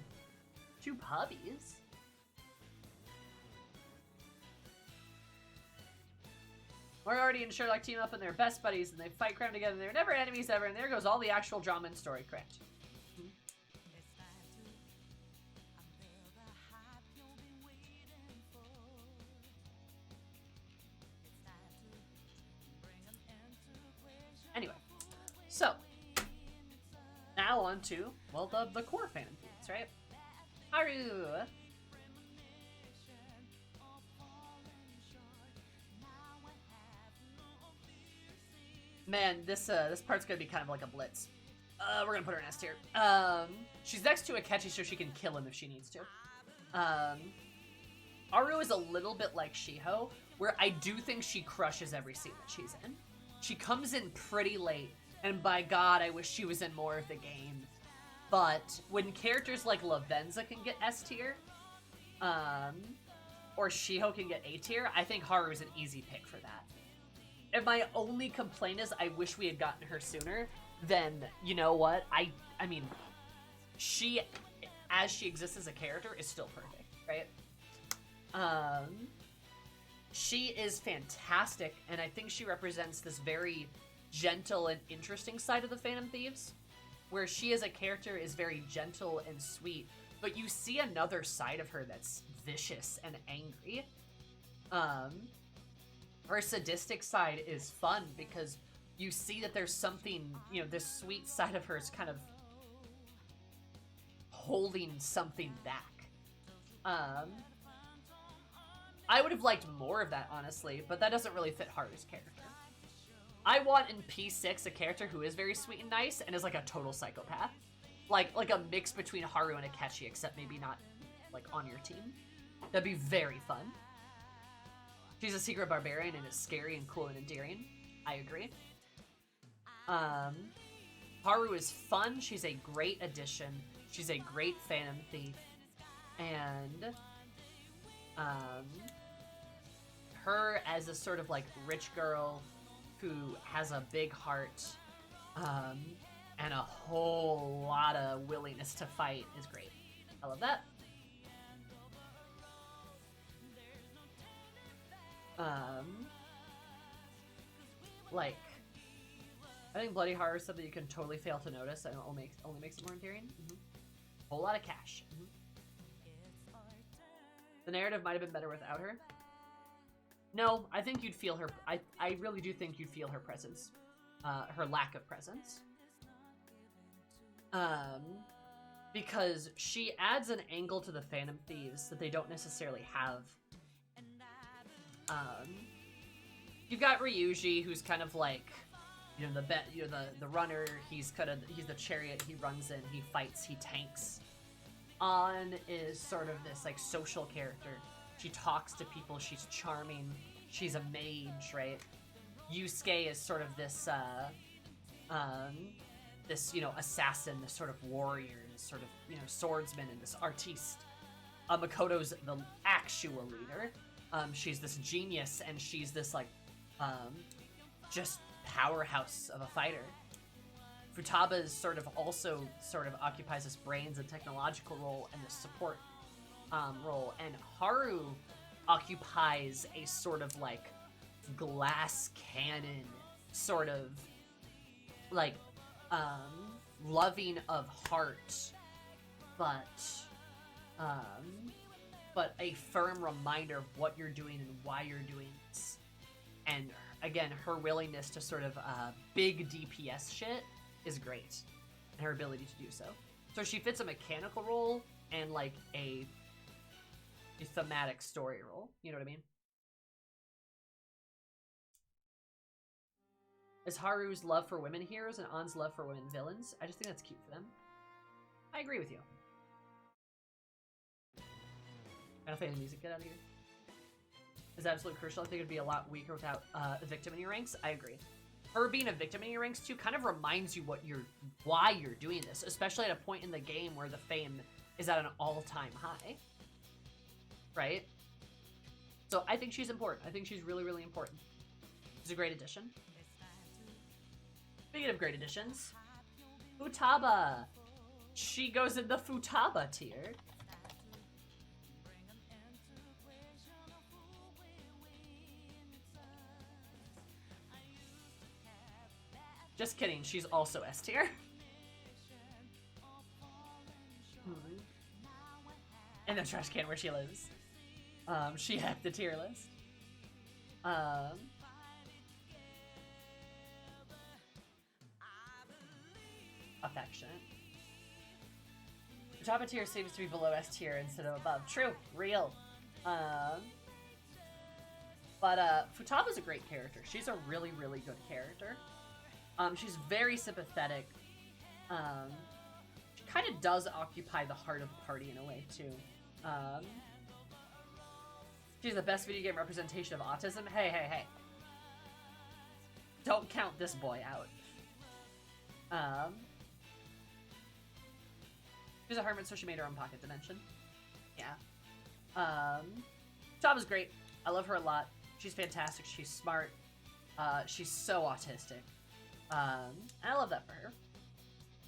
2 puppies? Moriarty and Sherlock team up and they're best buddies and they fight crime together and they're never enemies ever, and there goes all the actual drama and story, correct? Anyway, so now on to, well, the core Phantom Thieves, right? Haru! Man, this part's gonna be kind of like a blitz. We're gonna put her in S tier. She's next to Akechi so she can kill him if she needs to. Aru is a little bit like Shiho, where I do think she crushes every scene that she's in. She comes in pretty late, and by God, I wish she was in more of the game. But when characters like Lavenza can get S tier, or Shiho can get A tier, I think Haru is an easy pick for that. If my only complaint is I wish we had gotten her sooner, then you know what? I mean, she, as she exists as a character, is still perfect, right? She is fantastic, and I think she represents this very gentle and interesting side of the Phantom Thieves, where she as a character is very gentle and sweet, but you see another side of her that's vicious and angry. Her sadistic side is fun because you see that there's something, you know, this sweet side of her is kind of holding something back. I would have liked more of that, honestly, but that doesn't really fit Haru's character. I want in P6 a character who is very sweet and nice and is like a total psychopath. Like a mix between Haru and Akechi, except maybe not like on your team. That'd be very fun. She's a secret barbarian and is scary and cool and endearing. I agree. Haru is fun. She's a great addition. She's a great Phantom Thief. And her as a sort of like rich girl who has a big heart and a whole lot of willingness to fight is great. I love that. Like, I think Bloody Horror is something you can totally fail to notice and only makes it more endearing. Whole lot of cash. The narrative might have been better without her. No, I think you'd feel her. I really do think you'd feel her presence, her lack of presence. Because she adds an angle to the Phantom Thieves that they don't necessarily have. You've got Ryuji, who's kind of like, you know, the runner. He's the chariot. He runs in, he fights, he tanks. An is sort of this like social character. She talks to people. She's charming. She's a mage, right? Yusuke is sort of this, this, assassin, this sort of warrior, this sort of, swordsman, and this artiste. Makoto's the actual leader. She's this genius, and she's this, like, just powerhouse of a fighter. Futaba is also occupies this brains and technological role and this support role, and Haru occupies a sort of like glass cannon, sort of like loving of heart, but a firm reminder of what you're doing and why you're doing it. And again, her willingness to sort of big DPS shit is great, and her ability to do so. So she fits a mechanical role and like a thematic story role. You know what I mean? Is Haru's love for women heroes and An's love for women villains? I just think that's cute for them. I agree with you. I don't think the music get out of here. Is absolutely crucial. I think it'd be a lot weaker without a victim in your ranks. I agree. Her being a victim in your ranks too kind of reminds you why you're doing this, especially at a point in the game where the fame is at an all-time high. Right? So I think she's important. I think she's really, really important. It's a great addition. Speaking of great additions, Futaba. She goes in the Futaba tier. Just kidding, she's also S tier. In the trash can where she lives. She hacked the tier list. Affectionate. Futaba tier seems to be below S tier instead of above. True. Real. But Futaba's a great character. She's a really, really good character. She's very sympathetic. She kind of does occupy the heart of the party in a way, too. She's the best video game representation of autism. Hey, hey, hey. Don't count this boy out. She's a hermit, so she made her own pocket dimension. Yeah. Futaba's great. I love her a lot. She's fantastic. She's smart. She's so autistic. And I love that for her.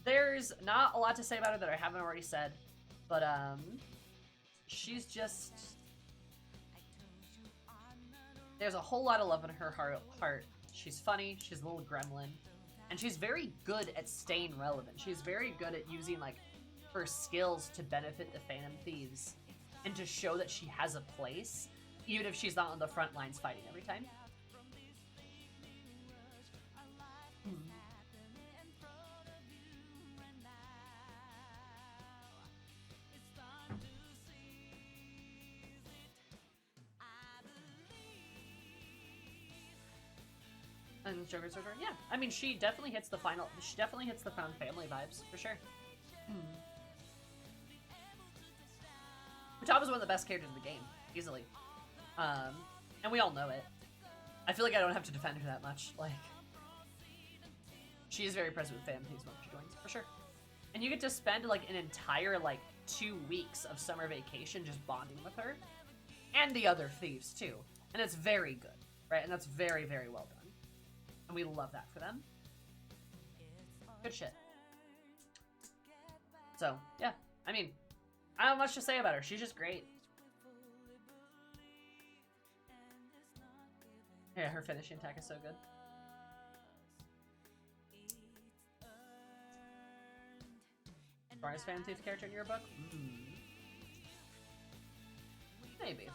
There's not a lot to say about her that I haven't already said, but she's just... There's a whole lot of love in her heart. She's funny, she's a little gremlin, and she's very good at staying relevant. She's very good at using, like, her skills to benefit the Phantom Thieves and to show that she has a place, even if she's not on the front lines fighting every time. And Joker's Joker, yeah. I mean, she definitely hits the found family vibes, for sure. Futaba's one of the best characters in the game, easily. And we all know it. I feel like I don't have to defend her that much, like... She is very present with Phantom Thieves when she joins, for sure. And you get to spend, like, an entire, like, 2 weeks of summer vacation just bonding with her. And the other thieves, too. And it's very good, right? And that's very, very well done. And we love that for them. Good shit. So, yeah. I mean, I don't have much to say about her. She's just great. Yeah, her finishing attack is so good. Strongest Phantom Thief character in your book? Maybe.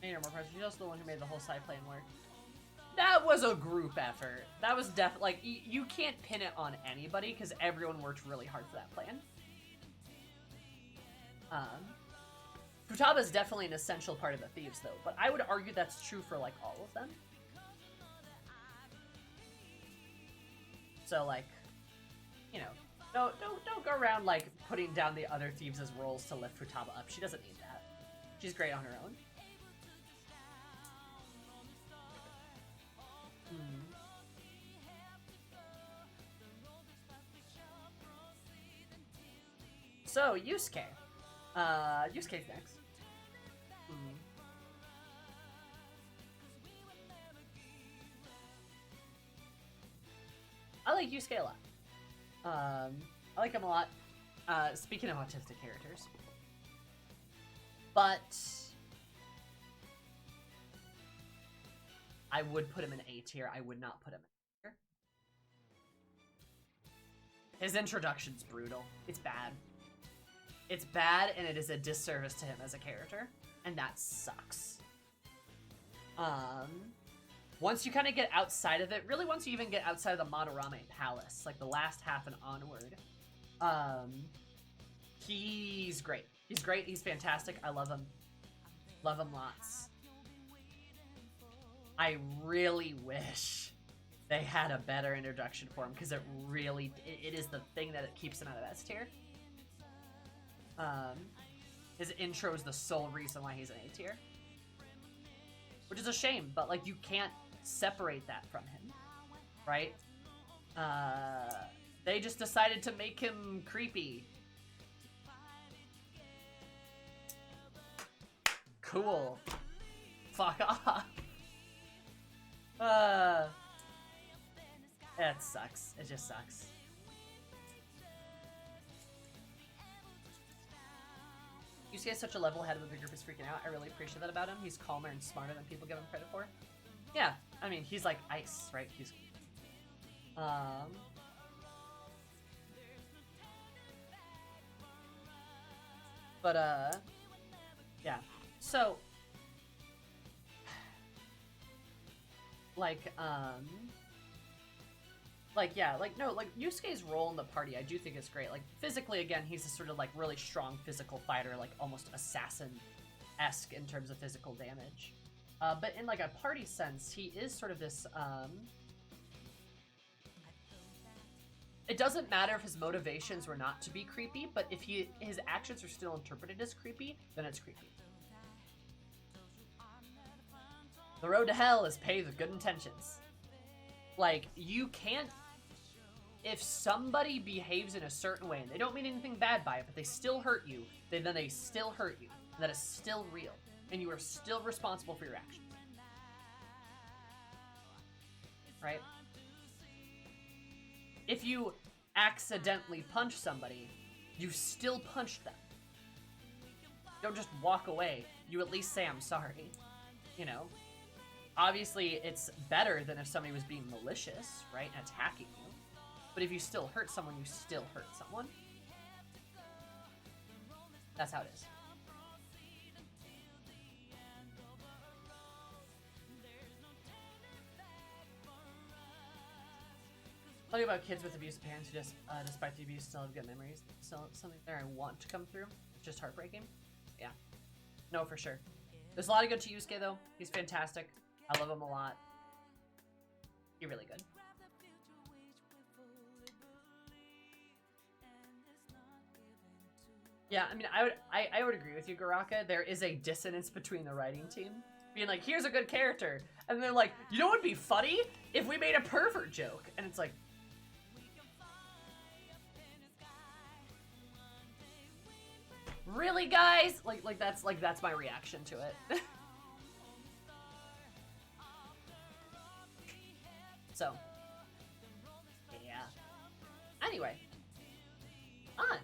Made her more present. She's also the one who made the whole side plan work. That was a group effort. That was definitely, like, you can't pin it on anybody because everyone worked really hard for that plan. Futaba is definitely an essential part of the Thieves, though, but I would argue that's true for, like, all of them. So, like, you know, don't go around, like, putting down the other Thieves' roles to lift Futaba up. She doesn't need that. She's great on her own. So, Yusuke. Yusuke's next. I like Yusuke a lot. I like him a lot. Speaking of autistic characters. But I would put him in A tier. I would not put him in A tier. His introduction's brutal. It's bad. It's bad, and it is a disservice to him as a character. And that sucks. Once you kind of get outside of it, really once you even get outside of the Madarame Palace, like the last half and onward, he's great. He's great. He's fantastic. I love him. Love him lots. I really wish they had a better introduction for him, because it really, it is the thing that it keeps him out of S tier. His intro is the sole reason why he's an A tier. Which is a shame, but like you can't separate that from him, right? They just decided to make him creepy. Cool. Fuck off. It sucks. It just sucks. Yusuke is such a level head when the group is freaking out. I really appreciate that about him. He's calmer and smarter than people give him credit for. Yeah, I mean, he's like ice, right? He's... yeah. So... Yusuke's role in the party, I do think is great. Like, physically, again, he's a sort of, like, really strong physical fighter, like, almost assassin-esque in terms of physical damage. But in, like, a party sense, he is sort of this, It doesn't matter if his motivations were not to be creepy, but if his actions are still interpreted as creepy, then it's creepy. The road to hell is paved with good intentions. Like, you can't... If somebody behaves in a certain way, and they don't mean anything bad by it, but they still hurt you, then they still hurt you. And that is still real. And you are still responsible for your actions. Right? If you accidentally punch somebody, you still punched them. Don't just walk away. You at least say, I'm sorry. You know? Obviously, it's better than if somebody was being malicious, right, and attacking you. But if you still hurt someone, you still hurt someone. That's how it is. Talking about kids with abusive parents who just, despite the abuse, still have good memories. Still something there I want to come through. It's just heartbreaking. Yeah. No, for sure. There's a lot of good to Yusuke, though. He's fantastic. I love him a lot. He's really good. Yeah, I mean, I would agree with you, Garaka. There is a dissonance between the writing team. Being like, here's a good character. And they're like, you know what would be funny? If we made a pervert joke. And it's like... Really, guys? Like that's my reaction to it. So, yeah. Anyway, on.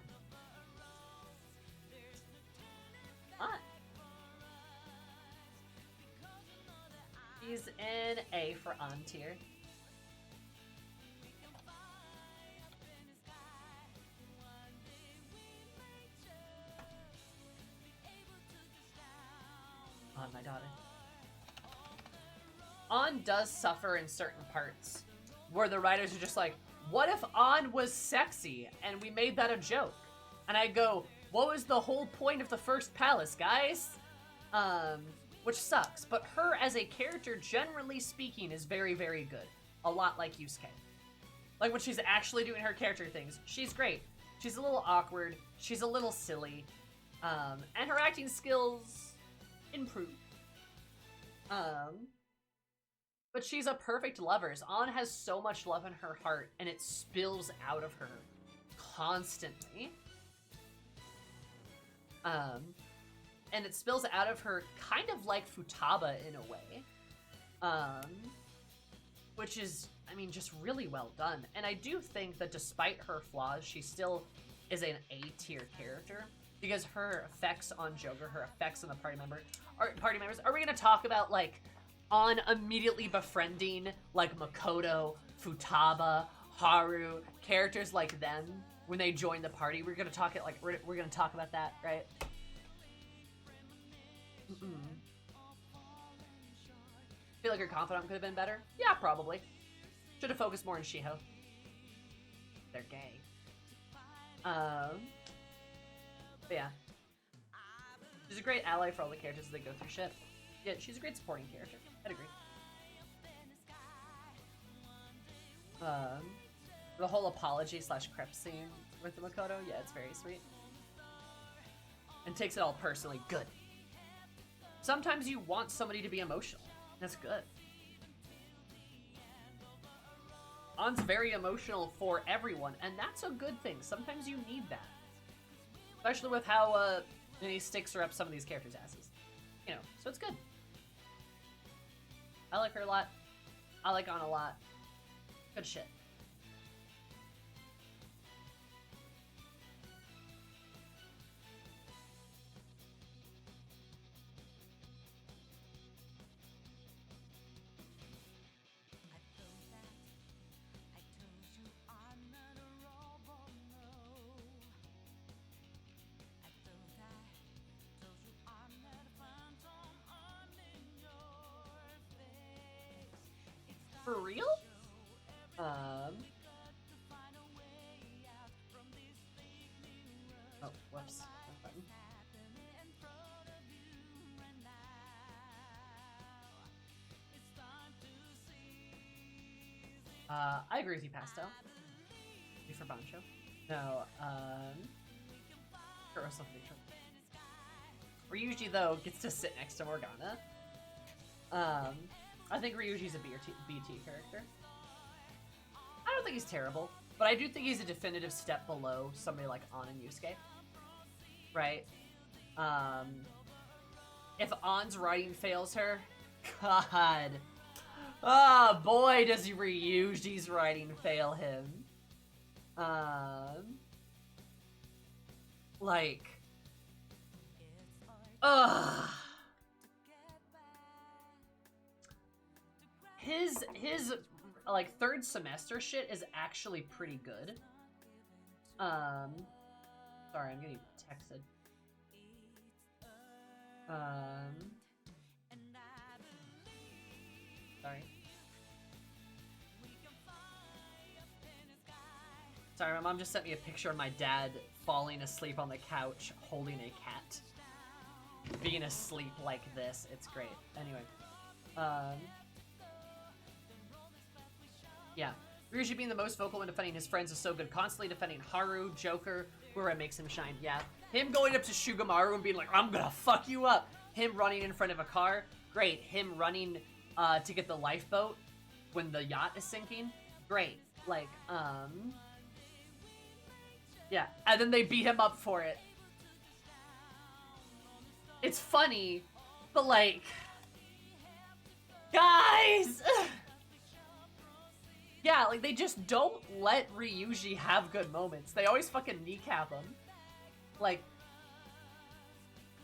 He's in A for on tier. On, my daughter. On does suffer in certain parts where the writers are just like, what if On was sexy and we made that a joke? And I go, what was the whole point of the first palace, guys? Which sucks, but her as a character, generally speaking, is very, very good. A lot like Yusuke. Like when she's actually doing her character things, she's great. She's a little awkward, she's a little silly, and her acting skills improved. But she's a perfect lover. An has so much love in her heart, and it spills out of her constantly. And it spills out of her kind of like Futaba in a way. Which is, I mean, just really well done. And I do think that despite her flaws, she still is an A-tier character. Because her effects on Joker, her effects on the party members. Are we gonna talk about, like, on immediately befriending, like, Makoto, Futaba, Haru, characters like them when they join the party? We're gonna talk it, like, we're gonna talk about that, right? Feel like your confidant could have been better? Yeah, probably. Should have focused more on Shiho. They're gay. But yeah. She's a great ally for all the characters as they go through shit. Yeah, she's a great supporting character. I'd agree. The whole apology / crepe scene with the Makoto, yeah, it's very sweet. And takes it all personally. Good. Sometimes you want somebody to be emotional. That's good. An's very emotional for everyone, and that's a good thing. Sometimes you need that. Especially with how he sticks her up some of these characters' asses. You know, so it's good. I like her a lot. I like An a lot. Good shit. For real? Oh, whoops. Wrong button. I agree with you, Pastel. You for Bancho. No, or something. Ryuji, though, gets to sit next to Morgana. I think Ryuji's a BT character. I don't think he's terrible, but I do think he's a definitive step below somebody like An and Yusuke. Right? If An's writing fails her, God. Oh boy, does Ryuji's writing fail him. Like, ugh. His like third semester shit is actually pretty good. Sorry, I'm getting texted. Sorry. Sorry, my mom just sent me a picture of my dad falling asleep on the couch holding a cat. Being asleep like this. It's great. Anyway. Yeah. Ryuji being the most vocal when defending his friends is so good. Constantly defending Haru, Joker, whoever makes him shine. Yeah. Him going up to Shugamaru and being like, I'm gonna fuck you up. Him running in front of a car. Great. Him running to get the lifeboat when the yacht is sinking. Great. Like, yeah. And then they beat him up for it. It's funny, but like, guys! Yeah, like, they just don't let Ryuji have good moments. They always fucking kneecap him. Like,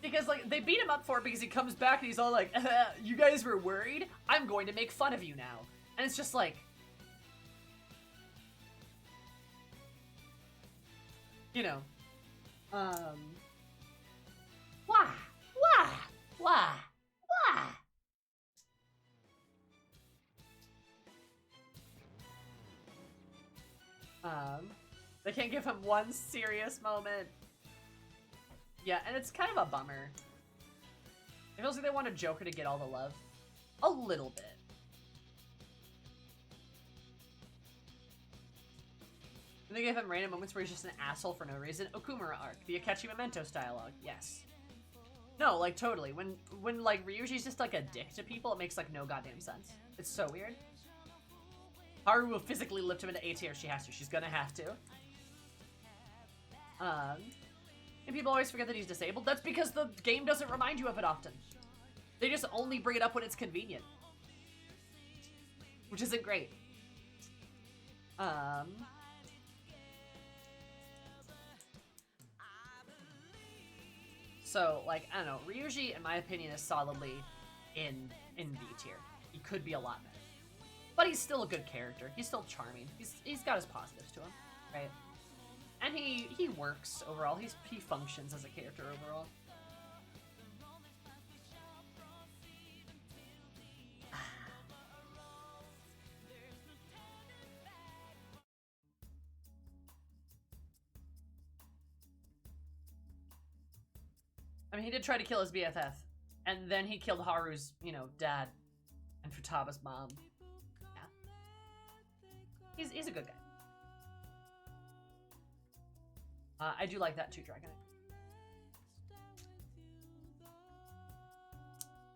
because, like, they beat him up for it because he comes back and he's all like, you guys were worried? I'm going to make fun of you now. And it's just like, you know, why? They can't give him one serious moment. Yeah, and it's kind of a bummer. It feels like they wanted Joker to get all the love. A little bit. And they gave him random moments where he's just an asshole for no reason. Okumura arc, the Akechi Mementos dialogue, yes. No, like, totally. When like, Ryuji's just, like, a dick to people, it makes, like, no goddamn sense. It's so weird. Haru will physically lift him into A tier if she has to. She's gonna have to. And people always forget that he's disabled. That's because the game doesn't remind you of it often. They just only bring it up when it's convenient. Which isn't great. So, like, I don't know. Ryuji, in my opinion, is solidly in B tier. He could be a lot better. But he's still a good character. He's still charming. He's got his positives to him, right? And he works overall. He functions as a character overall. I mean, he did try to kill his BFF, and then he killed Haru's, you know, dad, and Futaba's mom. Yeah. He's a good guy. I do like that too, Dragon.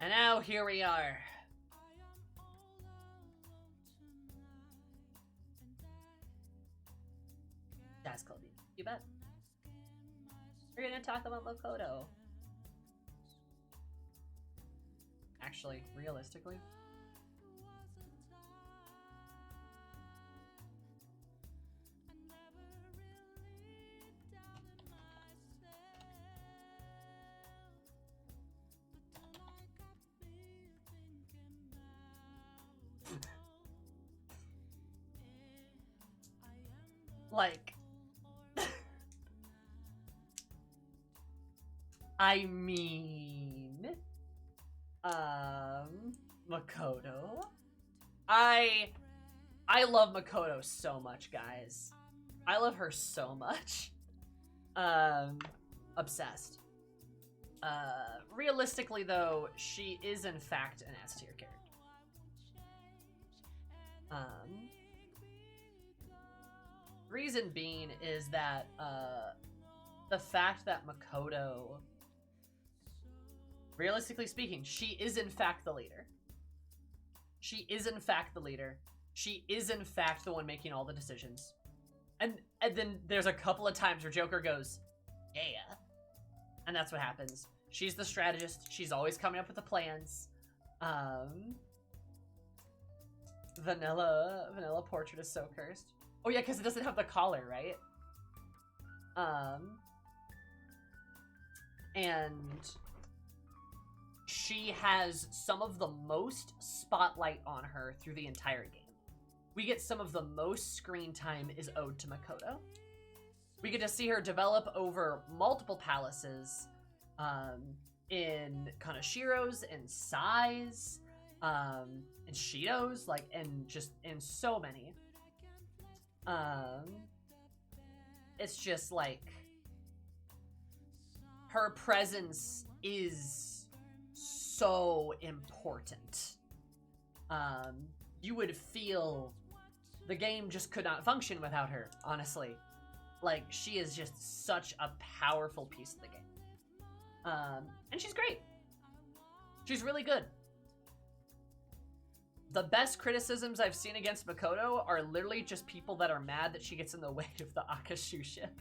And now, here we are. Jazz Club, you bet. We're gonna talk about Makoto. Actually, realistically. Like, I mean, Makoto. I love Makoto so much, guys. I love her so much. Obsessed. Realistically, though, she is in fact an S tier character. Reason being is that the fact that Makoto, realistically speaking, she is in fact the leader. She is in fact the leader. She is in fact the one making all the decisions. And then there's a couple of times where Joker goes, yeah. And that's what happens. She's the strategist. She's always coming up with the plans. Vanilla Portrait is so cursed. Oh yeah, because it doesn't have the collar, right? And she has some of the most spotlight on her through the entire game. We get some of the most screen time is owed to Makoto. We get to see her develop over multiple palaces, in Kanashiro's, in Sai's, in Shido's, like, and just in so many. It's just like her presence is so important. You would feel the game just could not function without her, honestly. Like, she is just such a powerful piece of the game. And she's great. She's really good. The best criticisms I've seen against Makoto are literally just people that are mad that she gets in the way of the Akashu ship.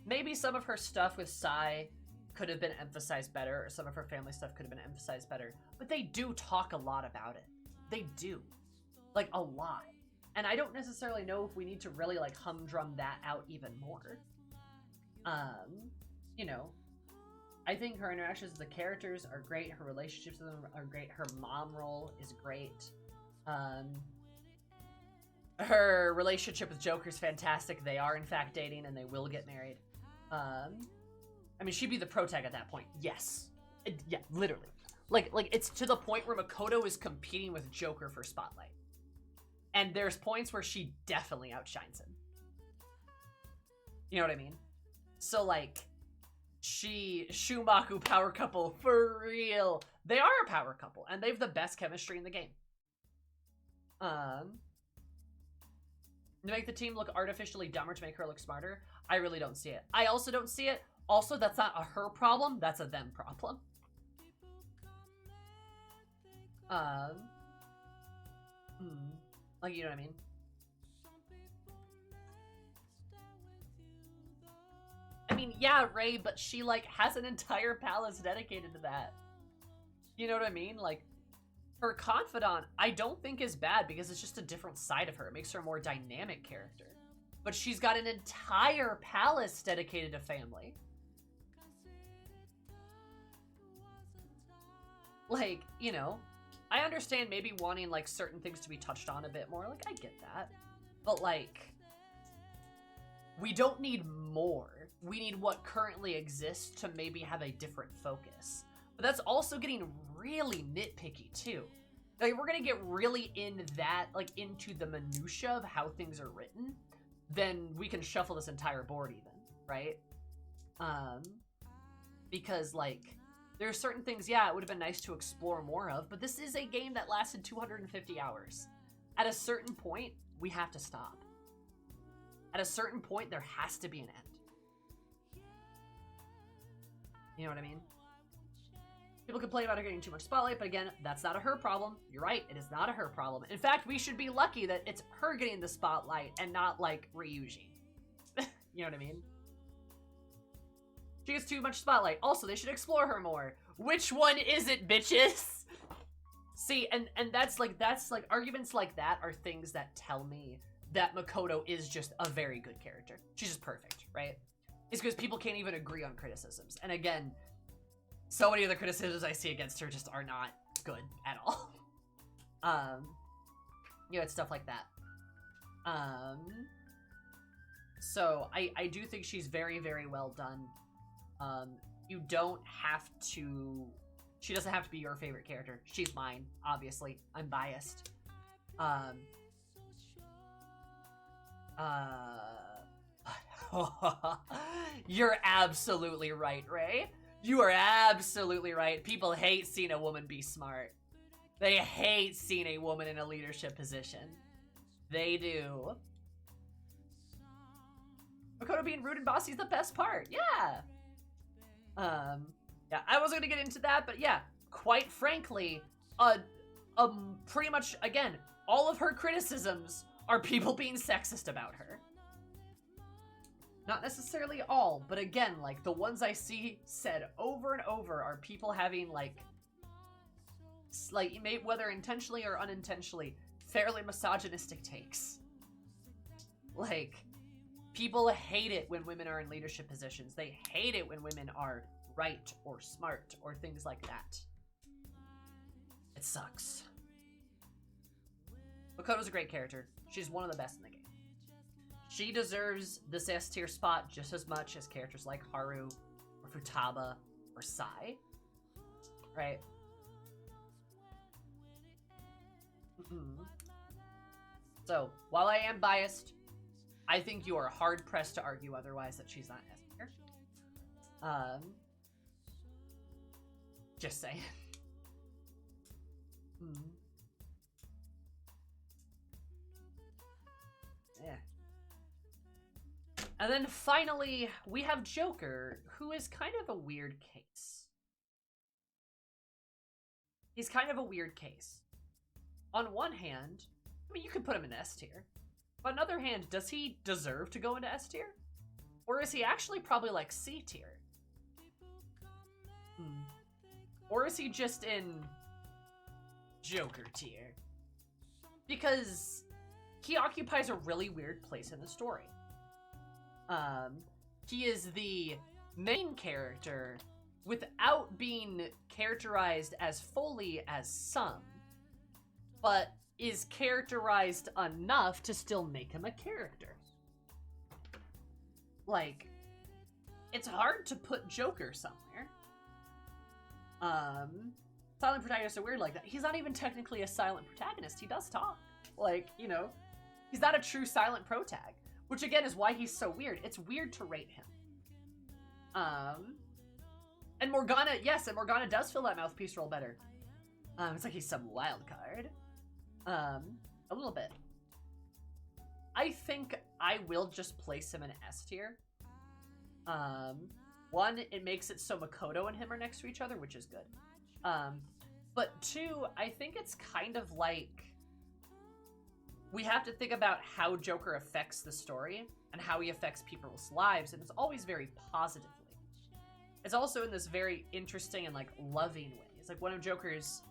Maybe some of her stuff with Sai could have been emphasized better, or some of her family stuff could have been emphasized better, but they do talk a lot about it. They do. Like, a lot. And I don't necessarily know if we need to really, like, humdrum that out even more. You know, I think her interactions with the characters are great. Her relationships with them are great. Her mom role is great. Her relationship with Joker's fantastic. They are, in fact, dating, and they will get married. I mean, she'd be the protag at that point. Yes. Yeah, literally. Like, it's to the point where Makoto is competing with Joker for Spotlight. And there's points where she definitely outshines him. You know what I mean? So, like, Shumaku power couple, for real. They are a power couple, and they have the best chemistry in the game. To make the team look artificially dumber to make her look smarter, I really don't see it. I also don't see it Also, that's not a her problem, that's a them problem. Like, you know what I mean? I mean, yeah, Ray, but she, like, has an entire palace dedicated to that. You know what I mean? Like, her confidant, I don't think is bad because it's just a different side of her. It makes her a more dynamic character. But she's got an entire palace dedicated to family. Like, you know, I understand maybe wanting, like, certain things to be touched on a bit more. Like, I get that. But, like, we don't need more. We need what currently exists to maybe have a different focus. But that's also getting really nitpicky, too. Like, we're gonna get really in that, like, into the minutia of how things are written, then we can shuffle this entire board even, right? Because, like, there are certain things, yeah, it would have been nice to explore more of, but this is a game that lasted 250 hours. At a certain point, we have to stop. At a certain point, there has to be an end. You know what I mean? People complain about her getting too much spotlight, but again, that's not a her problem. You're right, it is not a her problem. In fact, we should be lucky that it's her getting the spotlight and not, like, Ryuji. You know what I mean? She gets too much spotlight. Also, they should explore her more. Which one is it, bitches? See, and that's like arguments like that are things that tell me that Makoto is just a very good character. She's just perfect, right? It's because people can't even agree on criticisms. And again, so many of the criticisms I see against her just are not good at all. You know, it's stuff like that. So I do think she's very, very well done. You don't have to... She doesn't have to be your favorite character. She's mine, obviously. I'm biased. You're absolutely right, Ray. You are absolutely right. People hate seeing a woman be smart. They hate seeing a woman in a leadership position. They do. Makoto being rude and bossy is the best part. Yeah. Yeah, I wasn't gonna get into that, but yeah, quite frankly, pretty much, again, all of her criticisms are people being sexist about her. Not necessarily all, but again, like, the ones I see said over and over are people having, like, whether intentionally or unintentionally, fairly misogynistic takes. Like, people hate it when women are in leadership positions. They hate it when women are right or smart or things like that. It sucks. Makoto's a great character. She's one of the best in the game. She deserves this S tier spot just as much as characters like Haru or Futaba or Sai. Right? So, while I am biased, I think you are hard-pressed to argue otherwise that she's not S tier. Just saying. Yeah. And then finally, we have Joker, who is kind of a weird case. He's kind of a weird case. On one hand, I mean, you could put him in S tier. But on the other hand, does he deserve to go into S tier? Or is he actually probably like C tier? Or is he just in Joker tier? Because he occupies a really weird place in the story. He is the main character without being characterized as fully as some, but is characterized enough to still make him a character. Like, it's hard to put Joker somewhere. Silent protagonists are weird like that. He's not even technically a silent protagonist. He does talk. Like, you know, he's not a true silent protag, which again is why he's so weird. It's weird to rate him. And Morgana, yes, and Morgana does fill that mouthpiece role better. It's like he's some wild card. A little bit. I think I will just place him in S tier. one, it makes it so Makoto and him are next to each other, which is good. But two, I think it's kind of like we have to think about how Joker affects the story and how he affects people's lives, and it's always very positively. It's also in this very interesting and like loving way. It's like one of Joker's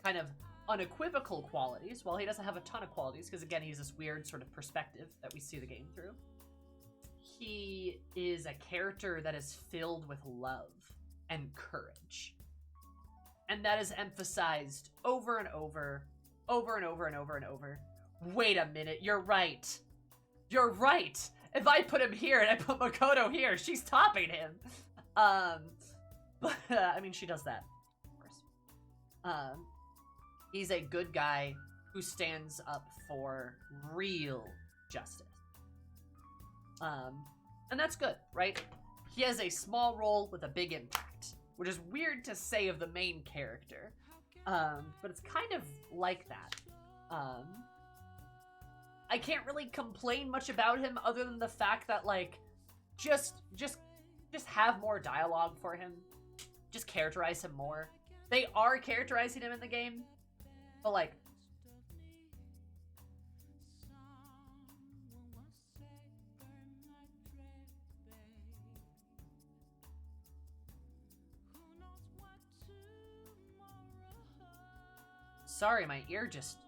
kind of unequivocal qualities. Well, he doesn't have a ton of qualities because again, he's this weird sort of perspective that we see the game through. He is a character that is filled with love and courage. And that is emphasized over and over, over and over and over and over. Wait a minute, you're right. You're right. If I put him here and I put Makoto here, she's topping him. But I mean, she does that, of course. He's a good guy who stands up for real justice. And that's good, right? He has a small role with a big impact, which is weird to say of the main character. But it's kind of like that. I can't really complain much about him other than the fact that, like, just have more dialogue for him. Just characterize him more. They are characterizing him in the game, but, like, sorry, my ear just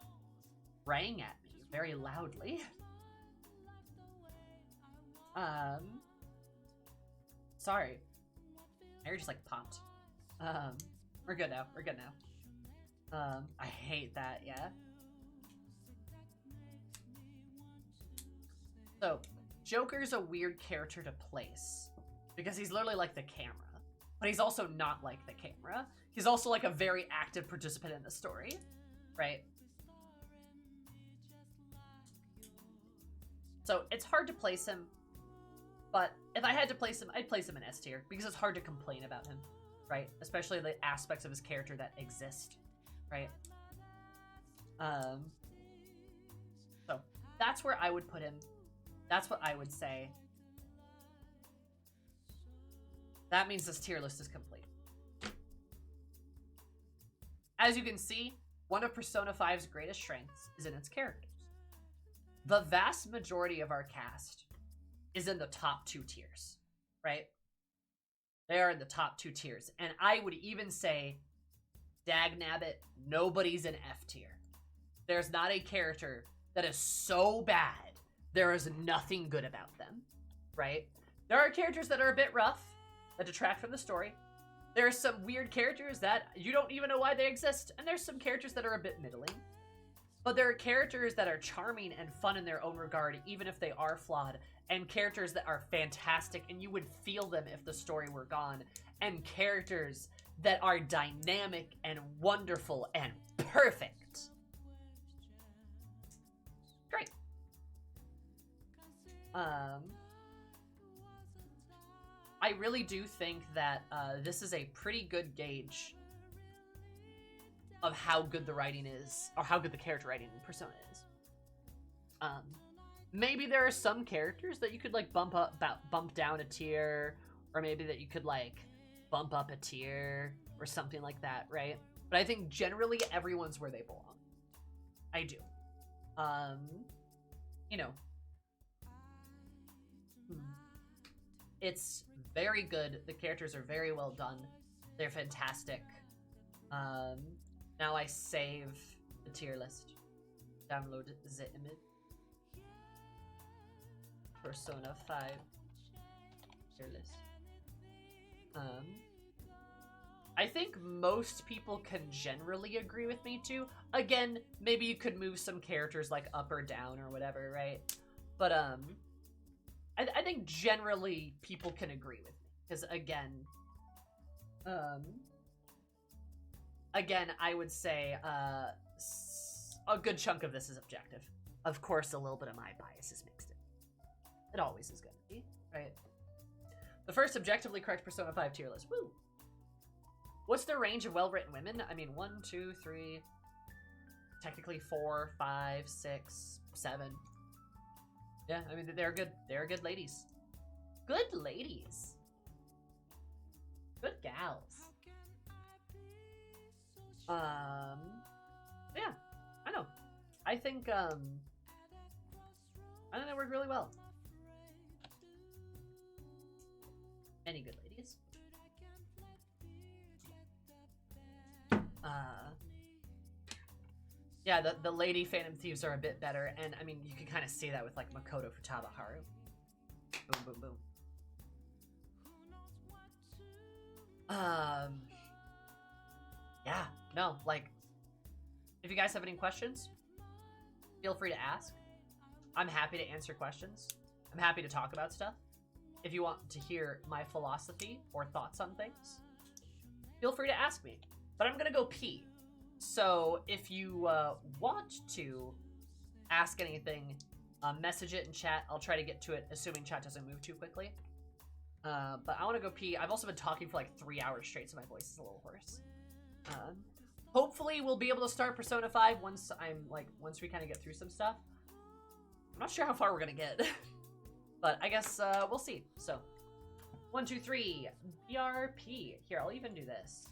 rang at me very loudly. Sorry. My ear just like popped. We're good now. We're good now. I hate that, yeah. So, Joker's a weird character to place because he's literally like the camera, but he's also not like the camera. He's also like a very active participant in the story, right? So it's hard to place him, but if I had to place him, I'd place him in S tier because it's hard to complain about him, right? Especially the aspects of his character that exist, right? So that's where I would put him. That's what I would say. That means this tier list is complete. As you can see, one of Persona 5's greatest strengths is in its characters. The vast majority of our cast is in the top 2 tiers, right? They are in the top 2 tiers. And I would even say, dagnabbit, nobody's in F tier. There's not a character that is so bad, there is nothing good about them, right? There are characters that are a bit rough, that detract from the story. There are some weird characters that you don't even know why they exist, and there's some characters that are a bit middling. But there are characters that are charming and fun in their own regard, even if they are flawed, and characters that are fantastic, and you would feel them if the story were gone, and characters that are dynamic and wonderful and perfect. Great. I really do think that this is a pretty good gauge of how good the writing is, or how good the character writing in Persona is. Maybe there are some characters that you could like bump down a tier, or maybe that you could like bump up a tier or something like that, right? But I think generally everyone's where they belong. I do. You know, it's very good. The characters are very well done. They're fantastic. Now I save the tier list. Download the image. Persona 5 tier list. I think most people can generally agree with me too. Again, maybe you could move some characters like up or down or whatever, right? But I think generally people can agree with me because again, I would say a good chunk of this is objective. Of course, a little bit of my bias is mixed in. It always is going to be, right? The first objectively correct Persona 5 tier list. Woo! What's the range of well-written women? I mean, 1, 2, 3, technically 4, 5, 6, 7. Yeah, I mean, they're good. They're good ladies. Good ladies. Good gals. Yeah, I know. I think they work really well. Any good ladies? Yeah, the lady Phantom Thieves are a bit better, and I mean, you can kind of see that with like Makoto Futaba Haru. Boom, boom, boom. Yeah, no, like, if you guys have any questions, feel free to ask. I'm happy to answer questions. I'm happy to talk about stuff. If you want to hear my philosophy or thoughts on things, feel free to ask me. But I'm gonna go pee. So if you want to ask anything, message it in chat. I'll try to get to it, assuming chat doesn't move too quickly. But I want to go pee. I've also been talking for like 3 hours straight, so my voice is a little hoarse. Hopefully we'll be able to start Persona 5 once we kind of get through some stuff. I'm not sure how far we're gonna get, but I guess we'll see. So, 1, 2, 3, BRP. Here, I'll even do this.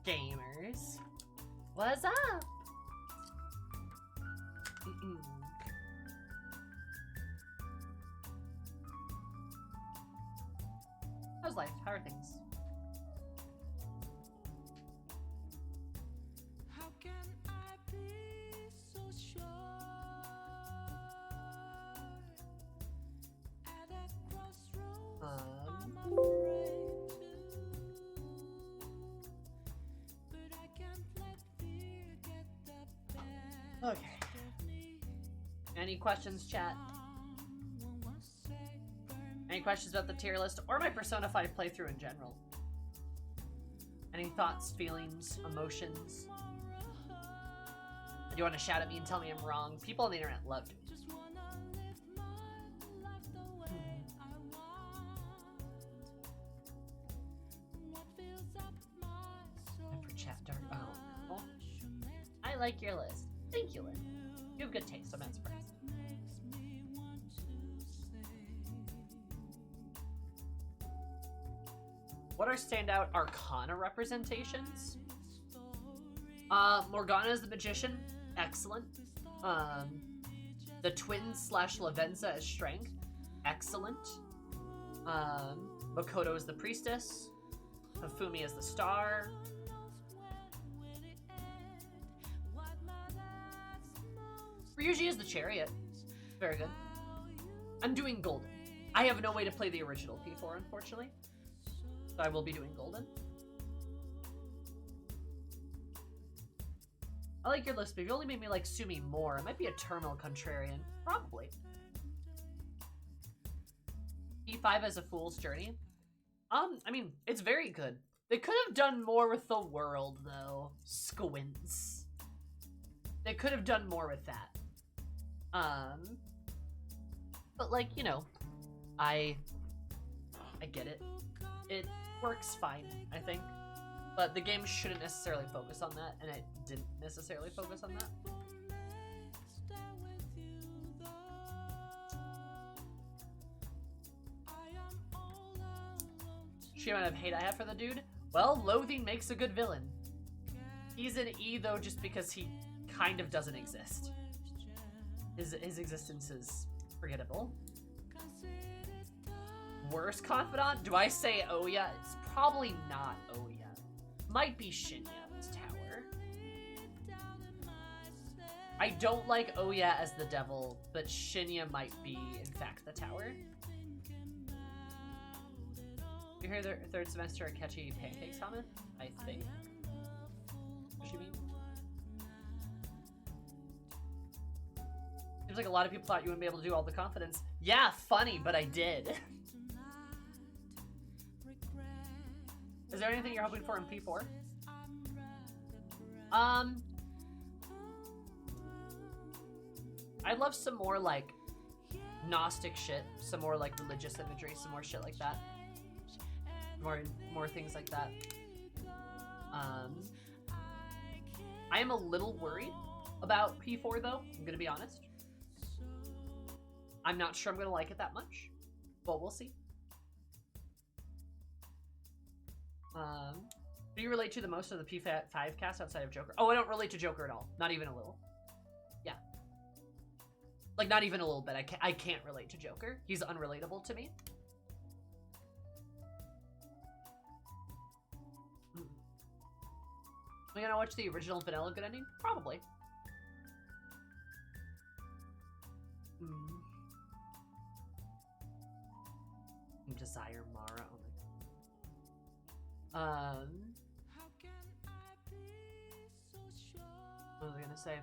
gamers. What's up? How's life? How are things? How can I be so sure at a crossroads? I'm afraid to, but I can't let fear get the best Okay. of me. Any questions, chat? Any questions about the tier list or my Persona 5 playthrough in general? Any thoughts, feelings, emotions? Do you want to shout at me and tell me I'm wrong? People on the internet love to. Just wanna live my life the way I want. What fills up my soul? For chat dark. Oh. I like your list. Thank you, Lynn. You have good taste. I'm not surprised. What are standout Arcana representations? Morgana is the magician, excellent. The twins / Lavenza as strength, excellent. Makoto is the priestess. Hifumi is the star. Ryuji is the chariot. Very good. I'm doing golden. I have no way to play the original P4, unfortunately. So I will be doing golden. I like your list, but if you only made me like Sumi more, it might be a terminal contrarian. Probably. E5 as a fool's journey. I mean, it's very good. They could have done more with the world, though. Squints. They could have done more with that. But like, you know, I get it. It works fine, I think. But the game shouldn't necessarily focus on that, and it didn't necessarily focus on that. Sheer amount of hate I have for the dude? Well, loathing makes a good villain. He's an E, though, just because he kind of doesn't exist. His existence is forgettable. Worst confidant? Do I say Ouya? It's probably not Ouya. Might be Shinya's tower. I don't like Ouya as the devil, but Shinya might be, in fact, the tower. You hear the third semester at Catchy Pancakes comment? I think. What does she mean? Seems like a lot of people thought you wouldn't be able to do all the confidence. Yeah, funny, but I did. Is there anything you're hoping for in P4? I'd love some more, like, Gnostic shit. Some more, like, religious imagery. Some more shit like that. More things like that. I am a little worried about P4, though. I'm gonna be honest. I'm not sure I'm gonna like it that much. But we'll see. Do you relate to the most of the P5 cast outside of Joker? Oh, I don't relate to Joker at all. Not even a little. Yeah. Like, not even a little bit. I can't relate to Joker. He's unrelatable to me. Am I gonna watch the original Vanilla Good Ending? Probably. Desire Mara. Oh my. What was I gonna say?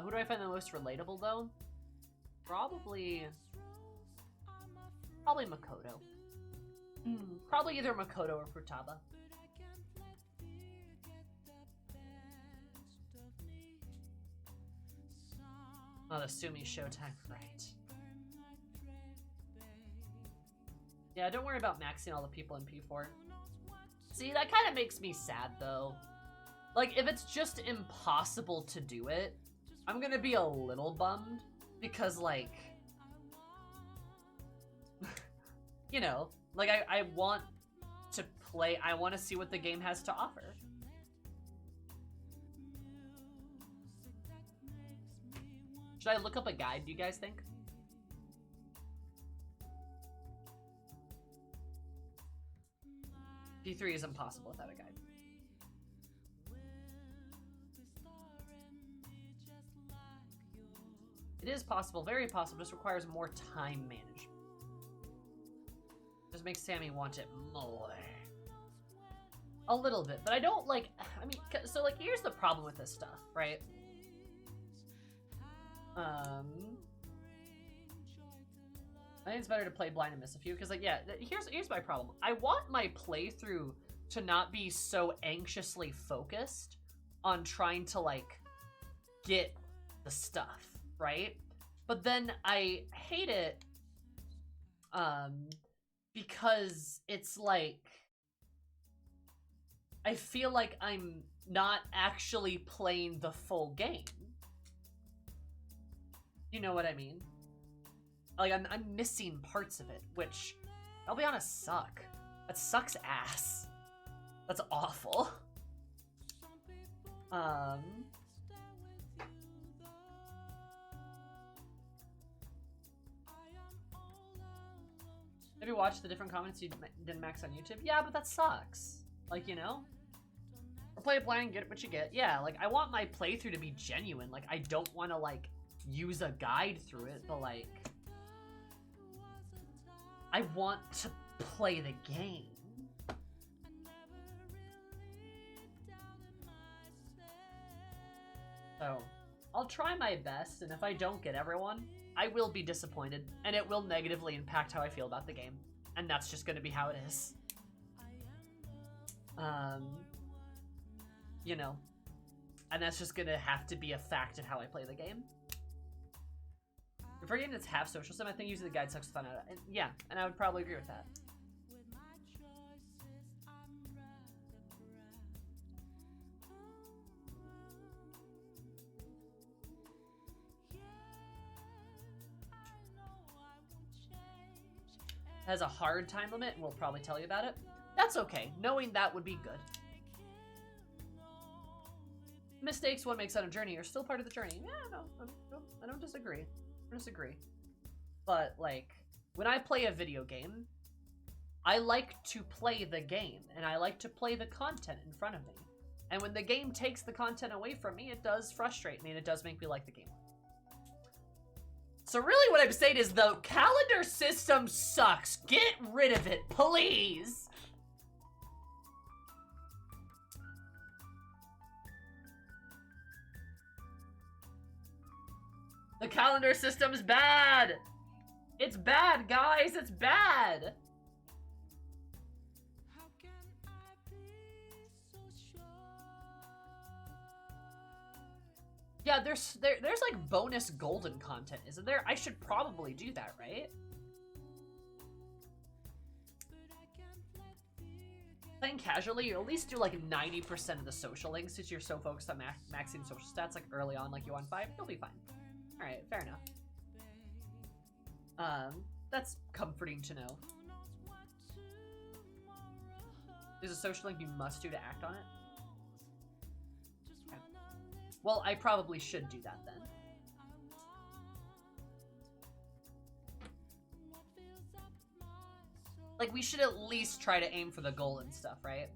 Who do I find the most relatable though? Probably Makoto. Probably either Makoto or Futaba. Oh, the Sumi Showtime, right. Yeah, don't worry about maxing all the people in P4. See, that kind of makes me sad, though. Like, if it's just impossible to do it, I'm gonna be a little bummed. Because, like... you know, like, I want to play... I want to see what the game has to offer. Should I look up a guide, do you guys think? P3 is impossible without a guide. It is possible, very possible, just requires more time management. Just makes Sammy want it more. A little bit, but I don't like, I mean, so like, here's the problem with this stuff, right? I think it's better to play blind and miss a few, because like, yeah, here's my problem. I want my playthrough to not be so anxiously focused on trying to like get the stuff, right? But then I hate it because it's like I feel like I'm not actually playing the full game. You know what I mean? Like I'm missing parts of it, which I'll be honest, suck. That sucks ass. That's awful. Maybe watch the different comments you didn't max on YouTube. Yeah, but that sucks. Like, you know? Or play it blind, get what you get. Yeah, like, I want my playthrough to be genuine. Like, I don't want to, like, use a guide through it, but, like, I want to play the game. So, I'll try my best, and if I don't get everyone, I will be disappointed, and it will negatively impact how I feel about the game. And that's just gonna be how it is. You know. And that's just gonna have to be a fact of how I play the game. For a game that's half social sim, I think using the guide sucks the fun out of it. Yeah, and I would probably agree with that. Has a hard time limit, and we'll probably tell you about it. That's okay. Knowing that would be good. Mistakes one makes on a journey are still part of the journey. Yeah, no, I don't disagree. I disagree. But, like, when I play a video game, I like to play the game, and I like to play the content in front of me. And when the game takes the content away from me, it does frustrate me, and it does make me like the game. So really what I'm saying is the calendar system sucks. Get rid of it, please. The calendar system's bad. It's bad, guys. It's bad. How can I be so sure? Yeah, there's like bonus golden content, isn't there? I should probably do that, right? Playing casually, you at least do like 90% of the social links since you're so focused on maxing social stats like early on, like you on 5, you'll be fine. Alright, fair enough. That's comforting to know. There's a social link you must do to act on it? Okay. Well, I probably should do that then. Like, we should at least try to aim for the goal and stuff, right?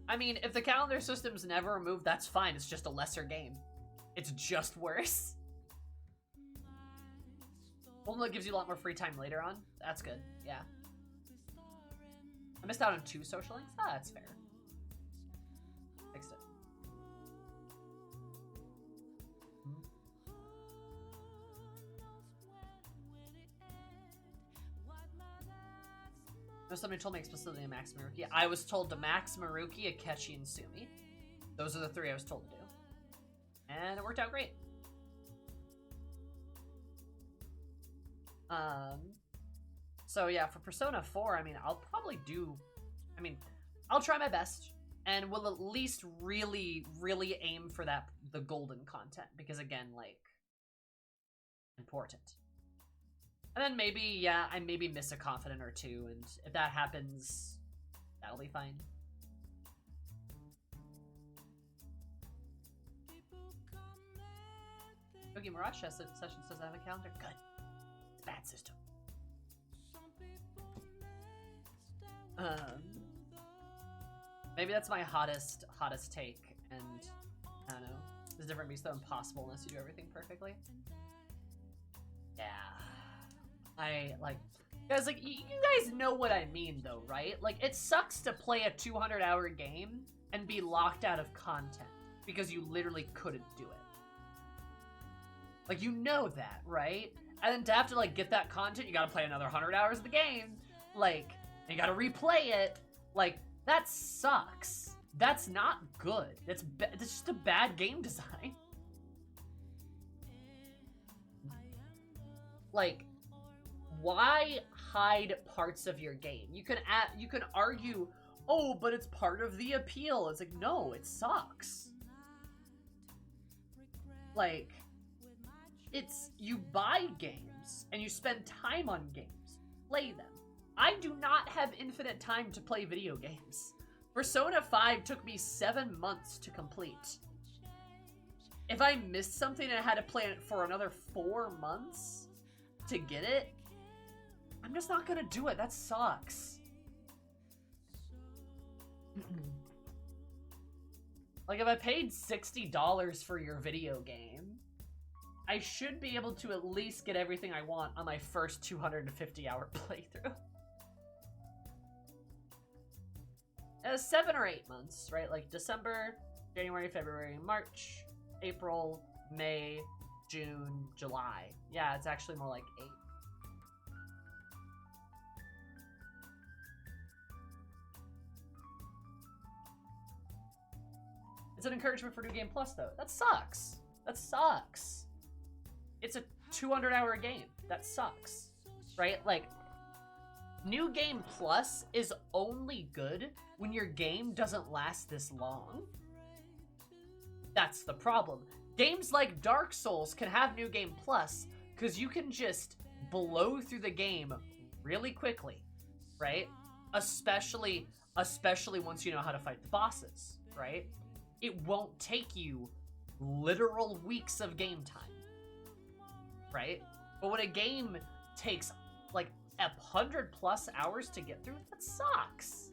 I mean, if the calendar system's never removed, that's fine. It's just a lesser game. It's just worse. Well, it gives you a lot more free time later on. That's good, yeah. I missed out on 2 social links? Ah, that's fair. Fixed it. No, somebody told me explicitly to max Maruki. I was told to max Maruki, Akechi, and Sumi. Those are the 3 I was told to do. And it worked out great. So yeah, for Persona 4, I mean, I'll probably do... I mean, I'll try my best. And we'll at least really, really aim for the golden content. Because again, like, important. And then maybe, yeah, I maybe miss a confidant or 2, and if that happens, that'll be fine. Yogi Mirage sessions doesn't have a calendar. Good. It's a bad system. Maybe that's my hottest take, and I don't know. There's different beats though impossible unless you do everything perfectly. Yeah. I like guys like you guys know what I mean though, right? Like it sucks to play a 200-hour game and be locked out of content because you literally couldn't do it. Like you know that, right? And then to have to like get that content, you gotta play another 100 hours of the game. Like, and you gotta replay it. Like, that sucks. That's not good. That's just a bad game design. Like, why hide parts of your game? You can argue, oh, but it's part of the appeal. It's like, no, it sucks. Like, you buy games and you spend time on games. Play them. I do not have infinite time to play video games. Persona 5 took me 7 months to complete. If I missed something and I had to play it for another 4 months to get it, I'm just not gonna do it. That sucks. Like, if I paid $60 for your video game, I should be able to at least get everything I want on my first 250-hour playthrough. 7 or 8 months, right? Like December, January, February, March, April, May, June, July. Yeah, it's actually more like 8. It's an encouragement for New Game Plus, though. That sucks. That sucks. It's a 200-hour game. That sucks. Right? Like, New Game Plus is only good when your game doesn't last this long. That's the problem. Games like Dark Souls can have New Game Plus because you can just blow through the game really quickly, right? Especially once you know how to fight the bosses, right? It won't take you literal weeks of game time, right? But when a game takes like 100+ hours to get through, that sucks.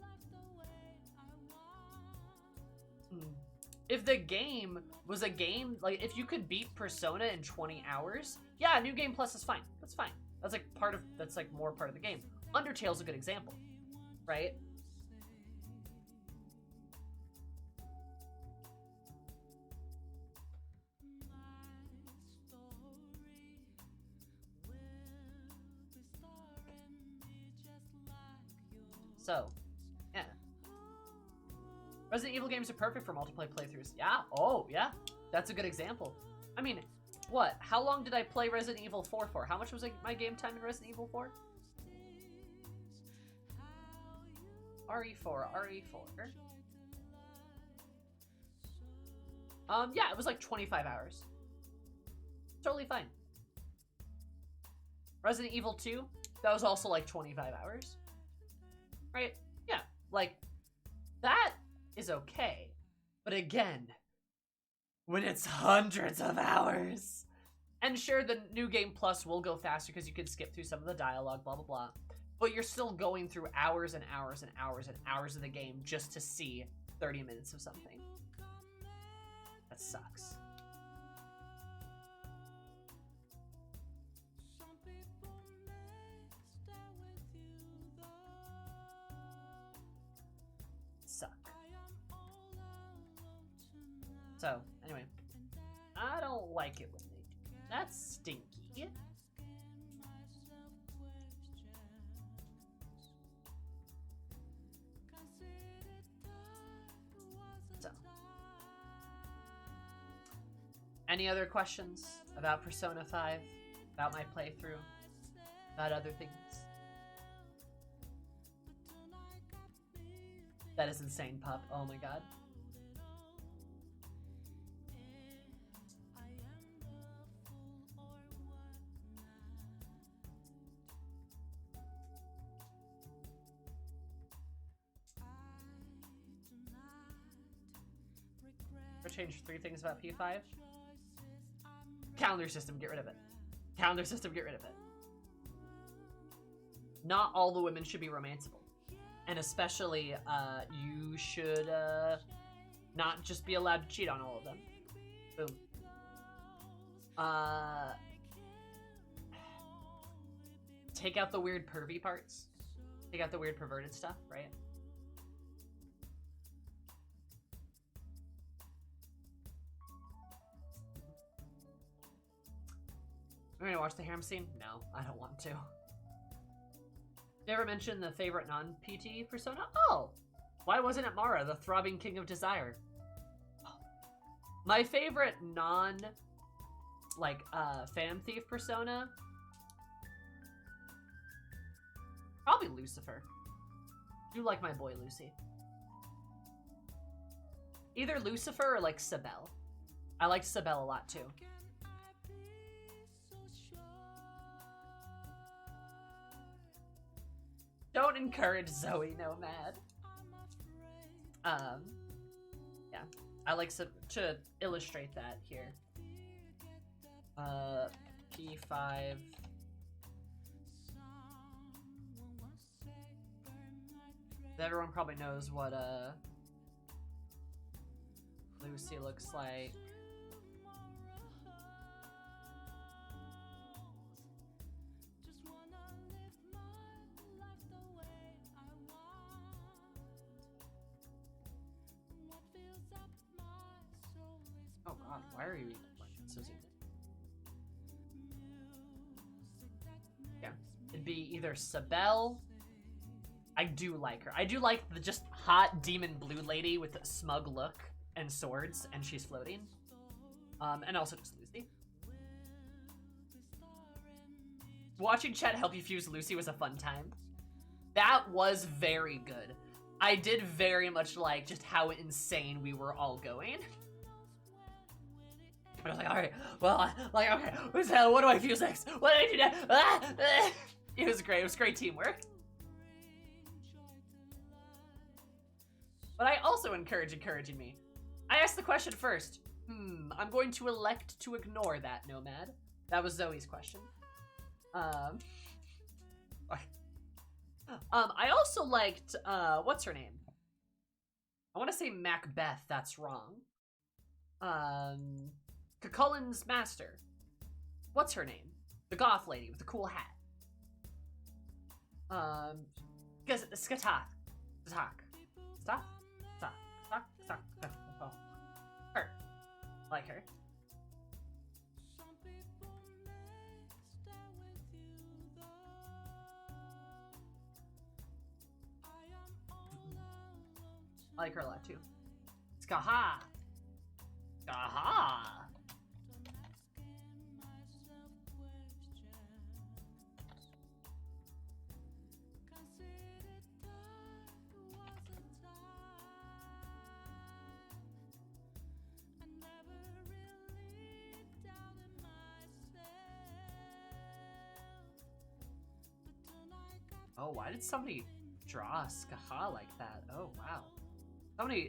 If the game was a game, like if you could beat Persona in 20 hours, yeah, New Game Plus is fine. That's fine. That's like that's like more part of the game. Undertale's a good example, right? So, yeah. Resident Evil games are perfect for multiplayer playthroughs. Yeah, oh, yeah. That's a good example. I mean, what? How long did I play Resident Evil 4 for? How much was my game time in Resident Evil 4? RE4. Yeah, it was like 25 hours. Totally fine. Resident Evil 2, that was also like 25 hours. Right? Yeah, like, that is okay. But again, when it's hundreds of hours. And sure, the New Game Plus will go faster because you can skip through some of the dialogue, blah, blah, blah. But you're still going through hours and hours and hours and hours of the game just to see 30 minutes of something. That sucks. Suck. So, anyway. I don't like it when they do. That's stinky. So. Any other questions about Persona 5? About my playthrough? About other things? That is insane, pup. Oh my god. Or change 3 things about P5? Calendar system, get rid of it. Calendar system, get rid of it. Not all the women should be romanceable. And especially, you should, not just be allowed to cheat on all of them. Boom. Take out the weird pervy parts. Take out the weird perverted stuff, right? We're gonna watch the harem scene? No, I don't want to. Never mentioned the favorite non-PT persona? Oh! Why wasn't it Mara, the throbbing king of desire? My favorite non, like, fan thief persona? Probably Lucifer. I do like my boy Lucy. Either Lucifer or, like, Sibel. I liked Sibel a lot, too. Don't encourage Zoe Nomad. Yeah. I like to illustrate that here. P5. Everyone probably knows what, Lucy looks like. Oh god, why are you like so zoomed in? Yeah, it'd be either Sibel. I do like her. I do like the just hot demon blue lady with a smug look and swords, and she's floating. And also just Lucy. Watching Chet help you fuse Lucy was a fun time. That was very good. I did very much like just how insane we were all going. I was like, alright, well, like, okay, what do I fuse next? What do I do next? Ah! It was great. It was great teamwork. But I also encourage encouraging me. I asked the question first. I'm going to elect to ignore that, Nomad. That was Zoe's question. I also liked, what's her name? I want to say Macbeth, that's wrong. Cucullin's master. What's her name? The goth lady with the cool hat. Skatak. Her. I like her. I like her a lot too. Skaha. Skaha. Oh, why did somebody draw Skaha like that? Oh, wow.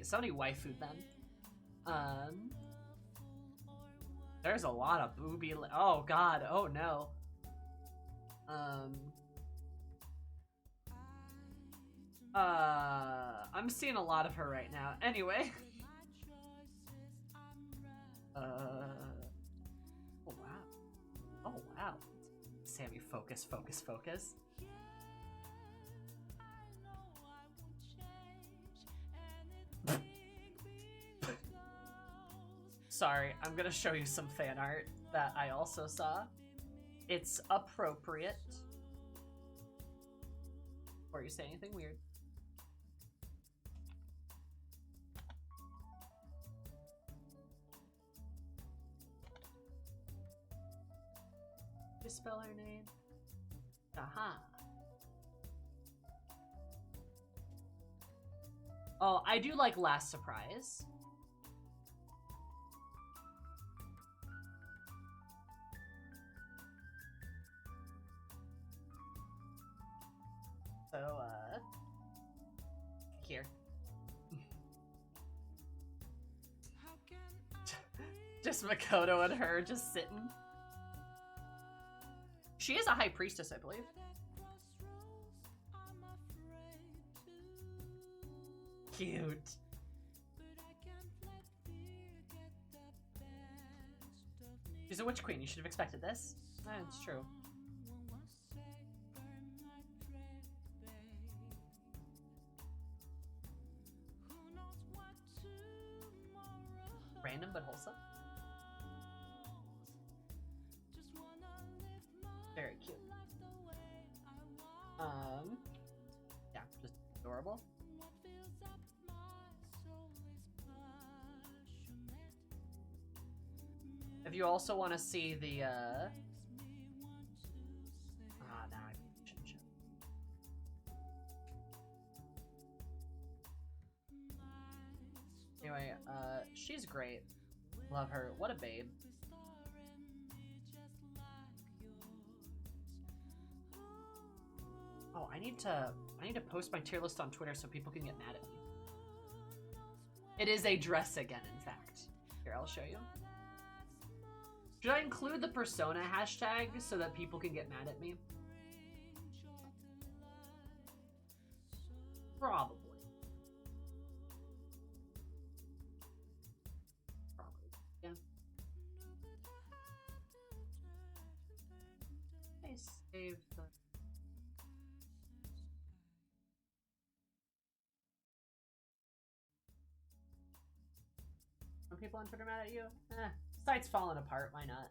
Somebody waifu'd them. There's a lot of booby. Oh, God. Oh, no. I'm seeing a lot of her right now. Anyway. Oh, wow. Oh, wow. Sammy, focus, focus, focus. Sorry, I'm gonna show you some fan art that I also saw. It's appropriate. Before you say anything weird. Just spell her name. Aha. Oh, I do like Last Surprise. So, here. Just Makoto and her just sitting. She is a high priestess, I believe. Cute. She's a witch queen. You should have expected this. It's true. Random but wholesome. Very cute. Yeah, just adorable. If you also want to see the, nah, I shouldn't show. Anyway, she's great. Love her. What a babe. Oh, I need to post my tier list on Twitter so people can get mad at me. It is a dress again, in fact. Here, I'll show you. Should I include the Persona hashtag so that people can get mad at me? Probably. Yeah. I saved the... Are people on Twitter mad at you? Site's falling apart, why not?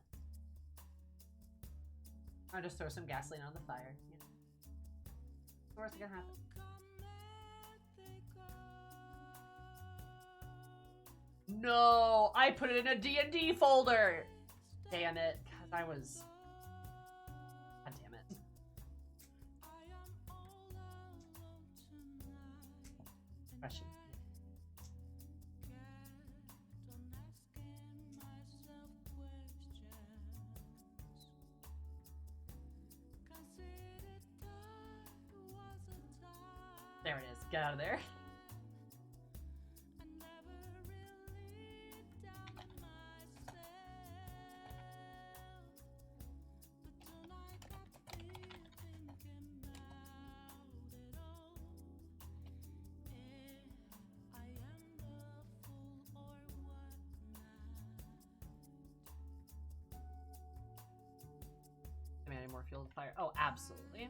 I'll just throw some gasoline on the fire. Yeah. What's gonna happen? No! I put it in a D&D folder! Damn it. Cause I was... God damn it. Question. There it is. Get out of there. Am I adding more fuel to the fire? Oh, absolutely.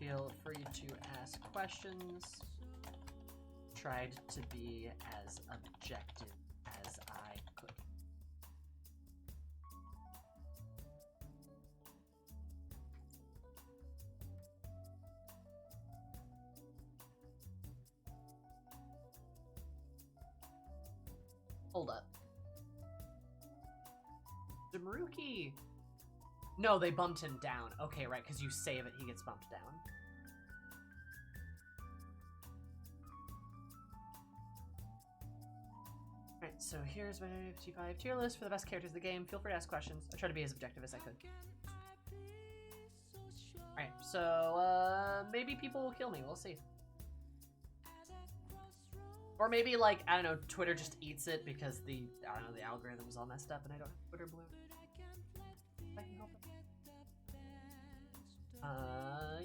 Feel free to ask questions. Tried to be as objective as I could. Hold up. Damaruki! No, they bumped him down. Okay, right, because you save it, he gets bumped down. Alright, so here's my 55 tier list for the best characters of the game. Feel free to ask questions. I try to be as objective as I could. Alright, so, maybe people will kill me. We'll see. Or maybe, like, I don't know, Twitter just eats it because the, I don't know, the algorithm's all messed up and I don't have Twitter Blue. If I can help it.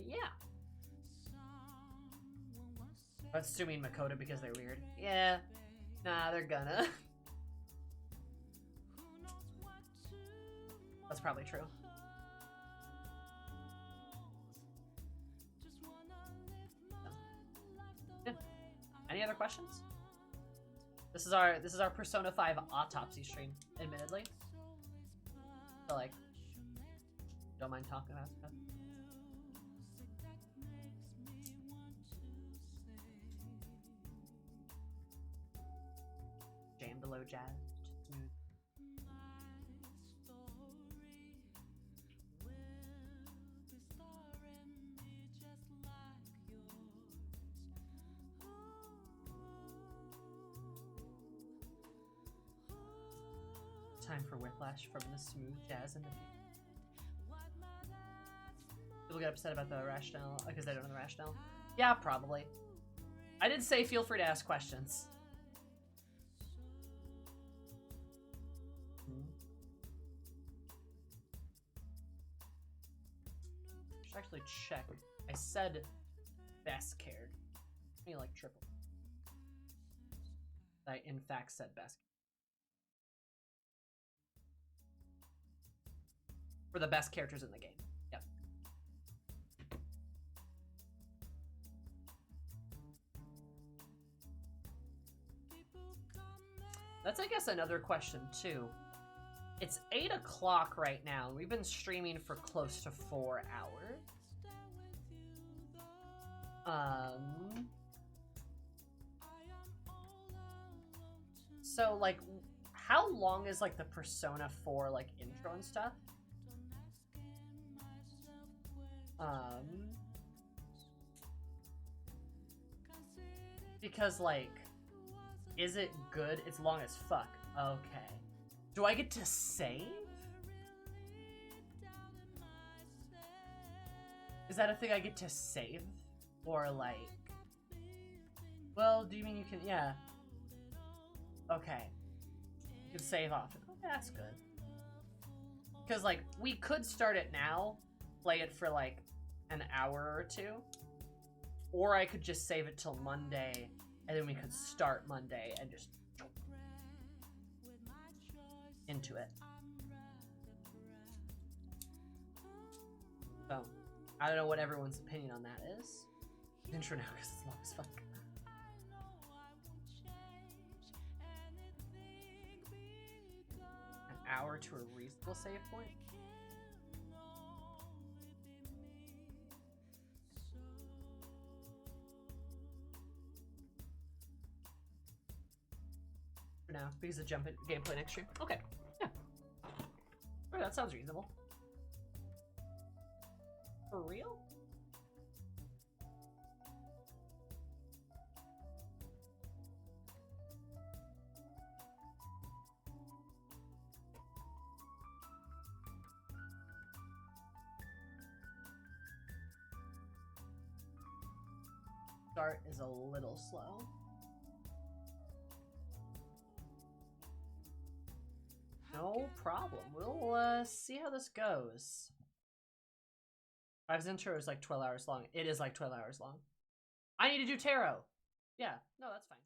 Yeah. Assuming Makoto because they're weird. Yeah. Nah, they're gonna. That's probably true. Yeah. Any other questions? This is our Persona 5 autopsy stream, admittedly. So like, don't mind talking about stuff. Jam below jazz, smooth. Time for Whiplash from the smooth jazz and the people get upset about the rationale because they don't know the rationale. Yeah, probably. I did say feel free to ask questions. Should actually check. I said best cared. I mean, like triple. I in fact said best. For the best characters in the game. Yep. That's, I guess, another question, too. It's 8 o'clock right now. We've been streaming for close to 4 hours. So, like, how long is, like, the Persona 4, like, intro and stuff? Because, like, is it good? It's long as fuck. Okay. Do I get to save? Is that a thing I get to save? Or, like... Well, do you mean you can... Yeah. Okay. You can save off. Oh, that's good. Because, like, we could start it now, play it for, like, an hour or two. Or I could just save it till Monday, and then we could start Monday and just... into it. So, I don't know what everyone's opinion on that is. Intro now because it's long as fuck. An hour to a reasonable save point? For now, because of jump in gameplay next stream. Okay, yeah. Alright, that sounds reasonable. For real? Start is a little slow. No problem. We'll see how this goes. Five's intro is like 12 hours long. It is like 12 hours long. I need to do tarot. Yeah, no, that's fine.